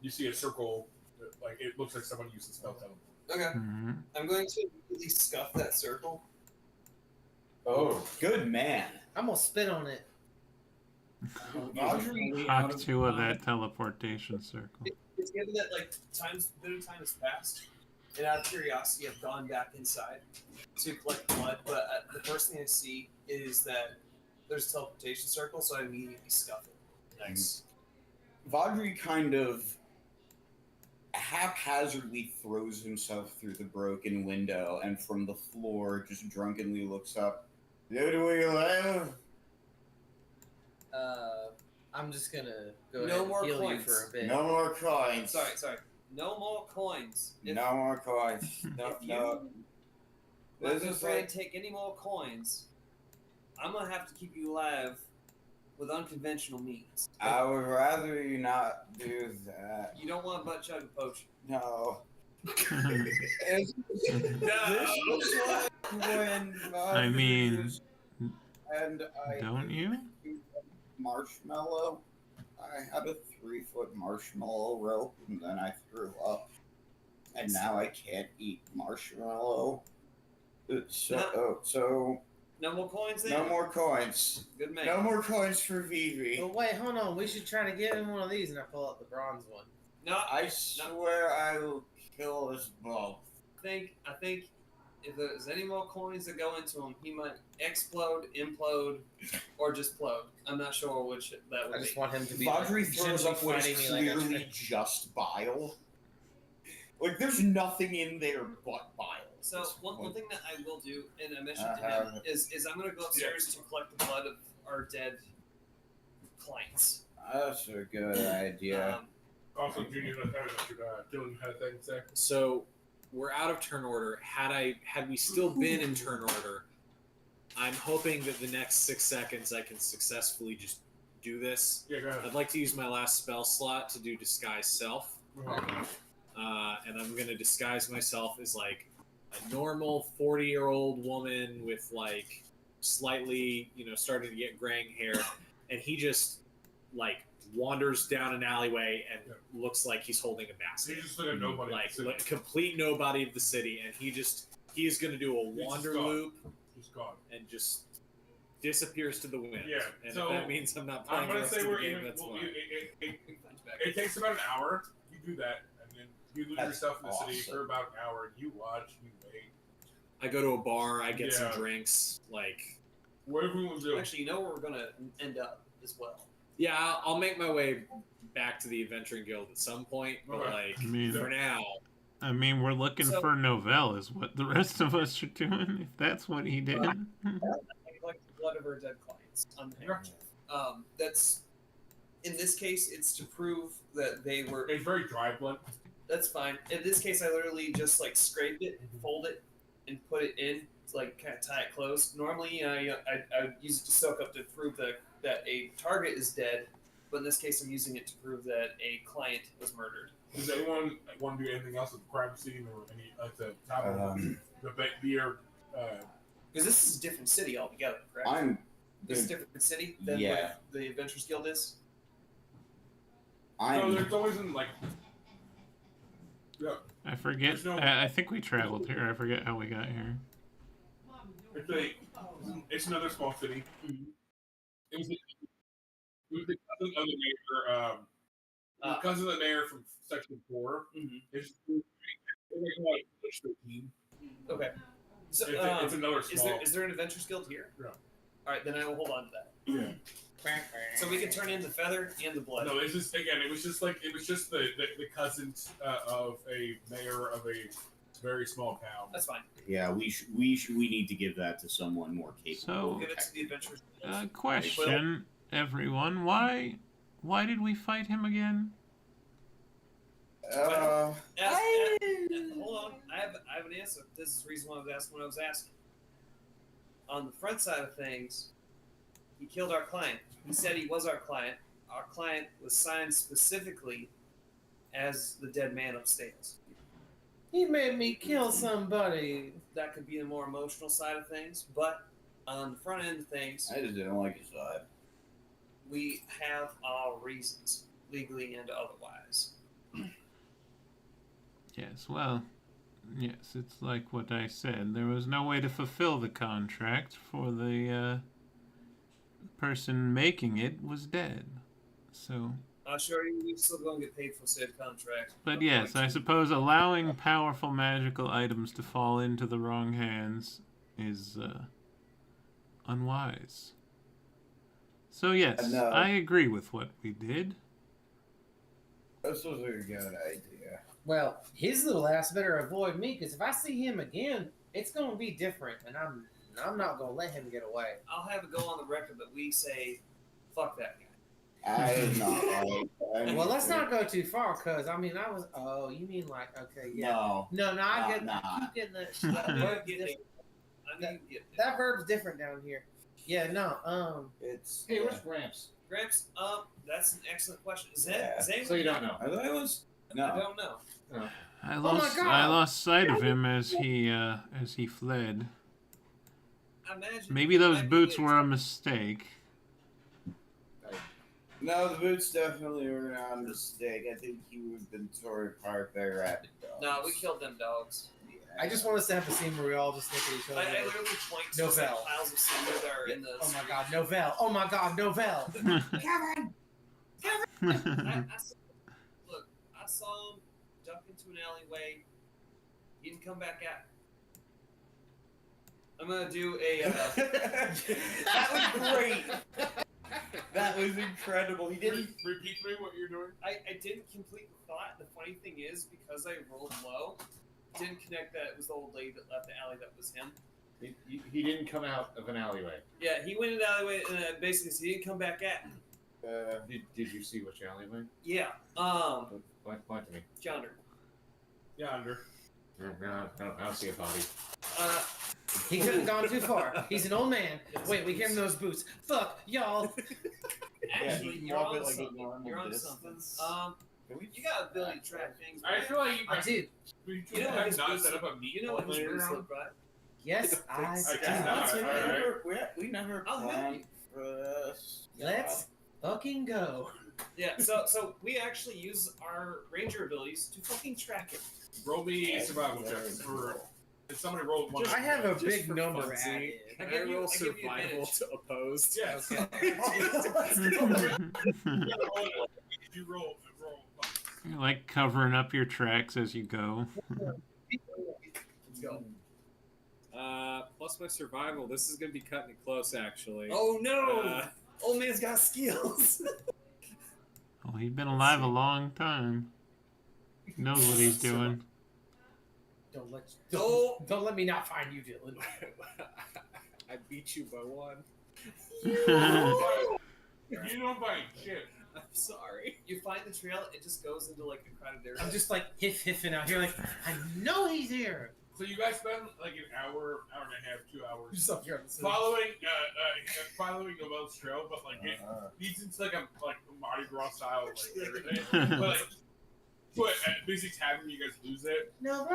you see a circle, like it looks like someone used the spell teleport. Okay. Mm-hmm. I'm going to immediately scuff that circle. Oh, good man. I'm gonna spit on it. Audrey, Hawk 2 of that teleportation circle. It's given that like bit of time has passed, and out of curiosity, I've gone back inside to collect blood. But the first thing I see is that there's a teleportation circle, so I immediately scuff it. Nice. Vadri kind of haphazardly throws himself through the broken window and from the floor just drunkenly looks up. Did we live? I'm just gonna go No ahead more and heal you coins. for a bit. No more coins. Sorry. No more coins. No more coins. No, If no. Let This me is try and like take any more coins. I'm gonna have to keep you alive with unconventional means. I would rather you not do that. You don't want butt chug a poach. No. No. This was like when I mean, and I don't you? marshmallow. I had a 3-foot marshmallow rope and then I threw up. And now I can't eat marshmallow. So No more coins then? no more coins. Good man. No more coins for Vivi. But wait, hold on. We should try to get him one of these, and I pull out the bronze one. No, I swear I will kill us both. I think if there's any more coins that go into him, he might explode, implode, or just plode. I'm not sure which that would I just be. want him to be Vadri like, throws gently up what fighting is me like clearly just bile. Like, there's nothing in there but bile. at So this one point. thing that I will do, and I mentioned to him, is I'm going to go upstairs to collect the blood of our dead clients. That's a good idea. Also, Junior, Dylan had a thing to say. So we're out of turn order. Had we still been in turn order, I'm hoping that the next 6 seconds I can successfully just do this. Yeah, go ahead. I'd like to use my last spell slot to do disguise self. And I'm going to disguise myself as like a normal 40-year-old woman with like slightly, starting to get graying hair. And he just like wanders down an alleyway and looks like he's holding a basket. He's just like a nobody. Like a complete nobody of the city. And he's going to do a wander loop He's gone. and just disappears to the wind. Yeah, And so if that means I'm not playing I'm the gonna rest say of the we're game, even. that's fine. It takes about an hour. You do that, and then you lose That's yourself in the city awesome. for about an hour. And you watch, you wait. I go to a bar, I get some Yeah. drinks, like... Whatever we will do. Actually, you know where we're going to end up as well. Yeah, I'll make my way back to the Adventuring Guild at some point, but Okay. like, I mean- for now... We're looking So- for Novell is what the rest of us are doing, if that's what he did. I collect the blood of our dead clients. That's in this case, it's to prove that they were. It's very dry blood. That's fine. In this case, I literally just like scrape it, fold it, and put it in to like kind of tie it closed. Normally, I use it to soak up to prove that a target is dead, but in this case, I'm using it to prove that a client was murdered. Does anyone want to do anything else with the crime scene or any at the top of the beer? Because this is a different city altogether, correct? This is a different city than Yeah. what the Adventurers Guild is. No, there's always in like. Yeah, I forget. There's no- I think we traveled here. I forget how we got here. it's another small city. It was the cousin of the mayor. The cousin of the mayor from Section 4. It's like 13. Okay. So, It's another small. is there an Adventurers Guild here? Yeah. All right, then I will hold on to that. So we can turn in the feather and the blood. No, it's just again. It was just the cousin of a mayor of a very small town. That's fine. Yeah, we need to give that to someone more capable. We'll So, give it to the adventurers. question, everyone. Why did we fight him again? Hold on. I have an answer. This is the reason why I was asking what I was asking. On the front side of things, he killed our client. He said he was our client. Our client was signed specifically as the dead man upstairs. He made me kill somebody. That could be the more emotional side of things, but on the front end of things, I just didn't like his vibe. we have our reasons, legally and otherwise. Yes, well, yes, it's like what I said. There was no way to fulfill the contract, for the person making it was dead. So, Sure, you're still going to get paid for said contract. but yes, I suppose allowing powerful magical items to fall into the wrong hands is unwise. So yes, No. I agree with what we did. This was a good idea. Well, his little ass better avoid me, because if I see him again, it's gonna be different, and I'm not gonna let him get away. I'll have it go on the record that we say, fuck that guy. I did not like. Well, let's not go too far, cause I mean, I was. Oh, you mean like okay, yeah. No. I get. Nah. I keep getting that. That verb's different. That verb's different down here. Yeah, no. It's. Hey, where's Gramps? Gramps, that's an excellent question. Is Yeah. anyone? So you don't know? I thought it was. I No. don't know. I my lost God! I lost sight of him as he fled. I imagine Maybe those boots were a mistake. No, the boots definitely were not a mistake. I think he would have been tore apart by rabid dogs. No, we killed them dogs. I just want us to have a scene where we all just look at each I other. literally point to some Novell. piles of cinder that are in the. Oh my God, Novell! Oh my God, Novell! Kevin! I saw him duck into an alleyway. He didn't come back out. I'm gonna do a. That was great. That was incredible. He didn't. Repeat to me what you're doing. I didn't complete the thought. The funny thing is, because I rolled low, didn't connect that it was the old lady that left the alley that was him. He didn't come out of an alleyway. Yeah, he went in the alleyway and basically he didn't come back at me. Did you see which alleyway? Yeah. Point to me. Yonder. Yonder. No, I don't see a body. He couldn't have gone too far. He's an old man. Wait, we hear him in those boots. Fuck y'all. Actually, you you're walk on it like a something. normal You're on distance. something. You got ability to track things. I feel like you I did. You You know what his not boots set up a look- meet You know what his later boots on? look like? Yes, I I do. guess not. We never I'll help planned you. for this. Let's fucking go. Yeah. So we actually use our ranger abilities to fucking track it. Roll me a survival check. If somebody rolled one. I have a Just big for number funsies. added. Can I give I you- roll I give you survival advantage. to opposed? Yes. You roll. You like covering up your tracks as you go. Let's go. Plus my survival. This is gonna be cutting it close, actually. Oh no! Uh, Old man's got skills. Oh, he's been alive a long time. He knows what he's doing. Don't let me not find you, Dylan. I beat you by one. You don't bite shit. I'm sorry. You find the trail, it just goes into like a crowded area. I'm just like hiffing out here, like I know he's here. So you guys spend like an hour and a half, 2 hours Just up here on the side. following Novel's trail, but like it leads into like a Mardi Gras style like everything. But basically having you guys lose it, No,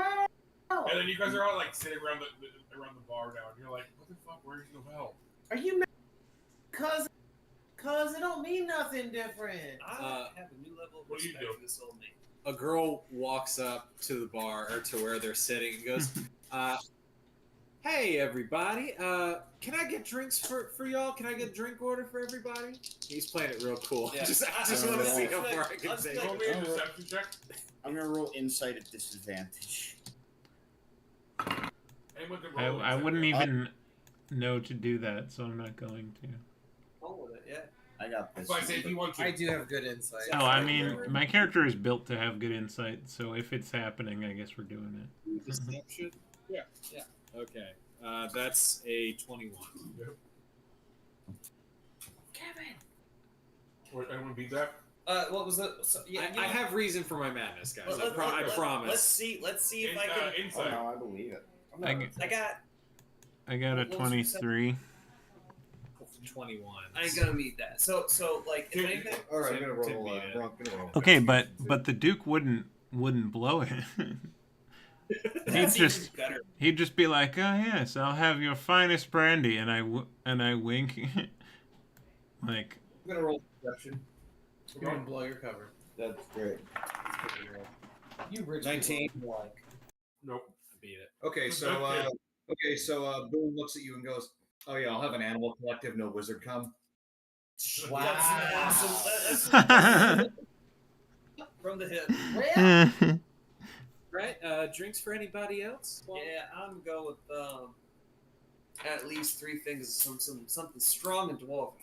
and then you guys are all like sitting around the bar now, and you're like, what the fuck? Where's Novel? are you mad? Cause it don't mean nothing different. I have a new level of what do you respect do? for this old man. A girl walks up to the bar or to where they're sitting and goes, "Hey everybody, can I get drinks for y'all? Can I get a drink order for everybody?" He's playing it real cool. Yeah. I just want to see how far I can take Roll it. me a deception check. I'm gonna roll insight at disadvantage. Anyone can roll I it. wouldn't even. know to do that, so I'm not going to. Roll with it, yeah. I got this. So I say if you want to. I do have good insight. Oh, I mean, my character is built to have good insight, so if it's happening, I guess we're doing it. Deception? Yeah. Okay. That's a 21. Kevin. Wait, anyone beat that? What was it? So, yeah, I have reason for my madness, guys. I promise. Let's see if I can. Oh, Insight. no, I believe it. I got a What was your 23. 21. I ain't gonna meet that. So like, if anything, All right, I'm Tim- gonna Tim roll. beat it. Gonna roll. Okay, but the Duke wouldn't blow it. that's just- even better. He'd just be like, "Oh yes, I'll have your finest brandy," and I wink, like, I'm gonna roll perception. You're gonna blow your cover. That's great. You rich 19. people like. Nope. I beat it. Okay, so Boone looks at you and goes, "Oh yeah, I'll have an animal collective. No wizard come." Wow. That's awesome. From the hip. Well, Right? Drinks for anybody else? Yeah, I'm going with at least 3 things, something strong and dwarven.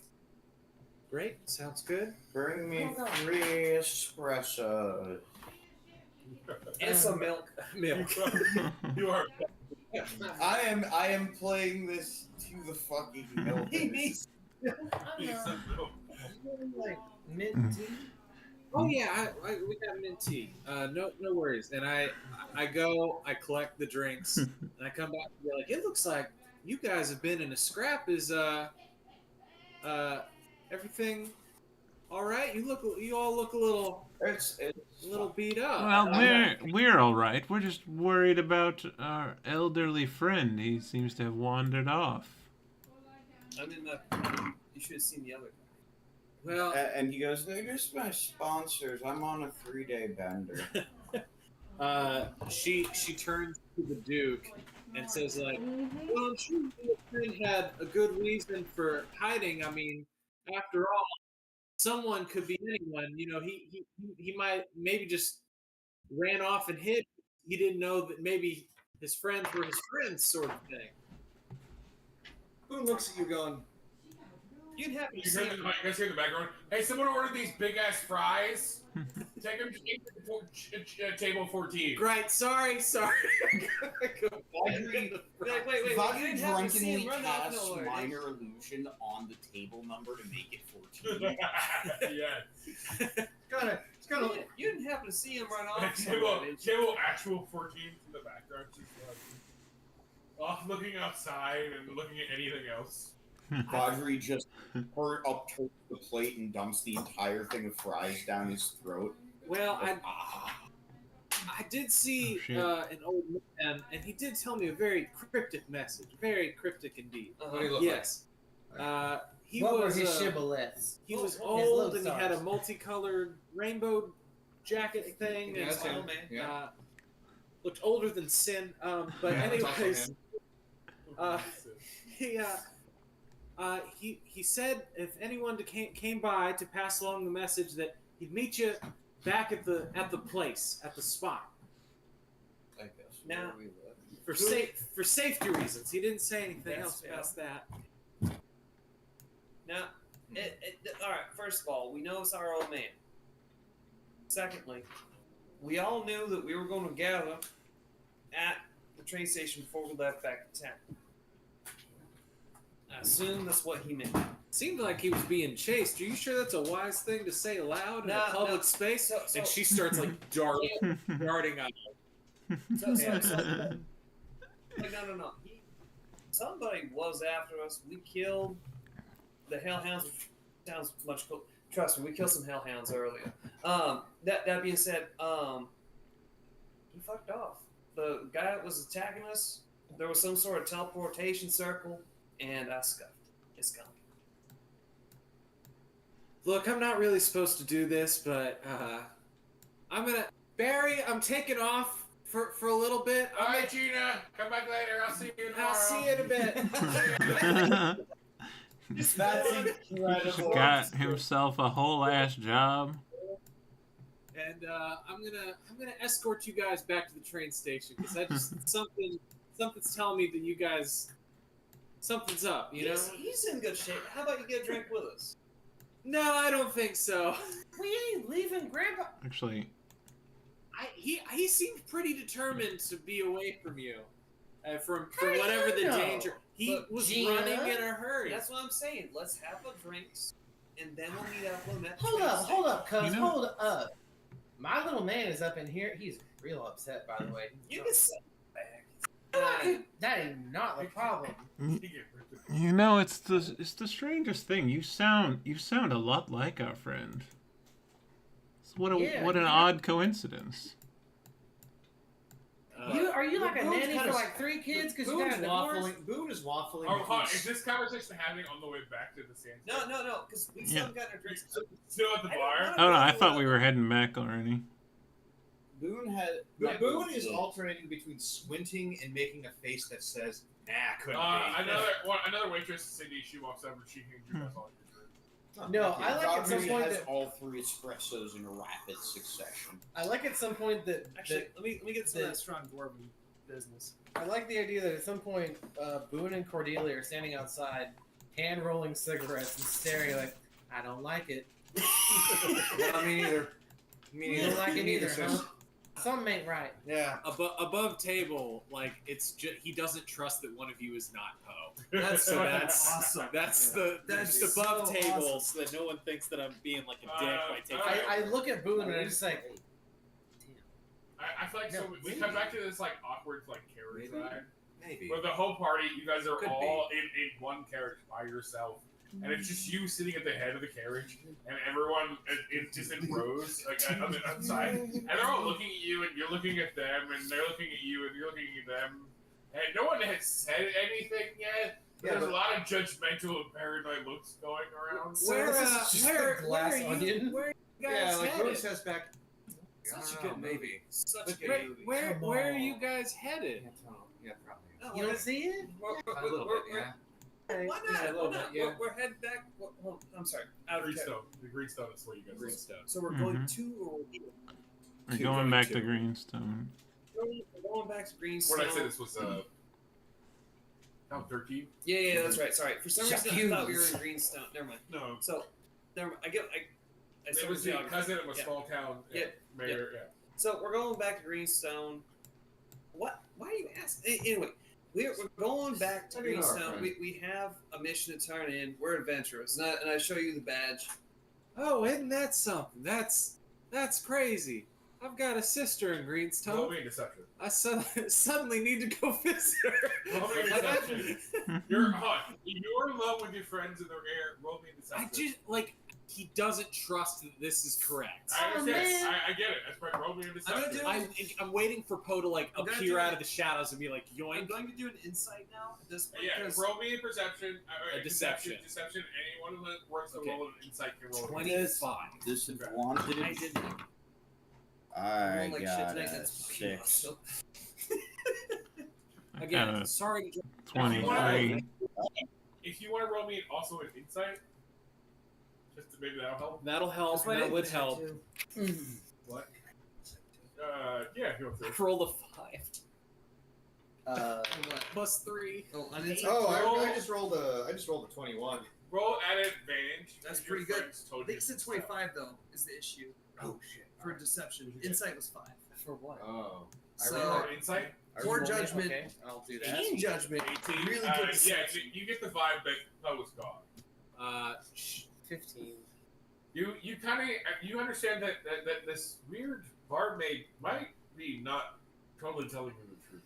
Great. Sounds good. Bring me 3 espressos. And some milk. Milk. You are. I am playing this to the fucking milk. He needs. like mint tea. Oh yeah, we got mint tea. No worries. And I go, I collect the drinks, and I come back and be like, it looks like you guys have been in a scrap. Is everything all right? You all look a little beat up. well, we're all right. We're just worried about our elderly friend. He seems to have wandered off. I'm in the. You should have seen the other. Well, And he goes, "They're just my sponsors. I'm on a 3-day bender." she turns to the Duke and says like, well, I'm sure your friend had a good reason for hiding. I mean, after all, someone could be anyone. You know, he might maybe just ran off and hid. He didn't know that maybe his friends were his friends, sort of thing. Boone looks at you going, You'd have to You see. guys hear in the background? Hey, someone ordered these big ass fries. Take them to table 14. Right? Sorry. Wait, If I you could didn't have to see drunkenly him run off cast nowhere. minor illusion on the table number to make it 14. Yeah. it's kind of. You didn't happen to see him run off. Table somewhere, did you? actual 14 in the background. Just off looking outside and looking at anything else. Vajri just up towards the plate and dumps the entire thing of fries down his throat. Well, I did see shit. an old man, and he did tell me a very cryptic message. Very cryptic indeed. What do you look Yes. He What was were his shibboleths? he was His old, and he lodestars. had a multicolored rainbow jacket thing, Yeah, and that's him. Oh, man. Yeah. looked older than sin. But Yeah, that's also anyways, him. he said if anyone came by to pass along the message that he'd meet you back at the place at the spot I guess. Now- for safety reasons. He didn't say anything That's else fair. past that. Now, all right. First of all, we know it's our old man. Secondly, we all knew that we were going to gather at the train station before we left back to town. I assume that's what he meant. Seemed like he was being chased. Are you sure that's a wise thing to say aloud in No, a public no. space? So- And she starts like darting out. So, like, no. Somebody was after us. We killed the hellhounds. Sounds much cool. Trust me, we killed some hellhounds earlier. That being said, he fucked off. The guy that was attacking us, there was some sort of teleportation circle, and I scuffed. It's gone. Look, I'm not really supposed to do this, but Barry, I'm taking off for a little bit. All right, Gina, come back later. I'll see you tomorrow. I'll see you in a bit. That's incredible. Got himself a whole ass job. And I'm gonna escort you guys back to the train station because I just something's telling me that you guys something's up, you know? He's in good shape. How about you get a drink with us? No, I don't think so. We ain't leaving Grandpa. Actually, He seemed pretty determined to be away from you, from How do whatever you the know? danger. He Look, was Gina? running in a hurry. That's what I'm saying. Let's have a drinks, and then we'll meet up on that. Hold up, cuz. You know- Hold up. My little man is up in here. He's real upset, by the way. You can sit back. That is not the problem. you know, it's the strangest thing. You sound a lot like our friend. What an odd coincidence. Are you like a Boone's nanny kinda for like 3 kids? Because you Boone's got a divorce? waffling. Boone is waffling. Oh, hold on. because- Is this conversation happening on the way back to the sand? No, because we still haven't gotten our drinks. Still at the bar? Oh no, I thought we were heading back already. Boone had. Boone is alternating between squinting and making a face that says, "Nah, couldn't be." Another waitress, Cindy, she walks over, she hands you guys all your drinks. No, I like at some Rodney point has that all 3 espressos in rapid succession. I like at some point that Actually, let me get some of that- that strong dwarven business. I like the idea that at some point Boone and Cordelia are standing outside, hand rolling cigarettes and staring like, I don't like it. Well, me neither. Me You don't like it either, huh? Something ain't right. Yeah. Above table, like it's just he doesn't trust that one of you is not Poe. That's So fucking that's awesome. That's the That's just above so table, awesome. so that no one thinks that I'm being like a dick by taking. I look at Boone and I just like, I feel like No, so we come back to this like awkward like carriage Maybe. ride. Maybe. Where the whole party, you guys are Could all in one carriage by yourself. And it's just you sitting at the head of the carriage, and everyone is just in rows, like on the outside, and they're all looking at you, and you're looking at them, and they're looking at you, and you're looking at them, and no one has said anything yet. But Yeah, there's but- a lot of judgmental and paranoid looks going around. So this is just a glass onion? Where you Yeah, guys like headed? Boone says back. Such a I good don't know, movie. Such a good Where, movie. where, Come where are on. you guys headed? Yeah, totally. Yeah, probably. No, you don't see it? A little bit, yeah. Why not? Yeah, a little Why not? bit, yeah. We're heading back. Well, I'm sorry. Out of Greenstone. The Greenstone is where you guys Greenstone. So we're going to or We're Two going going back to. to Greenstone. we're going back to Greenstone. What did I say this was, 13? Yeah, that's right. Sorry. For some reason, I thought we were in Greenstone. Never mind. No. So, never mind. I It was the cousin of a small town Yeah. mayor, yeah. So we're going back to Greenstone. What? Why are you asking? Anyway, we're going back to I mean, our Greenstone. friend. We have a mission to turn in. We're adventurous, and I show you the badge. Oh, isn't that something? That's crazy. I've got a sister in Greenstone. Roll me a deception. I suddenly need to go visit her. Roll me a deception. You're hot. You're in love with your friends in the air. Roll me a deception. I just like he doesn't trust that this is correct. I understand. man. I get it. That's right. Roll me a deception. I'm waiting for Poe to like I'm gonna appear do out it. of the shadows and be like I'm yoink. going to do an insight now at this point. Yeah, because- roll me a perception. A deception. Deception. Anyone who works to Okay. roll an insight can roll. 25. Disadvantage. I did not. I roll like shit got tonight, a that's 6. so- I Again, got a sorry to 23. If you want to roll me also an insight, just to, maybe that'll help. that'll help. That would help. What? Yeah, if you want to. Roll the 5. What? Plus 3. Oh, an insight. Oh, I just rolled a 21. Roll at advantage. That's if your pretty good. friends told I think you. it's a 25 though. Is the issue Oh shit. for deception? Okay. Insight was 5. For what? Oh. So- Roll insight. Poor Roll it? judgment. Okay, I'll do that. Keen judgment. 18. Really yeah, good deception. you get the vibe that Poe was gone. 15. You kind of you understand that this weird barmaid might be not totally telling you the truth.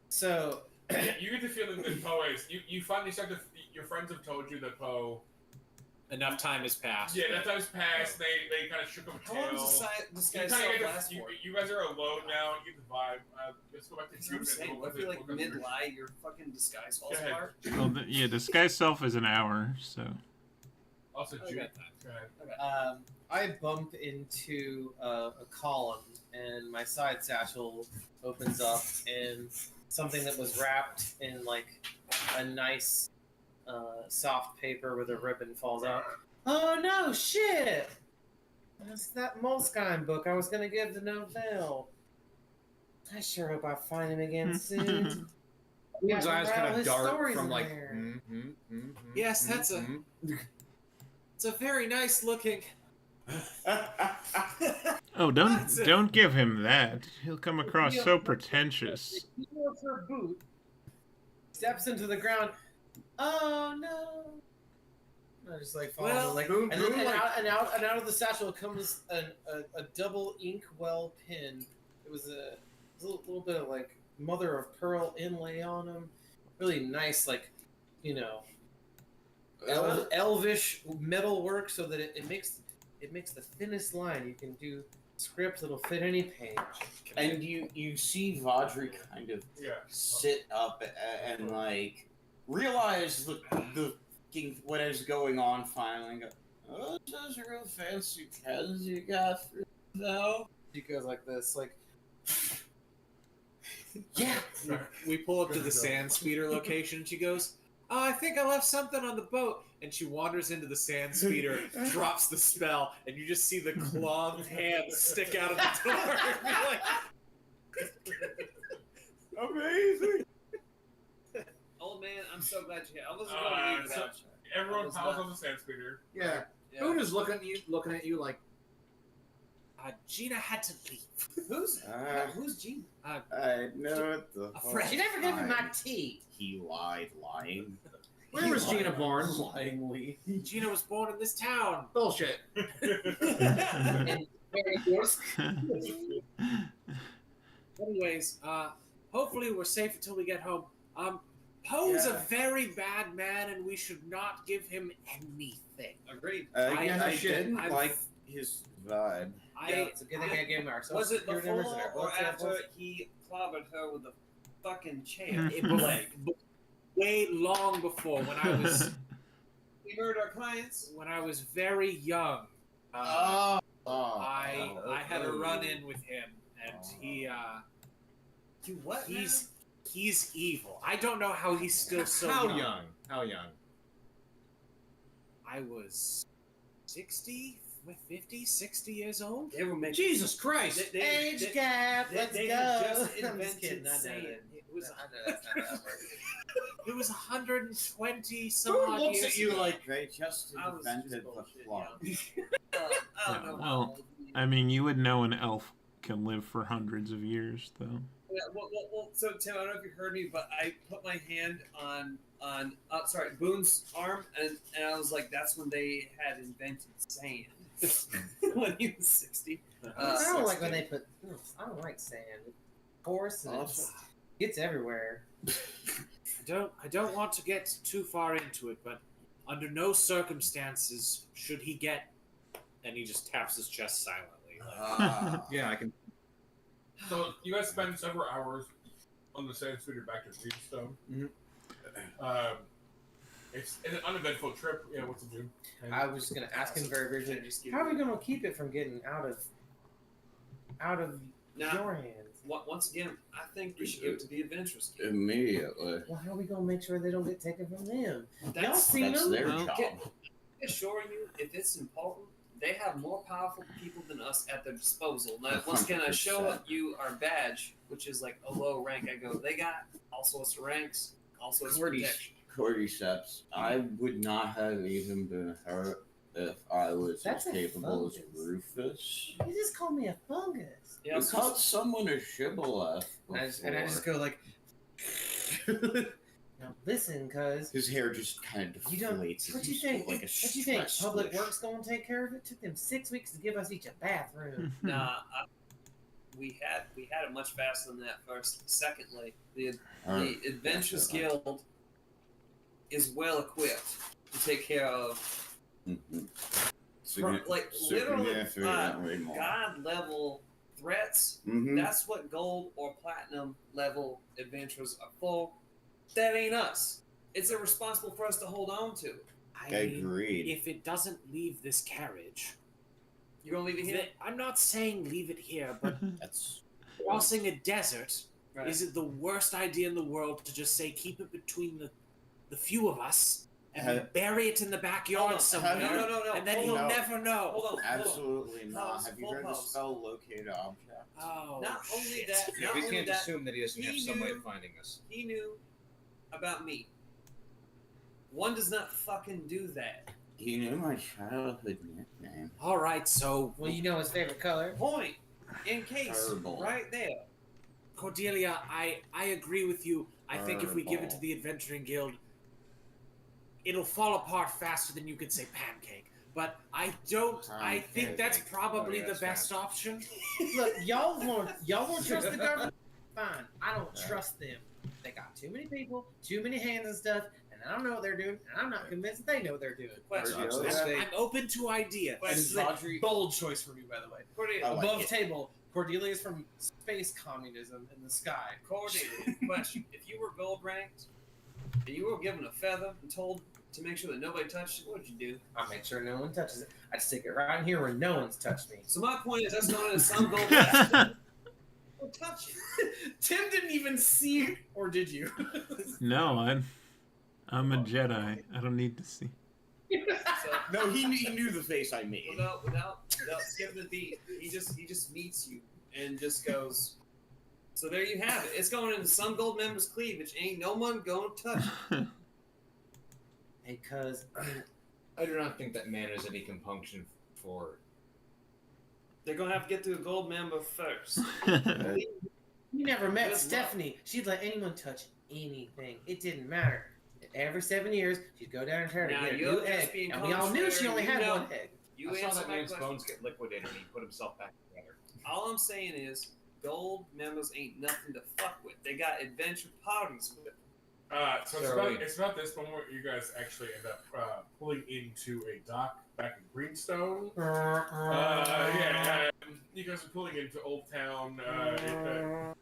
So, You get the feeling that Poe is. You finally start to. Your friends have told you that Poe. Enough time has passed. Yeah, that time's passed. They kind of shook him How long does tail. this You guy's kinda self get last the, for? you guys are alone now. You get the vibe. Let's go back to That's what I'm June. saying. I feel like mid-lie, your fucking disguise falls Go ahead. apart. Well, yeah, disguise self is an hour, so. Also, I June. got that. Go ahead. I bump into a column, and my side satchel opens up, and something that was wrapped in like a nice soft paper with a ribbon falls out. Oh no, shit! That's that Moleskine book I was gonna give to Novell. I sure hope I find him again soon. Boon's eyes kind of his dart stories from in like. there. Yes, that's it's a very nice looking. Oh, don't give him that. He'll come across so pretentious. He feels her boot, steps into the ground. Oh no! I just like follow Well, like, Boone- and then Boone, and like- out of the satchel comes a double inkwell pin. It was a little bit of like mother of pearl inlay on them. Really nice, like, you know, elvish metal work, so that it makes the thinnest line. You can do script that'll fit any page. And you see Vaudry kind of Yeah. sit up and like realize the what is going on finally and go, oh, those real fancy pens you got for now. She goes like this, like, Yeah. We pull up to the sand speeder location, and she goes, "Oh, I think I left something on the boat." And she wanders into the sand speeder, drops the spell, and you just see the clawed hand stick out of the door. And be like, Amazing. "Old man, I'm so glad you're here. I wasn't going to leave without without Everyone piles on the sand speeder. Yeah. Yeah. Boone is looking at you like. Gina had to leave. who's Gene? I know it the A whole friend. She never gave me my time. tea. He lied, lying. Where was Gina born? Lyingly. Gina was born in this town." Bullshit. And very yours. Anyways, hopefully we're safe until we get home. Poe's a very bad man, and we should not give him anything. Agreed. I I- didn't I'm- like his vibe. It's a good thing I gave him our social Was it security before numbers and our or blood after samples. he clobbered her with a fucking chair? Way long before, when I was We heard our clients. when I was very young. Oh. I had a run-in with him, and he Do what? he's evil. I don't know how he's still so How young. young? How young? I was 60, 50, 60 years old. They were making. Jesus Christ! Age gap. they- Let's they go. had just I'm just invented kidding. I know sand. that. It was- I know that's not how that works. It was 120 some Boone odd looks years at you ago. like. They just I was invented just the bullshit, plug. I don't know. Well, I mean, you would know an elf can live for hundreds of years, though. Yeah, well, so Tim, I don't know if you heard me, but I put my hand on Boone's arm, and I was like, that's when they had invented sand. When he was 60. I don't like when they put. I don't like sand. Coarse and it's everywhere. I don't want to get too far into it, but under no circumstances should he get. And he just taps his chest silently. Yeah, I can. So you guys spend several hours on the sand speeder back to Greenstone. Mhm. It's an uneventful trip. Yeah, what's it do? I was gonna ask him very briefly. How are we gonna keep it from getting out of Now, your hands? once again, I think we should give it to the Adventurous Guild. Immediately. Well, how are we gonna make sure they don't get taken from them? Y'all That's seen That's them? their Well, job. assure you, if it's important, they have more powerful people than us at their disposal. Now, once again, I show 100%. you our badge, which is like a low rank. I go, they got all sorts of ranks, all sorts of protection. Cordyceps, I would not have even been hurt if I was That's as a capable as fungus. Rufus. You just called me a fungus. Yeah, You called someone a shibboleth And I just go like, now listen, cuz. His hair just kind of You don't. deflates. What He's you think? Like a What you think? stress Public switch. Works gonna take care of it? Took them 6 weeks to give us each a bathroom. Nah, we had it much faster than that. First, secondly, the Alright, Adventurous gotcha. Guild is well equipped to take care of like literally significantly more. god level threats. Mhm. That's what gold or platinum level adventurers are for. That ain't us. It's irresponsible for us to hold on to. I mean, Agreed. if it doesn't leave this carriage, You gonna leave it here? I'm not saying leave it here, but That's crossing a desert, Right. is it the worst idea in the world to just say keep it between the few of us and Have- bury it in the Hold backyard on. somewhere? No. And then Hold he'll on. never know. Hold on. absolutely not. Pause, Have you full heard the pause. spell locate object? Oh, Not only shit. that, not we only can't that, assume that he doesn't have he some way knew- of finding us. he knew about me. One does not fucking do that. You know my childhood nickname. All right, so Well, you know his favorite color. point in case Terrible. right there. Cordelia, I agree with you. I think if we give it to the Adventuring Guild, it'll fall apart faster than you could say pancake. But I don't. I think that's probably the best option. Look, y'all won't trust the government. Fine, I don't trust them. They got too many people, too many hands and stuff, and I don't know what they're doing. And I'm not convinced that they know what they're doing. I'm open to ideas. This is a bold choice from you, by the way. Cordelia, Above table, Cordelia is from space communism in the sky. Cordelia, question: if you were gold ranked and you were given a feather and told to make sure that nobody touched it, what would you do? I make sure no one touches it. I stick it right in here where no one's touched me. So my point is, that's known as some gold ranked. Don't touch it. Tim didn't even see, or did you? No, I'm a Jedi. I don't need to see. So, No, he knew the face I made. without skipping a beat, he just meets you and just goes. So there you have it. It's going into some gold member's cleavage. Ain't no one gonna touch it. Hey, cuz, I do not think that man has any compunction for. They're gonna have to get through a gold member first. you never met Good Stephanie. She'd let anyone touch anything. It didn't matter. Every 7 years, she'd go down and try to Now, get a you're new just egg. being And we all knew she only had contrary. one egg. You I saw answer that my man's question. bones get liquidated and he put himself back together. All I'm saying is, gold members ain't nothing to fuck with. They got adventure parties with. So it's about this moment where you guys actually end up pulling into a dock back in Greenstone. You guys are pulling into Old Town. A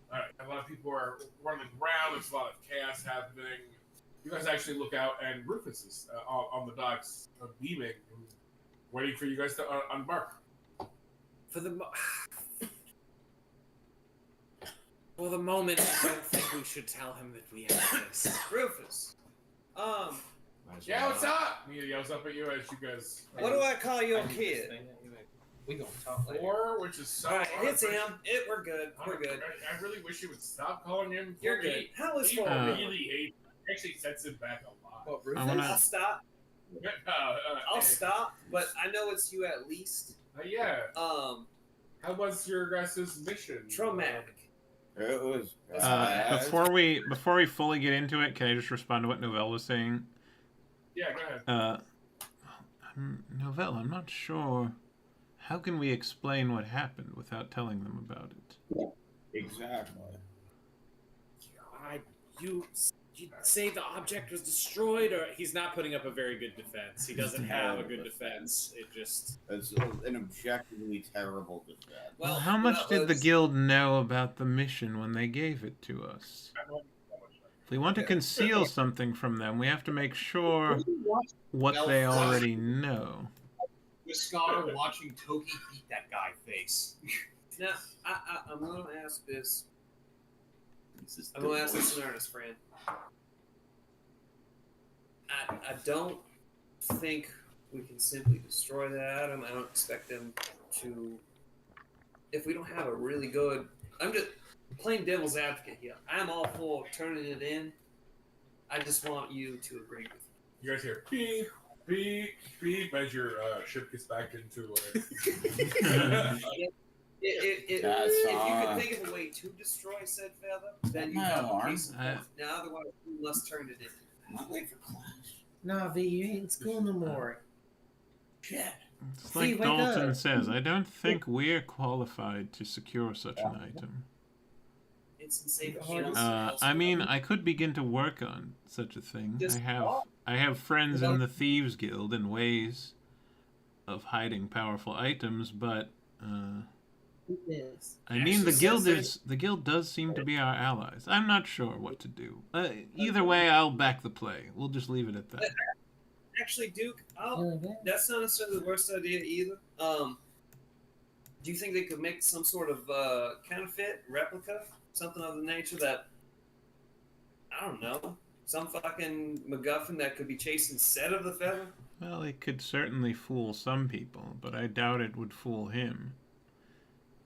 lot of people are running around. There's a lot of chaos happening. You guys actually look out, and Rufus is on the docks, beaming, waiting for you guys to embark. For the moment, I don't think we should tell him that we have this. Rufus, Yeah, what's up? He yells up at you as you guys. what do I call your kid? We gonna talk later. Or, which is so. All right, it's him. We're good. We're good. I really wish you would stop calling him. You're good. How is He for really hates. Actually, sets him back a lot. What, Rufus? I wanna- I'll stop. I'll Hey, stop. But I know it's you at least. Yeah. Um, How was your guys' mission? traumatic. It was Before we fully get into it, can I just respond to what Novell was saying? Yeah, go ahead. Novell, I'm not sure. How can we explain what happened without telling them about it? Exactly. You say the object was destroyed, or he's not putting up a very good defense. He doesn't have a good defense. It just It's an objectively terrible defense. Well, how much did the guild know about the mission when they gave it to us? If we want to conceal something from them, we have to make sure what they already know. With Scholar watching Toki beat that guy face. Now, I'm going to ask this. I'm going to ask this in earnest, friend. I don't think we can simply destroy that atom. I don't expect them to. If we don't have a really good. I'm just playing devil's advocate here. I'm all for turning it in. I just want you to agree with me. You guys hear beep, beep, beep as your ship gets back into If you can think of a way to destroy said feather, then you have a piece of it. Now, otherwise, we must turn it in. I'm not late for class. Nah, V, you ain't in school no more. Shit. It's like See, wake Dalton up. says, I don't think we're qualified to secure such an item. It's insane. Hands. I mean, I could begin to work on such a thing. Just I have friends in the Thieves Guild and ways of hiding powerful items, but I mean, the guild does seem to be our allies. I'm not sure what to do. Either way, I'll back the play. We'll just leave it at that. Actually, Duke, that's not necessarily the worst idea either. Do you think they could make some sort of counterfeit replica, something of the nature that I don't know, some fucking MacGuffin that could be chased instead of the feather? Well, it could certainly fool some people, but I doubt it would fool him.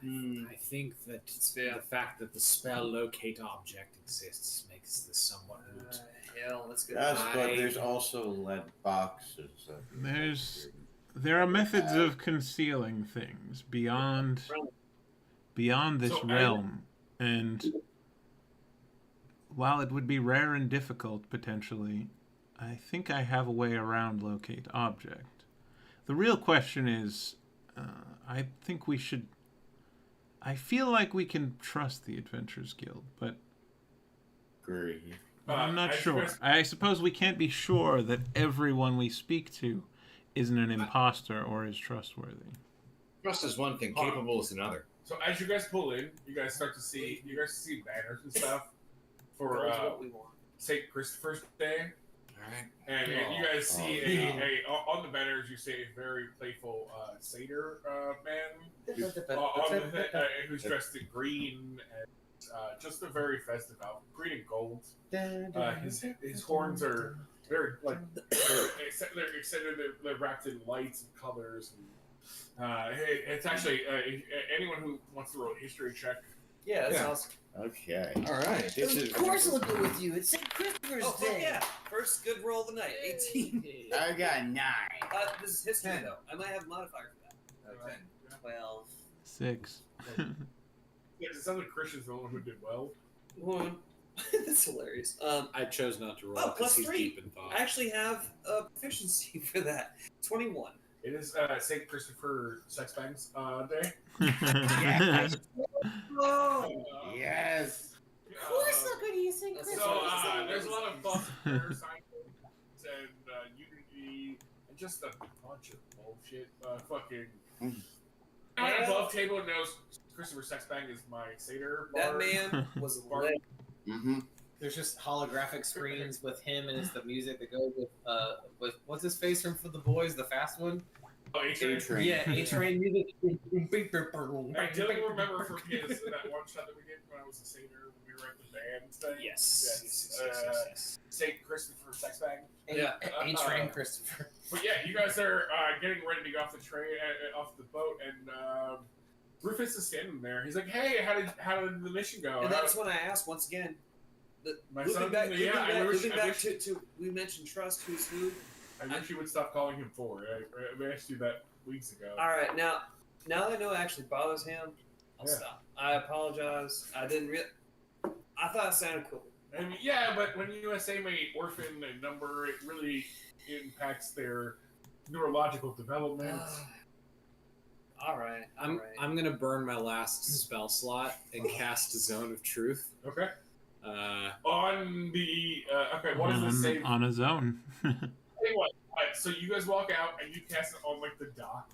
I think that the fact that the spell locate object exists makes this somewhat moot. hell? That's good. Yes, but there's also lead boxes. There are methods of concealing things beyond this So, realm, and while it would be rare and difficult potentially, I think I have a way around locate object. The real question is, I think we should. I feel like we can trust the Adventurers Guild, but Agree. I'm not sure. I suppose we can't be sure that everyone we speak to isn't an imposter or is trustworthy. Trust is one thing, capable is another. So as you guys pull in, you guys start to see banners and stuff for what we want. St. Christopher's Day. Alright. And you guys see on the banners, you see a very playful satyr man who's dressed in green and just a very festive outfit, green and gold. His horns are very they're wrapped in lights and colors. And, it's actually anyone who wants to roll a history check. Yeah, that's awesome. Okay. All right. Of course it'll go with you. It's St. Christopher's Oh, Day. yeah. First good roll of the night. 18. I got 9. This is history, 10. though. I might have a modifier for that. 12. 6. Yeah, it sounds like Christian's the one who did well. 1. That's hilarious. I chose not to roll Oh, because plus he's 3. deep in thought. I actually have a proficiency for that. 21. It is St. Christopher Sex Bangs Day. Oh! Yes. Of course I'm going to use St. So, Christopher's Day. There's a lot of buff signs and unity and just a bunch of bullshit. My above table knows Christopher Sexbang is my satyr. That man was a leg. Mm-hmm. There's just holographic screens with him, and it's the music that goes with what's his face from For the Boys, the fast one? Oh, A-Train. Yeah, A-Train music. I do remember from his that one shot that we did when I was a satyr when we were at the band thing. Yes. St. Christopher Sexbang. Yeah. A-Train Christopher. But yeah, you guys are getting ready to get off the train, off the boat, and Rufus is standing there. He's like, "Hey, how did the mission go?" And that's when I asked once again. My Moving son, back, I wish to we mentioned trust. Who's who? I wish you would stop calling him Thor. I asked you that weeks ago. All right, now that I know it actually bothers him, I'll stop. I apologize. I didn't really. I thought it sounded cool. I mean, yeah, but when you assign an orphan a number, it really impacts their neurological development. All right. I'm gonna burn my last spell slot and cast Zone of Truth. Okay. On the what does this say? On his own. Tell you what, so you guys walk out and you cast it on like the dock,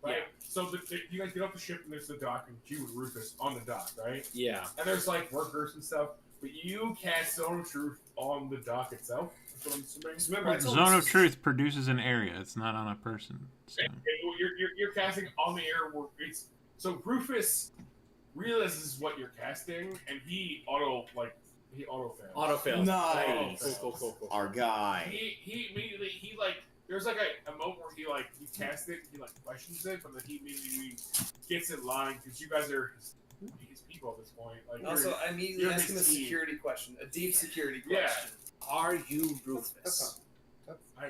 right? Yeah. So you guys get off the ship and there's the dock and you and Rufus on the dock, right? Yeah. And there's like workers and stuff, but you cast Zone of Truth on the dock itself. That's what I'm assuming. Remember, Zone of Truth produces an area. It's not on a person. So. You're casting on the air where it's so Rufus realizes what you're casting and he auto fails. Auto fails. Nice. Cool. Our guy. He immediately there's like a moment where he casts it, he questions it, but then he immediately gets in line because you guys are his people at this point. Like also, I immediately asked him a his team. security question, a deep security question. Yeah. Are you Rufus? I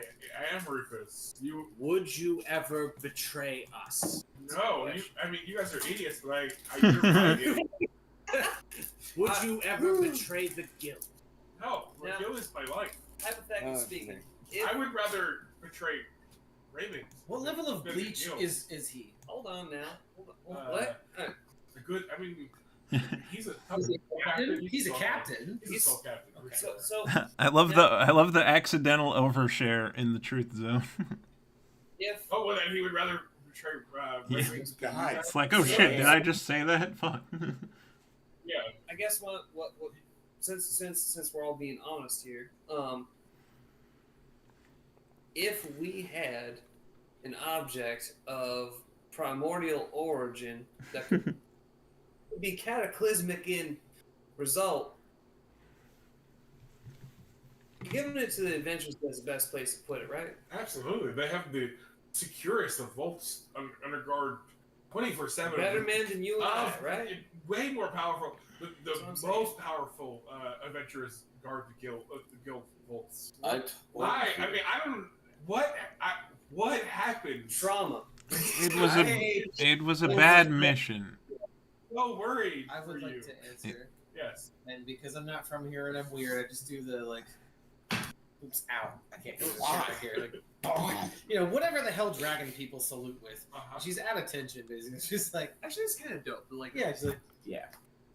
am Rufus. Would you ever betray us? No, you guys are idiots, but I you're Would you ever betray the guild? No, the guild is my life. Hypothetically speaking, I would rather betray Raymond. What level of bleach is he? Hold on now. What? A good. I mean, he's a captain. He's a captain. He's a sole captain. Okay. So I love the accidental overshare in the truth zone. Well, then he would rather betray Raymond. God. It's like, oh shit, did I just say that? Fuck. Yeah. I guess what since we're all being honest here, if we had an object of primordial origin that could be cataclysmic in result, giving it to the Adventurers is the best place to put it, right? Absolutely, they have the securest of vaults under guard 24/7. Better man than you and I, right? Way more powerful. The That's what I'm saying. most powerful adventurers guard the guild vaults. I mean, I don't. What happened? Trauma. It was a bad mission. So worried. I would for like you. to answer. Yes. And because I'm not from here and I'm weird, I just do the like, oops, ow, I can't do this shit Why? right here. Like, you know, whatever the hell dragon people salute with. Uh-huh. She's at attention, basically. She's like, Actually, it's kind of dope. But like, yeah, she's like, Yeah.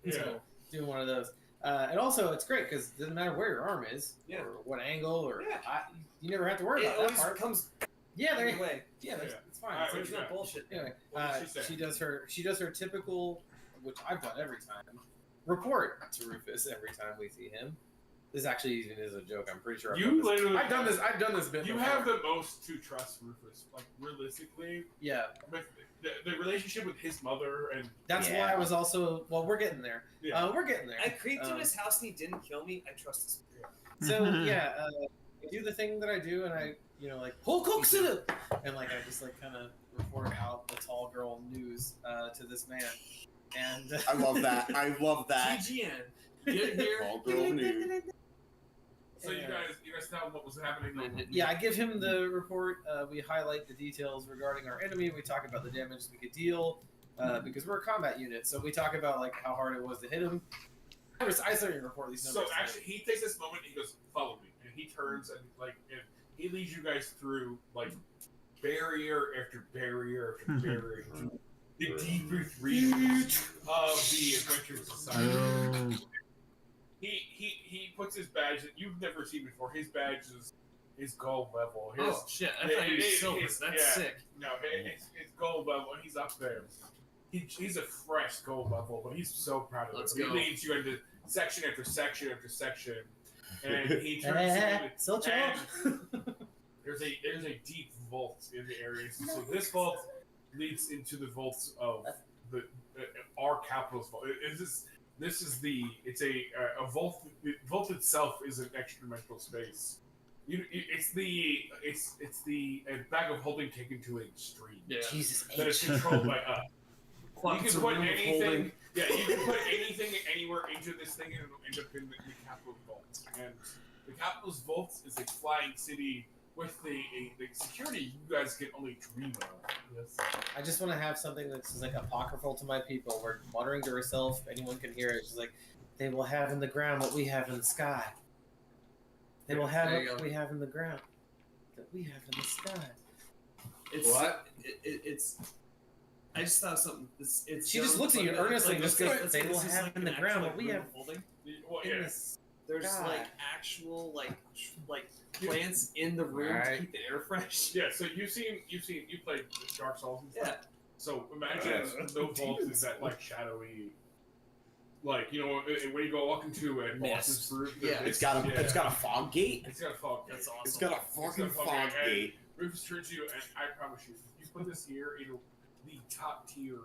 it's Yeah. cool. Doing one of those. And also, it's great because it doesn't matter where your arm is, Yeah. or what angle, or Yeah. you never have to worry it about that always part. comes Yeah, there. anyway. Yeah, Yeah. it's fine. Alright, It's There's like, no bullshit. anyway, What did she say? she does her typical, which I've done every time. Report to Rufus every time we see him. This actually even is a joke. I'm pretty sure I've done You this. literally. I've done this bit. You before. have the most to trust Rufus. Like realistically, Yeah, with the relationship with his mother and that's Yeah. why I was also. Well, we're getting there. Yeah. We're getting there. I creeped in Um, his house and he didn't kill me. I trust this. So yeah, I do the thing that I do, and I, you know, like Hulk Hogan, and like I just like kind of report out the tall girl news to this man, and I love that. I love that. TGN. Get here. All girl news. so you guys know what was happening. yeah, I give him the report. We highlight the details regarding our enemy. We talk about the damage we could deal because we're a combat unit, so we talk about like how hard it was to hit him. I certainly report these numbers. So actually, he takes this moment. And he goes, "Follow me," and he turns and and he leads you guys through like barrier after barrier after barrier into the deepest regions of the Adventure Society. Oh. He puts his badge that you've never seen before. His badge is gold level. His, Oh shit! I thought he was silver. That's yeah. sick. No, it's gold level, and he's up there. He's a fresh gold level, but he's so proud of Let's it. go. He leads you into section after section after section, and he turns Still and there's a deep vault in the area. So this vault leads into the vaults of the our capital's vault. It's a vault. The vault itself is an extra-dimensional space. It's the bag of holding taken to an extreme. Yeah. Jesus That is H. controlled by us. You It's can a put room of anything. holding. Yeah, you can put anything anywhere into this thing, and it'll end up in the capital's vault. And the capital's vault is a flying city with the security you guys can only dream of. Yes. I just want to have something that's just like apocryphal to my people. We're muttering to herself. Anyone can hear it. She's like, they will have in the ground what we have in the sky. They will have There you what go. we have in the ground that we have in the sky. It's What? It's. I just thought of something. It's She just dumb, looks at you but, earnestly and let's just goes, let's "They say will this is have like in the an ground actual, what we room have of holding. Well, in yeah. this There's sky." like actual like plants in the room to Right. keep the air fresh. Yeah. So you played Dark Souls and stuff. Yeah. So imagine the vault is that like shadowy, like when you go walk into a boss's room. Yeah. It's got a fog gate. It's got a fog. That's gate. awesome. It's got a fucking fog fog gate. gate. Rufus turns to you, and I promise you, if you put this here, the top tier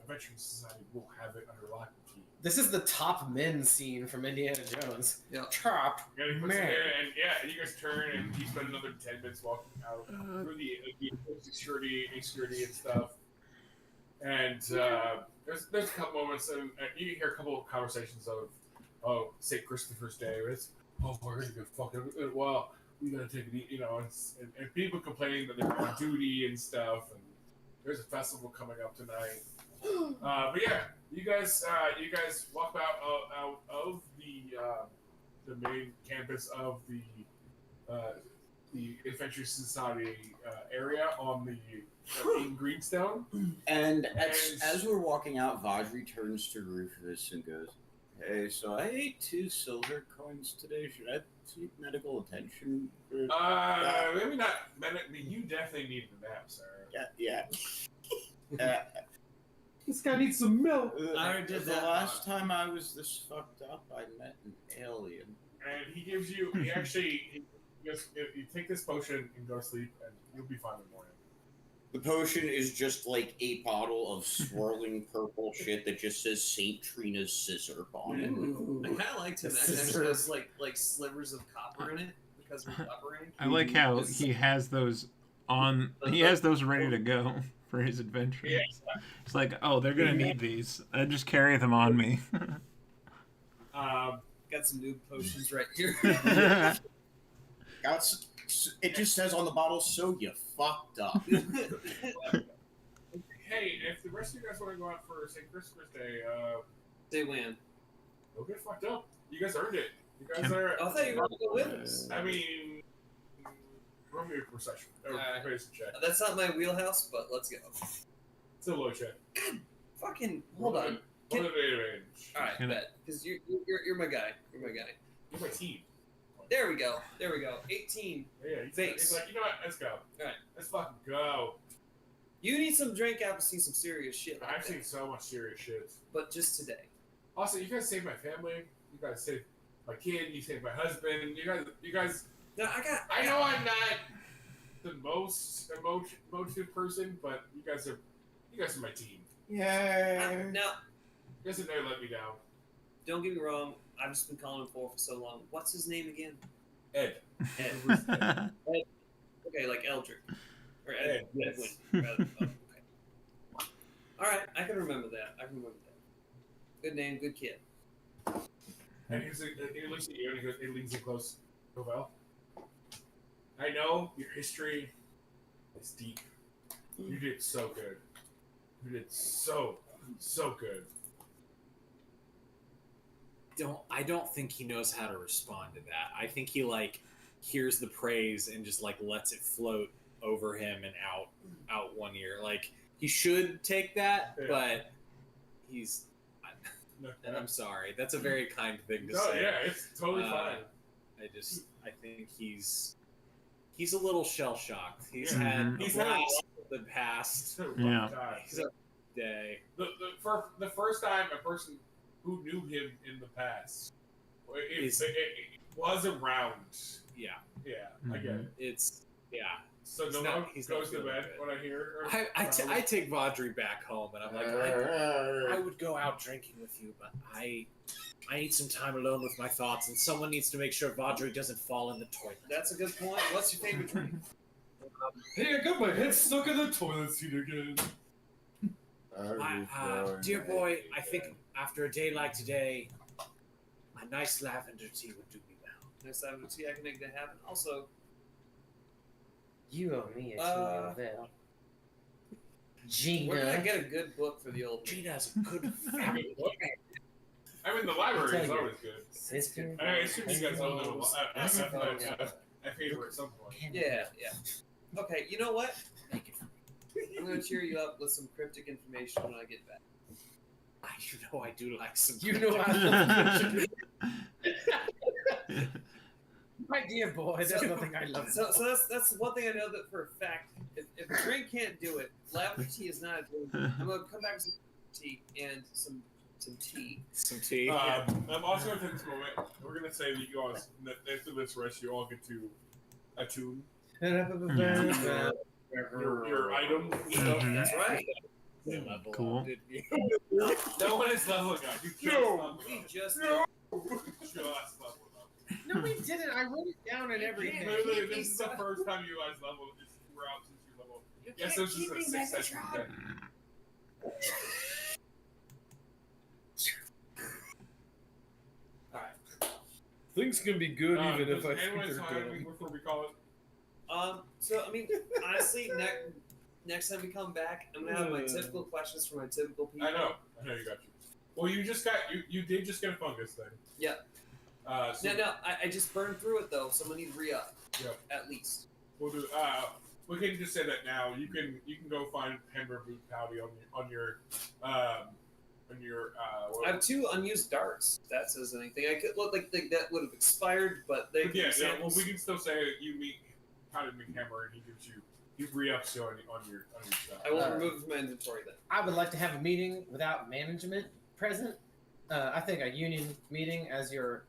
Veteran Society will have it under lock and key. This is the top men scene from Indiana Jones. Yeah. Top And he puts it man. there, and you guys turn, and you spend another 10 minutes walking out through the security and stuff. And there's a couple moments, and you hear a couple of conversations of St. Christopher's Day. Where it's, we're gonna go fucking well. We gotta take it easy, and people complaining that they're on duty and stuff. And there's a festival coming up tonight. But yeah, you guys walk out of the main campus of the Adventure Society area on the in Greenstone. And as we're walking out, Vajri turns to Rufus and goes, "Hey, so I ate 2 silver coins today. Should I seek medical attention?" Maybe not. You definitely need a nap, sir. Yeah. This guy needs some milk. I already did the that. last time I was this fucked up, I met an alien. And he gives you. He actually. You take this potion and go to sleep, and you'll be fine in the morning. The potion is just like a bottle of swirling purple shit that just says Saint Trina's scissor on it. I kind of liked him. That actually has like slivers of copper in it because we're coppering. I like how he has those He has those ready to go for his adventure. Yeah. It's like, oh, they're gonna need these. I just carry them on me. Got some noob potions right here. It just says on the bottle, so you fucked up. Hey, if the rest of you guys want to go out for St. Christopher's Day, Say when. go get fucked up. You guys earned it. You guys are. I thought you were going to go with us. I mean, roll me a perception. Persuasion check. That's not my wheelhouse, but let's go. It's a low check. Fucking hold on. Roll the range. All right, bet because you're my guy. You're my guy. You're my team. There we go. 18. Yeah, he's like, you know what? Let's go. All right, let's fucking go. You need some drink after seeing some serious shit. I've seen so much serious shit. But just today. Also, you guys saved my family. You guys saved my kid. You saved my husband. You guys. No, I know I'm not the most emotive person, but you guys are my team. Yeah. Now, you guys have never let me down. Don't get me wrong. I've just been calling him for so long. What's his name again? Ed. Ed. Okay, like Eldrick. Or Ed. Yes. Edwin. Okay. All right, I can remember that. Good name, good kid. And he looks at you and he goes, it leans in close. Well, I know your history is deep. You did so good. You did so good. I don't think he knows how to respond to that. I think he hears the praise and just lets it float over him and out one ear. He should take that, but he's. I'm sorry. That's a very kind thing to say. Yeah, it's totally fine. I think he's a little shell shocked. He's Yeah. had He's a had a blast of the past. Yeah. He's a day. The first time a person who knew him in the past it was around. Yeah. Yeah, I get it. It's So He's no not- one he's goes not to bed feeling when I hear. I take Vaudry back home, and I'm like, I would go out drinking with you, but I need some time alone with my thoughts, and someone needs to make sure Vaudry doesn't fall in the toilet. That's a good point. What's your favorite drink? Hey, I got my head stuck in the toilet seat again. Dear boy, I think after a day like today, a nice lavender tea would do me well. Next time we see, I can make that happen. Also, You owe me a Vel. Gina. where can I get a good book for the old? Gina's a good family. I mean, the library is always good. Sister. I assume you guys all know a favorite at some point. Yeah. Okay, you know what? I'm gonna cheer you up with some cryptic information when I get back. I do like some. You know I love My dear boy, there's nothing I love. So that's one thing I know that for a fact. If a drink can't do it, lavender tea is not a drink. I'm gonna come back with some tea and some tea. Some tea. I'm also going to take this moment. We're going to say that you guys, after this rest, you all get to attune your item. That's right. Cool. No one is leveling up. You just leveled up. No, we didn't. I wrote it down and everything. Literally, this is the first time you guys leveled. We're out since you leveled. Yes, this is a 6 session. Things can be good even if I think anyone they're have good. before we call it? So I mean, honestly, next time we come back, I'm gonna have my typical questions for my typical people. I know you got you. Well, you did just get a fungus thing. Yeah. So No, I just burned through it though, so I'm gonna need re-up. Yep. At least. We'll do. We can just say that now. You can go find Pembroke Boot Pouty on your. I have 2 unused darts. If that says anything. I could look like that would have expired, but they. Yeah. Well, we can still say you meet Powder McHammer and he gives you re-ups on your stuff. I will remove it from my inventory then. I would like to have a meeting without management present. I think a union meeting as your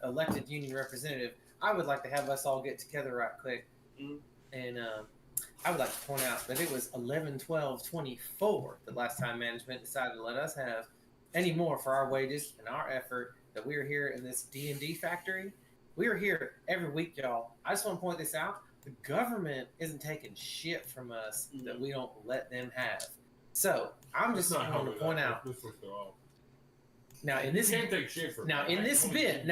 elected union representative. I would like to have us all get together right quick. Mm-hmm. And I would like to point out that it was 11/12/24 the last time management decided to let us have any more for our wages and our effort that we are here in this D&D factory. We are here every week, y'all. I just want to point this out. the government isn't taking shit from us that we don't let them have. So I'm just going to point out. Now in this, you can't take shit from now me. in this bit,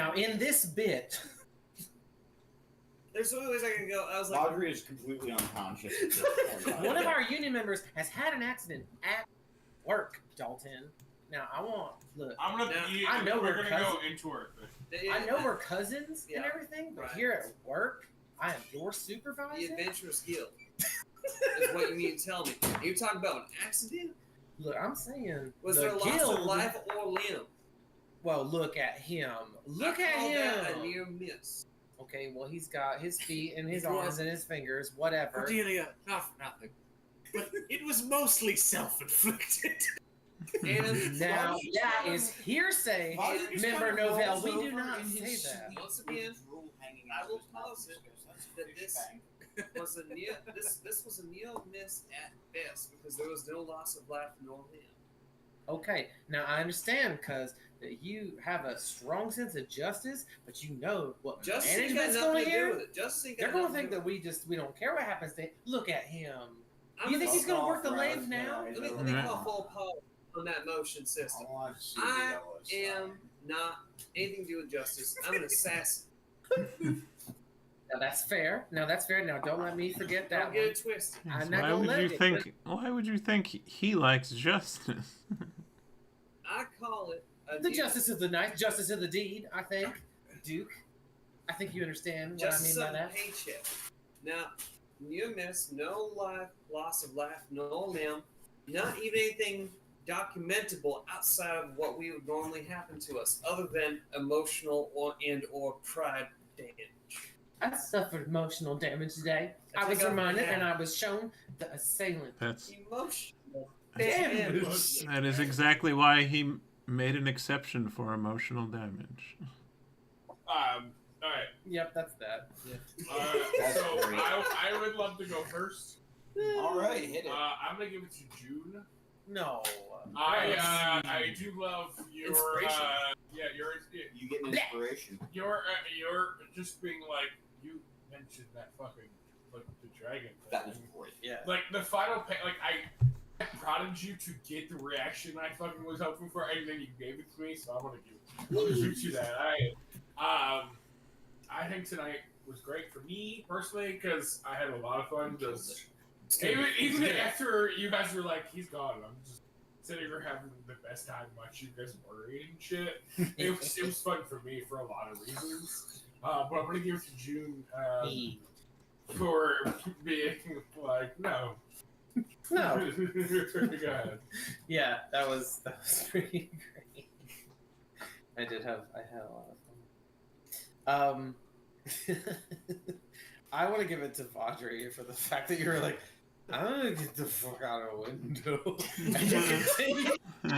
There's other ways I can go. I was like, Audrey is completely unconscious. At this point. one of our union members has had an accident at work, Dalton. Now I want look. I'm gonna. I know we're we're gonna go cousins. into our thing. I know we're cousins and Yeah. everything, but Right. here at work, I am your the supervisor. adventurous guild is what you mean to tell me. You talking about an accident? Look, I'm saying Was the there loss guild. of life or limb? Well, look at him. Look I at call that a him. near miss. Okay, well he's got his feet and his It was- arms and his fingers, whatever. Cordelia, not for nothing. But it was mostly self-inflicted. And Now that is hearsay. Member Novell, we do not say that. once again, I will posit that this was a near this was a near miss at best because there was no loss of life nor limb. Okay, now I understand because you have a strong sense of justice, but you know what Justice ain't got management's nothing going to to do hear. with it. Justice ain't got They're going to nothing think to that we don't care what happens to him. Look at him. I'm You think he's going to work the Right, lathe now? yeah, Let me call full power on that motion system. I am not anything to do with justice. I'm an assassin. Now that's fair. Now don't let me forget that Don't get one. it twisted. Yes, I'm not why gonna would let you it, think? Why would you think he likes justice? I call it a The deal. justice of the night, justice of the deed, I think. Duke, I think you understand what Justice I of mean the by that. paycheck. Now, near miss, no life, loss of life, no limb, not even anything documentable outside of what we would normally happen to us, other than emotional or pride damage. I suffered emotional damage today. I I was think I've reminded had- and I was shown the assailant. That's Emotional Damage. that is exactly why he made an exception for emotional damage. All right. Yep, that's that. Yeah. That's So great. I would love to go first. All right, hit it. I'm gonna give it to June. No. I do love your Inspiration. You get an inspiration. your just being like you mentioned that fucking like the dragon thing. That was great. Yeah. Like the final like I prodded you to get the reaction I fucking was hoping for, and then you gave it to me, so I'm gonna give you that. I think tonight was great for me personally because I had a lot of fun. Just even after you guys were like, he's gone, I'm just sitting here having the best time watching you guys worry and shit. It was fun for me for a lot of reasons. But I'm gonna give it to June for being like, no. No. Go ahead. Yeah, that was pretty great. I had a lot of fun. I want to give it to Vaudry for the fact that you were like, I'm gonna get the fuck out of a window. And you continue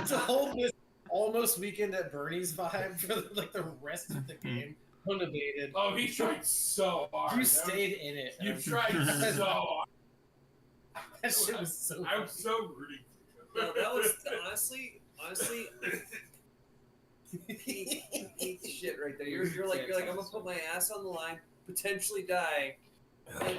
to hold this almost weekend at Bernie's vibe for like the rest of the game. Unabated. Oh, he tried so hard. You stayed in it. You tried so hard. That shit was so I was so rooting for you. No, that was honestly peak shit right there. You're like I'm gonna put my ass on the line, potentially die,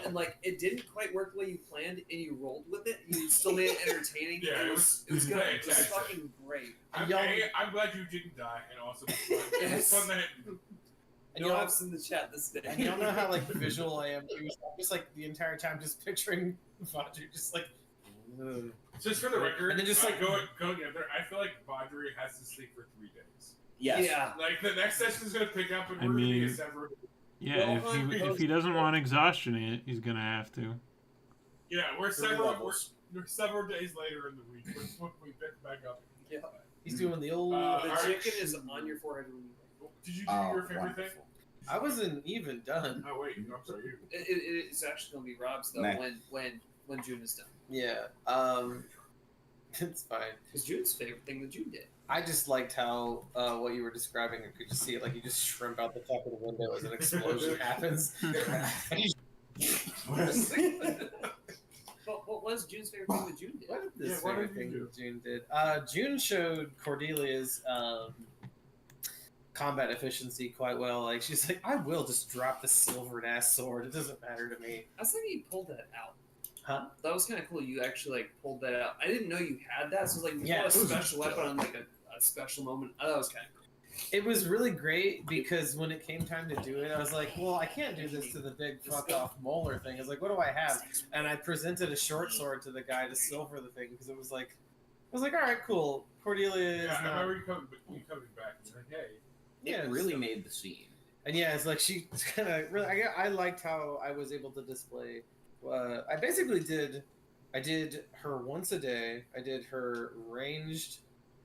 and like it didn't quite work the way you planned, and you rolled with it. You still made it entertaining. Yeah, it was good. It was fantastic. fucking great. I'm glad you didn't die, and also it was fun that And No y'all, apps in the chat this day. and y'all know how like visual I am too. So I'm just like the entire time just picturing Vaudry just like. Ugh. just for the record, And then just, like- go together. I feel like Vaudry has to sleep for 3 days. Yes. Yeah. Like the next session is gonna pick up, and I we're gonna be a mean- separate. Yeah, if he doesn't want exhaustion, he's gonna have to. Yeah, we're 3 several levels. we're several days later in the week. When we pick back up. Yeah. He's doing the old. The Alright. chicken is on your forehead when you. Did you do Oh, your favorite thing? wonderful. I wasn't even done. Oh wait, I'm sorry. You. It's actually gonna be Rob's though Nah. when June is done. Yeah. It's fine. Because June's favorite thing that June did. I just liked how what you were describing. I could just see it like you just shrimp out the top of the window as an explosion happens. And you What was June's favorite thing that June did? What did this Yeah, what favorite did you thing that June did? June showed Cordelia's combat efficiency quite well. Like she's like, I will just drop the silvered ass sword. It doesn't matter to me. I was thinking you pulled that out. Huh? That was kind of cool. You actually like pulled that out. I didn't know you had that. So it was like you Yeah, had a it was special weapon on like a special moment. I thought it was kind of cool. It was really great because when it came time to do it, I was like, well, I can't do this to the big fuck off molar thing. I was like, what do I have? And I presented a short sword to the guy to silver the thing because it was like, all right, cool. Cordelia is Yeah, I not. remember you coming back and like, hey. Yeah, It really so- made the scene. And yeah, it's like she kind of really. I liked how I was able to display. I basically did. I did her once a day. I did her ranged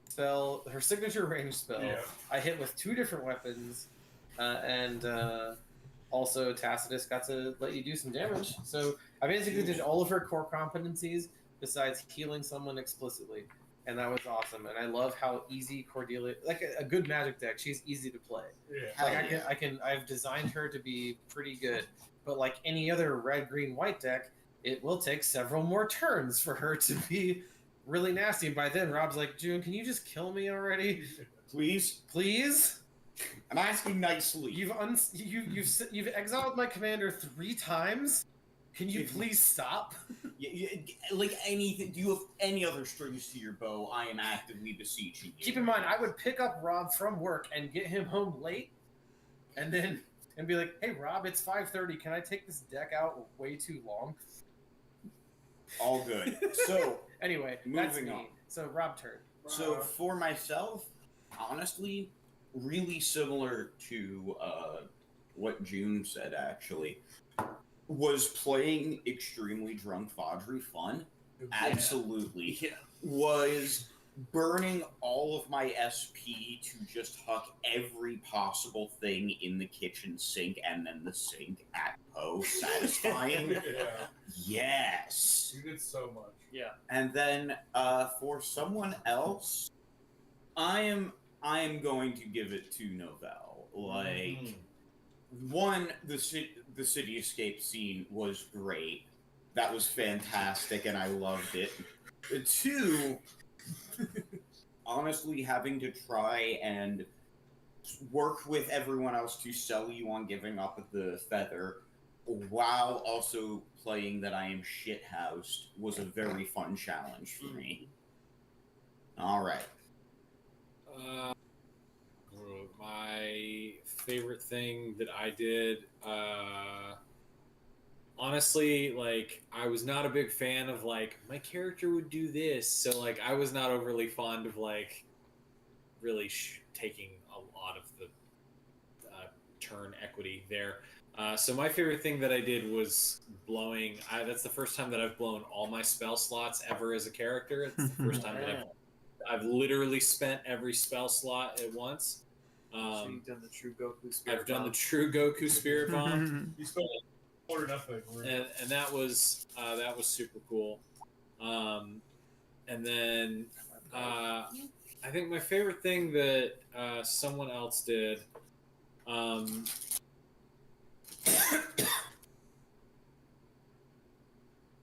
spell, her signature ranged spell. Yeah. I hit with 2 different weapons, and also Tacitus got to let you do some damage. So I basically did all of her core competencies besides healing someone explicitly, and that was awesome. And I love how easy Cordelia, like a good magic deck, she's easy to play. Yeah. Like I've designed her to be pretty good, but like any other red, green, white deck, it will take several more turns for her to be really nasty. And by then, Rob's like, June, can you just kill me already, Please? please? I'm asking nicely. You've exiled my commander 3 times. Can you please stop? Like anything, do you have any other strings to your bow? I am actively beseeching you. Keep in mind, I would pick up Rob from work and get him home late, and be like, "Hey, Rob, it's 5:30. Can I take this deck out way too long?" All good. So, Anyway, that's Moving me. on. So Rob turn. so for myself, honestly, really similar to what June said, actually, was playing extremely drunk Vaudry fun. Absolutely. Yeah. Was burning all of my SP to just huck every possible thing in the kitchen sink and then the sink at Poe. Satisfying. Yeah. Yes. You did so much. Yeah. And then for someone else, I am going to give it to Novell. Like, one, the city escape scene was great. That was fantastic, and I loved it. 2, honestly, having to try and work with everyone else to sell you on giving up the feather, while also playing that I am shithoused, was a very fun challenge for me. All right. My favorite thing that I did, honestly, like, I was not a big fan of, like, my character would do this, so, like, I was not overly fond of, like, really taking a lot of the turn equity there. So my favorite thing that I did was blowing. That's the first time that I've blown all my spell slots ever as a character. It's the first time that I've literally spent every spell slot at once. So you've done the true Goku spirit I've done the bomb. true Goku Spirit Bomb, You spent or nothing. Right? and that was super cool. And then I think my favorite thing that someone else did.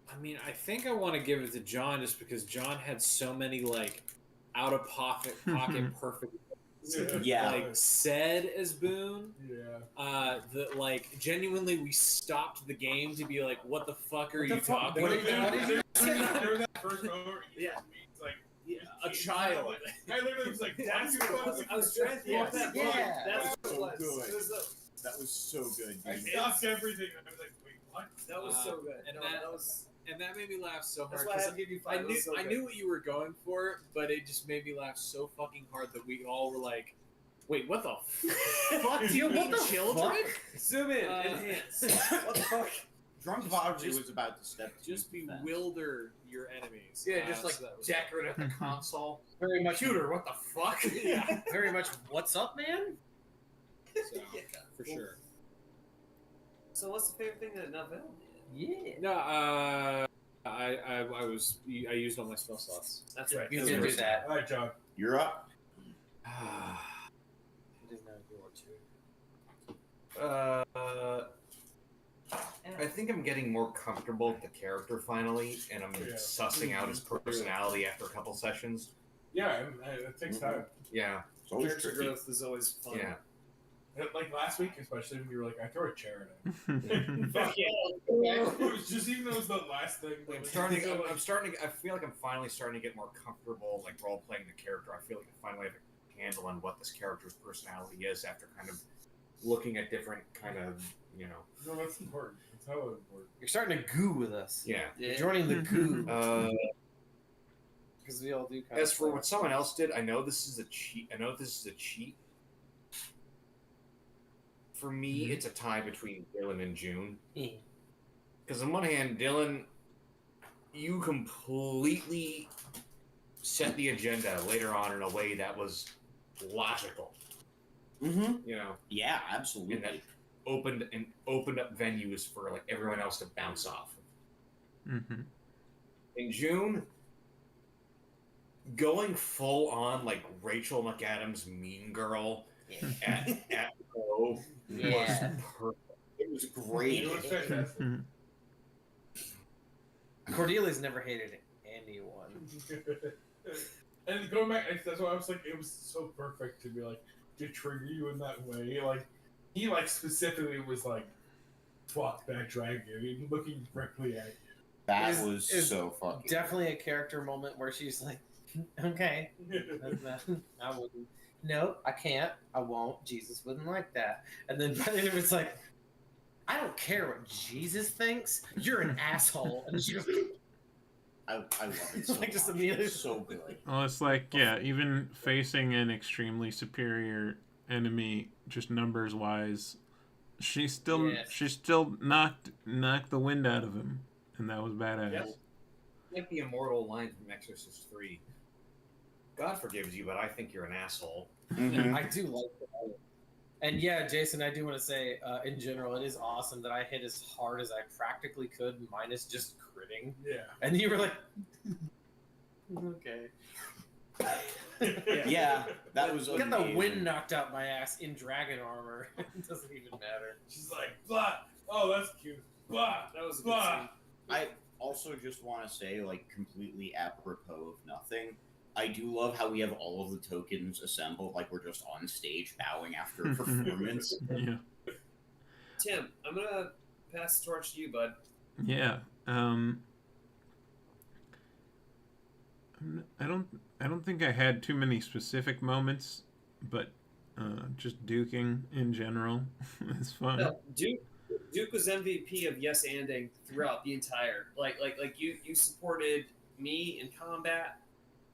I mean, I think I want to give it to John just because John had so many like out of pocket perfect Yeah. like said as Boone. Yeah. That like genuinely we stopped the game to be like, what the fuck are you fuck? talking What about? did you During that first moment, Yeah. it's like A child. I literally was like, That's "What the what fuck?" I was trying to think of that book. Yeah. That's So what it was. good. It was That was so good, I dude. stopped everything. I was like, wait, what? that was so good. and No, that- was. And that made me laugh so That's hard why I because had to give you I 5. It knew was so I good. knew what you were going for, but it just made me laugh so fucking hard that we all were like, "Wait, what the fuck? Do you What mean the children?" fuck? Zoom in. Uh, Enhance. What the fuck? Drunk Vaudry was about to step to Just his defense. bewilder your enemies. Yeah, just like so that was- decorate at the console. Very much. Computer, what the fuck? Yeah, Very much. What's up, man? so, for sure. So what's the favorite thing that Novell did? Yeah. No, I used all my spell slots. That's right. You That's did right. do that. All right, John. You're up. It is now your turn. I think I'm getting more comfortable with the character finally, and I'm sussing out his personality after a couple sessions. Yeah, and it takes time. Yeah. It's always Character tricky. growth is always fun. Yeah. Like last week, especially when you were like, I throw a chair at him. Fuck yeah. It was just even though it was the last thing. I'm but starting. so, like, I'm starting. I feel like I'm finally starting to get more comfortable, like role playing the character. I feel like I finally have a handle on what this character's personality is after kind of looking at different kind of, No, that's important. That's how it works. You're starting to goo with us. Yeah. You're joining the goo. Because we all do kind as of for what someone else did, I know this is a cheat. For me, it's a tie between Dylan and June. Because on one hand, Dylan, you completely set the agenda later on in a way that was logical. Mm-hmm. Yeah, And absolutely. that opened up venues for like everyone else to bounce off. Mm-hmm. In June, going full on like Rachel McAdams Mean Girl at O was perfect. It was great. It was fantastic. Cordelia's never hated anyone. And going back, that's why I was like, it was so perfect to be like, to trigger you in that way. Like, he like specifically was like, fuck that dragon, looking directly at you. That Is- was is so fucking. Definitely a character moment where she's like, okay, I wouldn't. No, I can't. I won't. Jesus wouldn't like that. And then by the end of it's like, I don't care what Jesus thinks. You're an asshole. And she goes, I love it so Like, just much. immediately- It's so good. Well, it's like, yeah, even facing an extremely superior enemy, just numbers wise, she still knocked the wind out of him, and that was badass. Yep. Like the immortal line from Exorcist 3. God forgives you, but I think you're an asshole. Mhm. I do like that. And yeah, Jason, I do want to say, in general, it is awesome that I hit as hard as I practically could, minus just critting. Yeah. And you were like, okay. Yeah, that was Get the amazing. wind knocked out my ass in dragon armor. It doesn't even matter. She's like, blah. Oh, that's cute. Blah. That was a good Blah. scene. I also just want to say, like, completely apropos of nothing, I do love how we have all of the tokens assembled, like we're just on stage bowing after a performance. Yeah. Tim, I'm gonna pass the torch to you, bud. Yeah. I don't think I had too many specific moments, but just duking in general is fun. No, Duke was MVP of yes anding throughout the entire like you supported me in combat.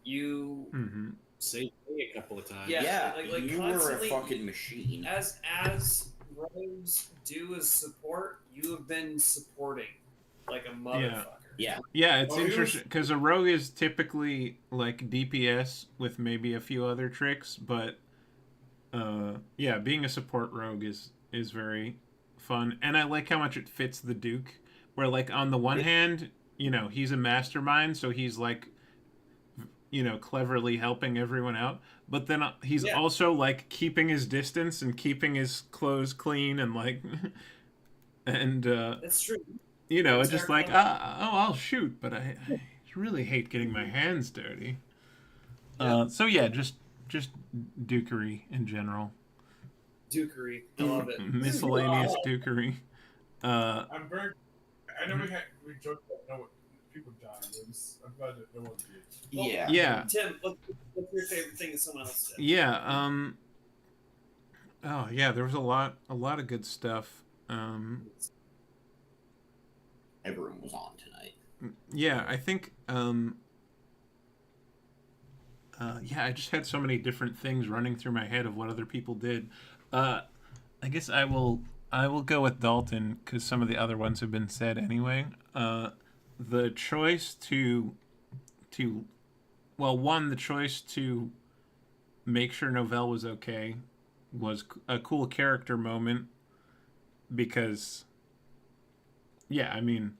You Mm-hmm. Saved me a couple of times. Yeah. Yeah, like you were a constantly- fucking machine. as rogues do as support, you have been supporting like a motherfucker. Yeah. Yeah, it's Oh, he was- interesting because a rogue is typically like DPS with maybe a few other tricks, but yeah, being a support rogue is very fun, and I like how much it fits the Duke. Where like on the one hand, he's a mastermind, so he's like, cleverly helping everyone out, but then he's also like keeping his distance and keeping his clothes clean and like, and That's true. it's just like, I'll shoot, but I really hate getting my hands dirty. So yeah, just dukery in general. Dukery. I love it. Miscellaneous dukery. I'm very. I know we joked about no people died. I'm glad that no one did. Yeah. Yeah. Tim, what's your favorite thing that someone else said? Yeah. Oh yeah, there was a lot of good stuff. Everyone was on tonight. Yeah, I think. Yeah, I just had so many different things running through my head of what other people did. I guess I will go with Dalton because some of the other ones have been said anyway. The choice to the choice to make sure Novell was okay was a cool character moment because, yeah, I mean,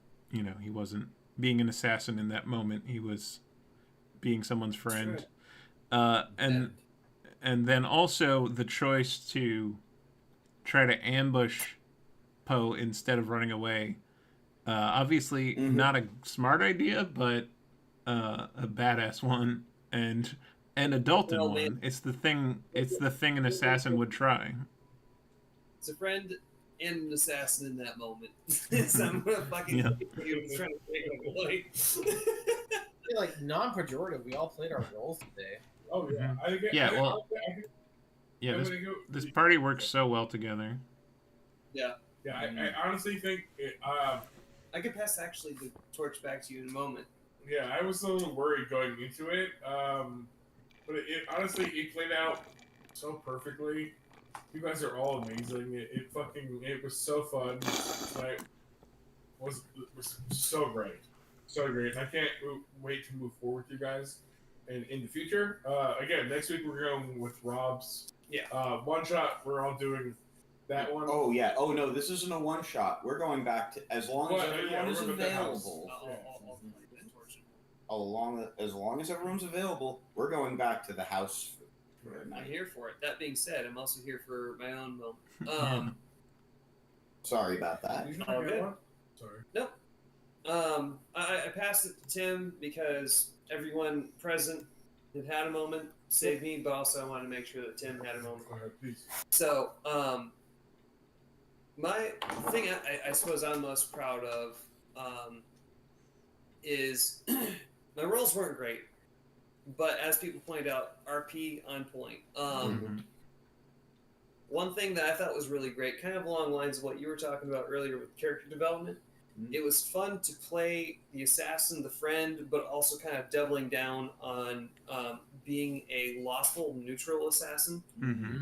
he wasn't being an assassin in that moment. He was being someone's friend. And then also the choice to try to ambush Poe instead of running away. Obviously not a smart idea, but a badass one. And An adult Well, one. It's the thing. It's the thing an assassin would try. It's a friend and an assassin in that moment. So I'm gonna fucking Yeah. you trying to make a point. feel like non-pejorative. We all played our roles today. Oh yeah. Yeah, well, I think, Yeah, I'm this, gonna go, this party works so well together. Yeah. Yeah, I honestly think it, I could pass actually the torch back to you in a moment. yeah, I was a little worried going into it, but it honestly it played out so perfectly. You guys are all amazing. It was so fun. Like, was so great, so great. I can't wait to move forward with you guys, and in the future. Again, next week we're going with Rob's. Yeah. One shot. We're all doing that one. Oh yeah. Oh no, this isn't a one shot. We're going back to as long as everyone is available. As long as everyone's available, we're going back to the house for a I'm night. here for it. That being said, I'm also here for my own moment. Sorry about that. All good. Sorry. Nope. I passed it to Tim because everyone present had a moment, saved me, but also I wanted to make sure that Tim had a moment. Go ahead, please. So, my thing I suppose I'm most proud of is my rolls weren't great, but as people pointed out, RP on point. One thing that I thought was really great, kind of along the lines of what you were talking about earlier with character development, it was fun to play the assassin, the friend, but also kind of doubling down on being a lawful neutral assassin.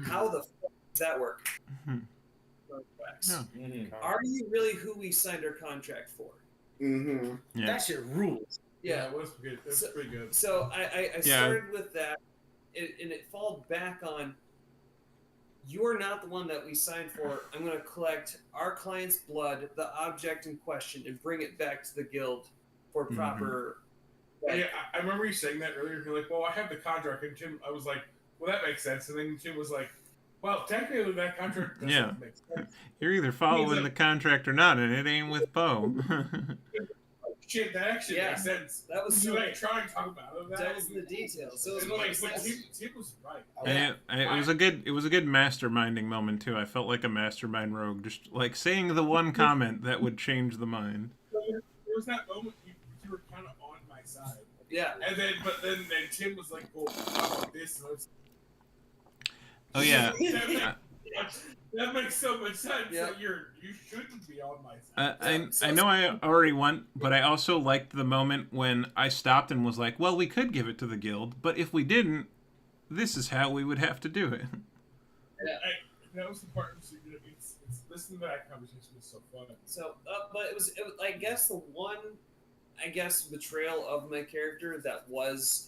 How the fuck does that work? Are you really who we signed our contract for? Yeah. That shit rules. Yeah, it was good. It was pretty good. So I started with that, and it falled back on, you are not the one that we signed for. I'm going to collect our client's blood, the object in question, and bring it back to the guild for proper... Yeah, I remember you saying that earlier. You're like, well, I have the contract. And Tim, I was like, well, that makes sense. And then Tim was like, well, technically that contract doesn't make sense. You're either following the contract or not, and it ain't with Bo. Shit, that actually makes sense. That was you so like try and talk about it. That was in the details. So it was And, one like, of but those Tim was right. And it was a good masterminding moment too. I felt like a mastermind rogue, just like saying the one comment that would change the mind. There was that moment you were kind of on my side. Yeah. And then Tim was like, well, this. And I was, Oh yeah. that makes so much sense. Yeah. That you shouldn't be on my side. I know I already won, but I also liked the moment when I stopped and was like, well, we could give it to the guild, but if we didn't, this is how we would have to do it. Yeah. That was the part. It's listening to that conversation was so fun. So, but it was I guess the one, betrayal of my character that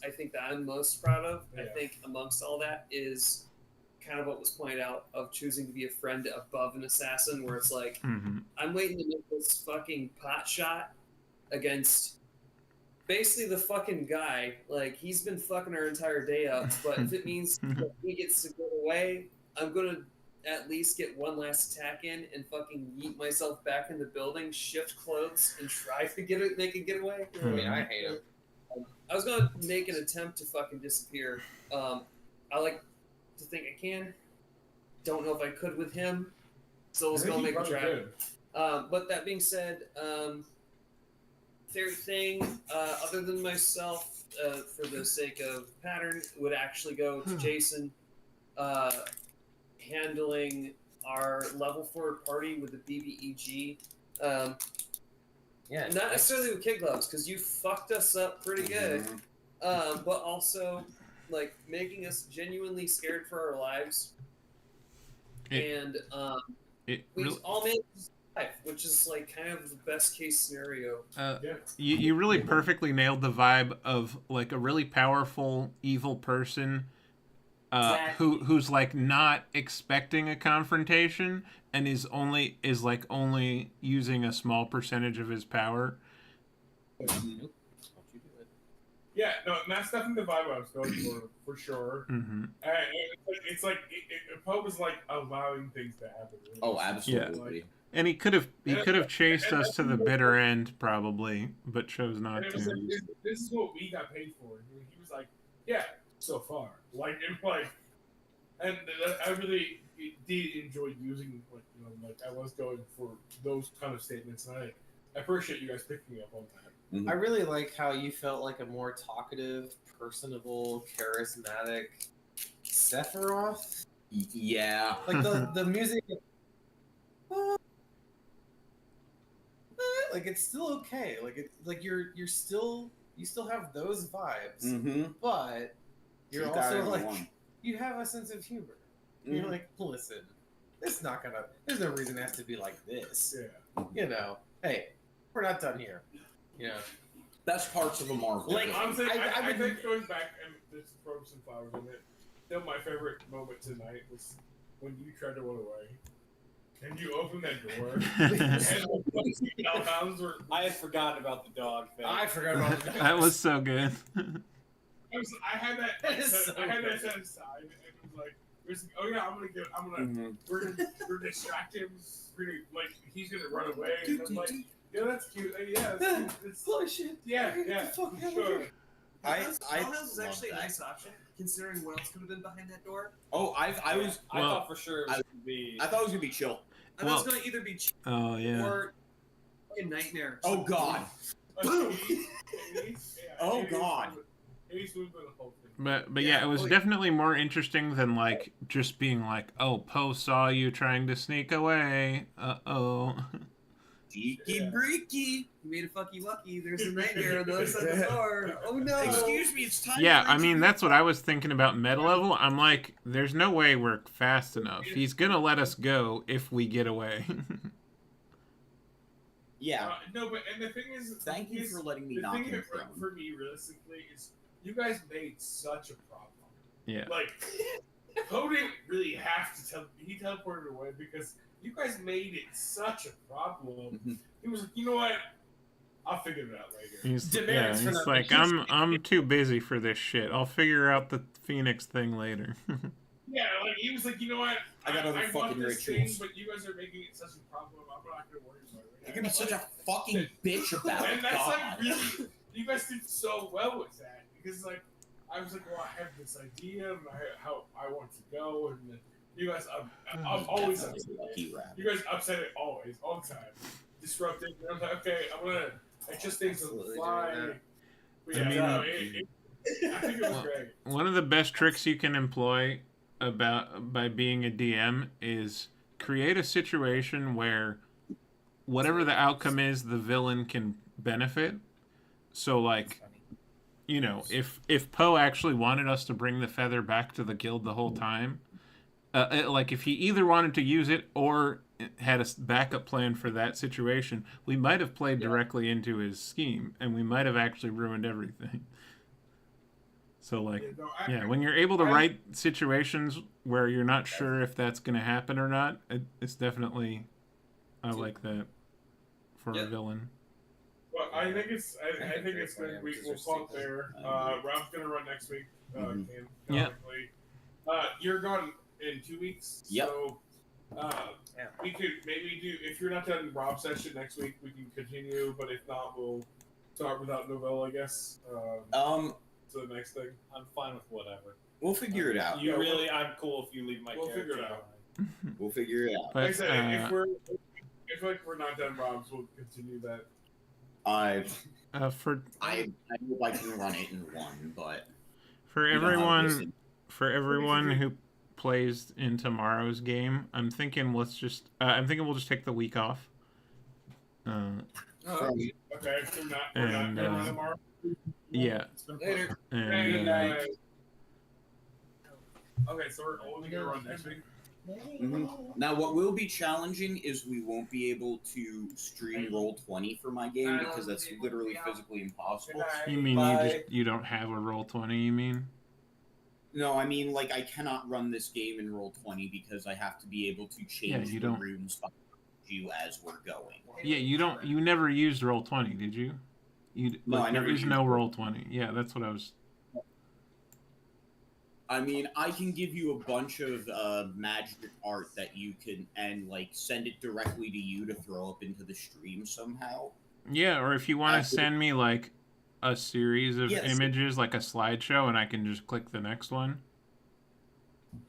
I think that I'm most proud of. Yeah. I think amongst all that is kind of what was pointed out of choosing to be a friend above an assassin, where it's like, I'm waiting to make this fucking pot shot against basically the fucking guy. Like, he's been fucking our entire day up, but if it means that he gets to get away, I'm gonna at least get one last attack in and fucking yeet myself back in the building, shift clothes, and try to make a getaway. I mean, I hate him. I was gonna make an attempt to fucking disappear. I like to think I can. Don't know if I could with him. So I was gonna make a try. But that being said, favorite thing, other than myself, for the sake of pattern, would actually go to Jason, handling our level 4 party with the BBEG. Yeah. Not necessarily with kid gloves, because you fucked us up pretty good. But also, like, making us genuinely scared for our lives. We all managed to survive, which is, like, kind of the best case scenario. You really perfectly nailed the vibe of like a really powerful evil person who's like not expecting a confrontation and is only using a small percentage of his power. Yeah, no, and that's definitely the vibe I was going for sure. It's like Poe was like allowing things to happen. Really. Oh, absolutely. Yeah. And he could have chased us to the bitter end probably, but chose not it was to. like, this is what we got paid for. He was like, yeah, so far. And I really did enjoy using I was going for those kind of statements, and I appreciate you guys picking up on that. Mhm. I really like how you felt like a more talkative, personable, charismatic Sephiroth. Yeah. Like the music, like it's still okay. Like you still have those vibes, Mm-hmm. but you're also like 2001. you have a sense of humor. Mhm. You're like, listen, it's not gonna. There's no reason it has to be like this. Yeah. You know, hey, we're not done here. You know, Best parts of a Marvel. Like, game. Honestly, I would- think going back and just throw some flowers in it. Still, my favorite moment tonight was when you tried to run away. And you opened that door, and the hellhounds were. I had forgotten about the dog thing. I forgot about the That was so good. I had that. That is so I had that good. set aside, and it was like, oh yeah, Mhm. we're gonna distract him. He's gonna run away. And I'm like, yeah, that's cute. Yeah, that's cute. It's, Holy shit! yeah, Get yeah, the fuck out of sure. here. Hellhounds is love actually a that. nice option, considering what else could have been behind that door. Oh, I was. I Well, thought for sure it was going to be. I thought it was gonna be chill. And Well- that's going to either be cheap Oh yeah. or a nightmare. Oh God. Boom. Oh, God. He's moving the whole thing. But yeah, it was definitely more interesting than like just being like, oh, Poe saw you trying to sneak away. Oh. Cheeky breaky. You made a fucky wucky. There's a nightmare on the other side of the door. Oh no! Excuse me, it's time. Yeah, for I mean you. that's what I was thinking about meta level. I'm like, there's no way we're fast enough. He's gonna let us go if we get away. Yeah. No, but and the thing is, Thank you for letting me the knock thing him for, down. for me, realistically, is you guys made such a problem. Yeah. Like, Poe didn't really have to tell. He teleported away because you guys made it such a problem. Mhm. He was like, you know what? I'll figure it out later. He's Demerits for he's nothing. like, I'm too busy for this shit. I'll figure out the Phoenix thing later. Yeah, like he was like, you know what? I got other want fucking this rituals. thing, but you guys are making it such a problem. I'm not gonna worry about it. You're gonna be such a fucking bitch about it. And that's God. like really, you guys did so well with that because like I was like, well, I have this idea and how I want to go, and you guys, I'm always Definitely upset. lucky rabbit. You guys upset it all the time, disrupted. And I was like, okay, I'm gonna adjust things on the Absolutely fly. doing that. But I yeah, mean- no, I think it was Well, great. One of the best tricks you can employ by being a DM is create a situation where whatever the outcome is, the villain can benefit. So like, you know, if Poe actually wanted us to bring the feather back to the guild the whole time, like if he either wanted to use it or had a backup plan for that situation, we might have played directly into his scheme, and we might have actually ruined everything. So like, No, yeah, when you're able to write situations where you're not sure if that's going to happen or not, it's definitely, I like that for a villain. Well, I think it's good. We'll call it there. Rob's gonna run next week. Mhm. Yeah. You're gone in 2 weeks. Yep. So, we could maybe do if you're not done Rob's session next week, we can continue. But if not, we'll start without Novell, I guess. So the next thing. I'm fine with whatever. We'll figure it out. You really, I'm cool if you leave my We'll character figure it out. behind. We'll figure it out. Like I But said, if we're not done Rob's, we'll continue that. I for hope I can run it in one, but for you know how it is. everyone who plays in tomorrow's game, I'm thinking we'll just take the week off. From- Okay, we're And, not done tomorrow. Yeah, Later. and Okay, so we're only gonna run next week. Mhm. Now, what will be challenging is we won't be able to stream Roll20 for my game because that's literally physically impossible. you mean you don't have a Roll20? You mean? No, I mean, like, I cannot run this game in Roll20 because I have to be able to change you the don't- runes behind you as we're going. Yeah, you never used Roll20, did you? No, I never There is used no Roll- Roll20. Yeah, that's what I was. I mean, I can give you a bunch of magic art that you can, and, like, send it directly to you to throw up into the stream somehow. Yeah, or if you want to send me like a series of Yes. images, like a slideshow, and I can just click the next one?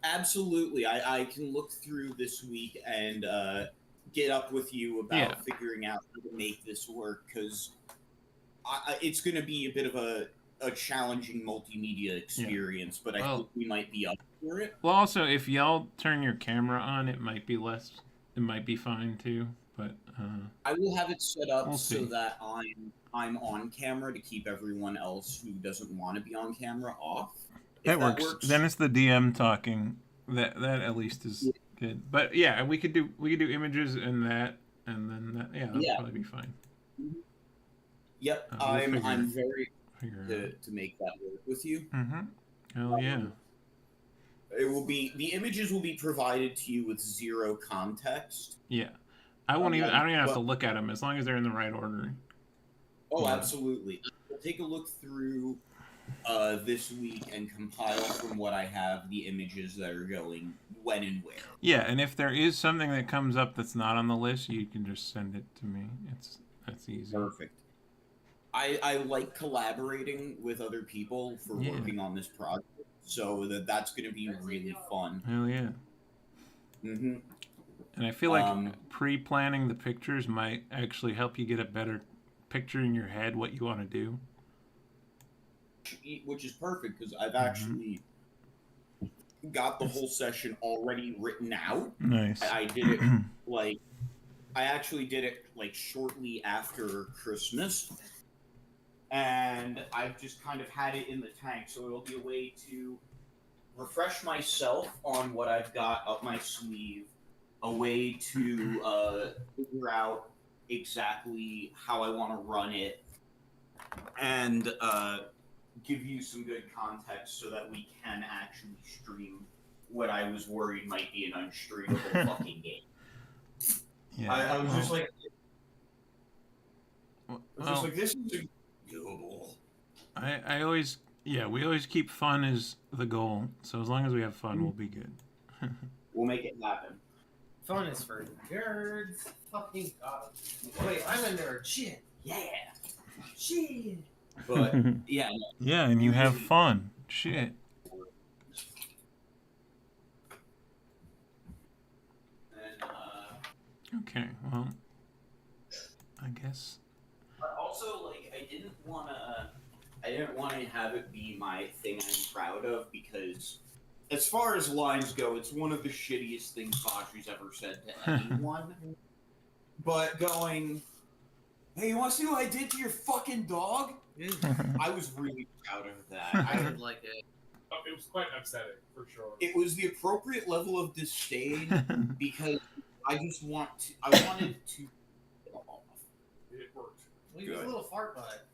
Absolutely. I can look through this week and get up with you about Yeah. figuring out how to make this work, because it's going to be a bit of a challenging multimedia experience, but I think we might be up for it. Well, also, if y'all turn your camera on, it might be fine too. But I will have it set up we'll so see. that I'm on camera to keep everyone else who doesn't want to be on camera off. If that works. Then it's the DM talking. That at least is good. But yeah, we could do images and that, and then that, that'll probably be fine. Yep, We'll I'm very figure to make that work with you. Mm-hmm. Hell yeah. It will be, the images will be provided to you with zero context. Yeah. I don't even have to look at them as long as they're in the right order. Oh, absolutely. I'll take a look through this week and compile from what I have the images that are going when and where. Yeah, and if there is something that comes up that's not on the list, you can just send it to me. That's easy. Perfect. I like collaborating with other people for working on this project, so that's going to be really fun. Hell yeah. Mm-hmm. And I feel like pre-planning the pictures might actually help you get a better picture in your head what you want to do. Which is perfect, because I've actually got the whole session already written out. Nice. I did it I actually did it shortly after Christmas, and I've just kind of had it in the tank, so it'll be a way to refresh myself on what I've got up my sleeve, a way to figure out exactly how I want to run it, and give you some good context so that we can actually stream what I was worried might be an unstreamable fucking game. Yeah. I was just like, this is doable. I always, we always keep fun as the goal. So as long as we have fun, we'll be good. We'll make it happen. Fun is for nerds. Fucking God. Wait, I'm a nerd. Shit. Yeah. Shit. But yeah. Yeah, and you have fun. Shit. Okay, well, I guess. But also, I didn't want to have it be my thing I'm proud of, because as far as lines go, it's one of the shittiest things Audrey's ever said to anyone. But going, hey, you want to see what I did to your fucking dog? I was really proud of that. I did like it. It was quite upsetting, for sure. It was the appropriate level of disdain, because I wanted to get off. It worked. Well, he's a little fart butt.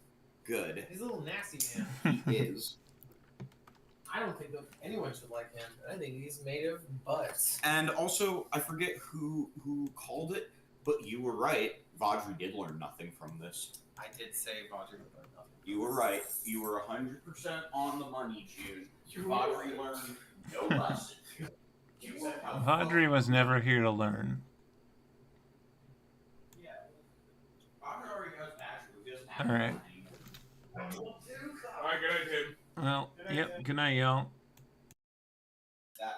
Good. He's a little nasty man. He is. I don't think anyone should like him. I think he's made of butts. And also, I forget who called it, but you were right. Vaudry did learn nothing from this. I did say Vaudry would learn nothing. You were right. You were 100% on the money, June. Vaudry learned no lesson. Vaudry was never here to learn. Yeah. Vaudry already knows Ashley. He doesn't All right. Alright, good night, Tim. Well, yep. Good night, y'all. That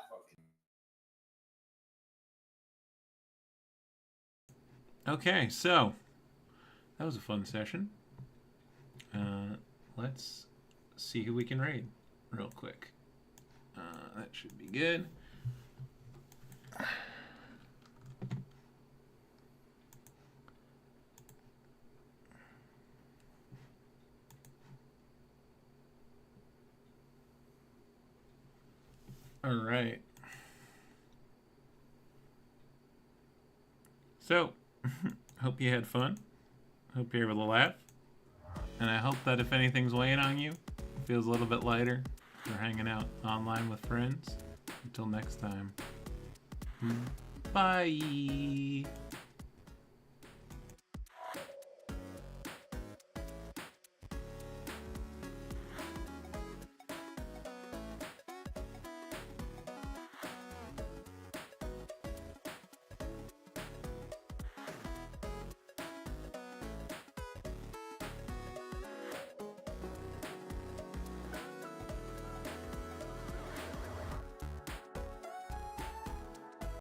fucking. Okay, so that was a fun session. Let's see who we can raid real quick. That should be good. All right. So, hope you had fun. Hope you're able to laugh. And I hope that if anything's weighing on you, it feels a little bit lighter for hanging out online with friends. Until next time. Bye.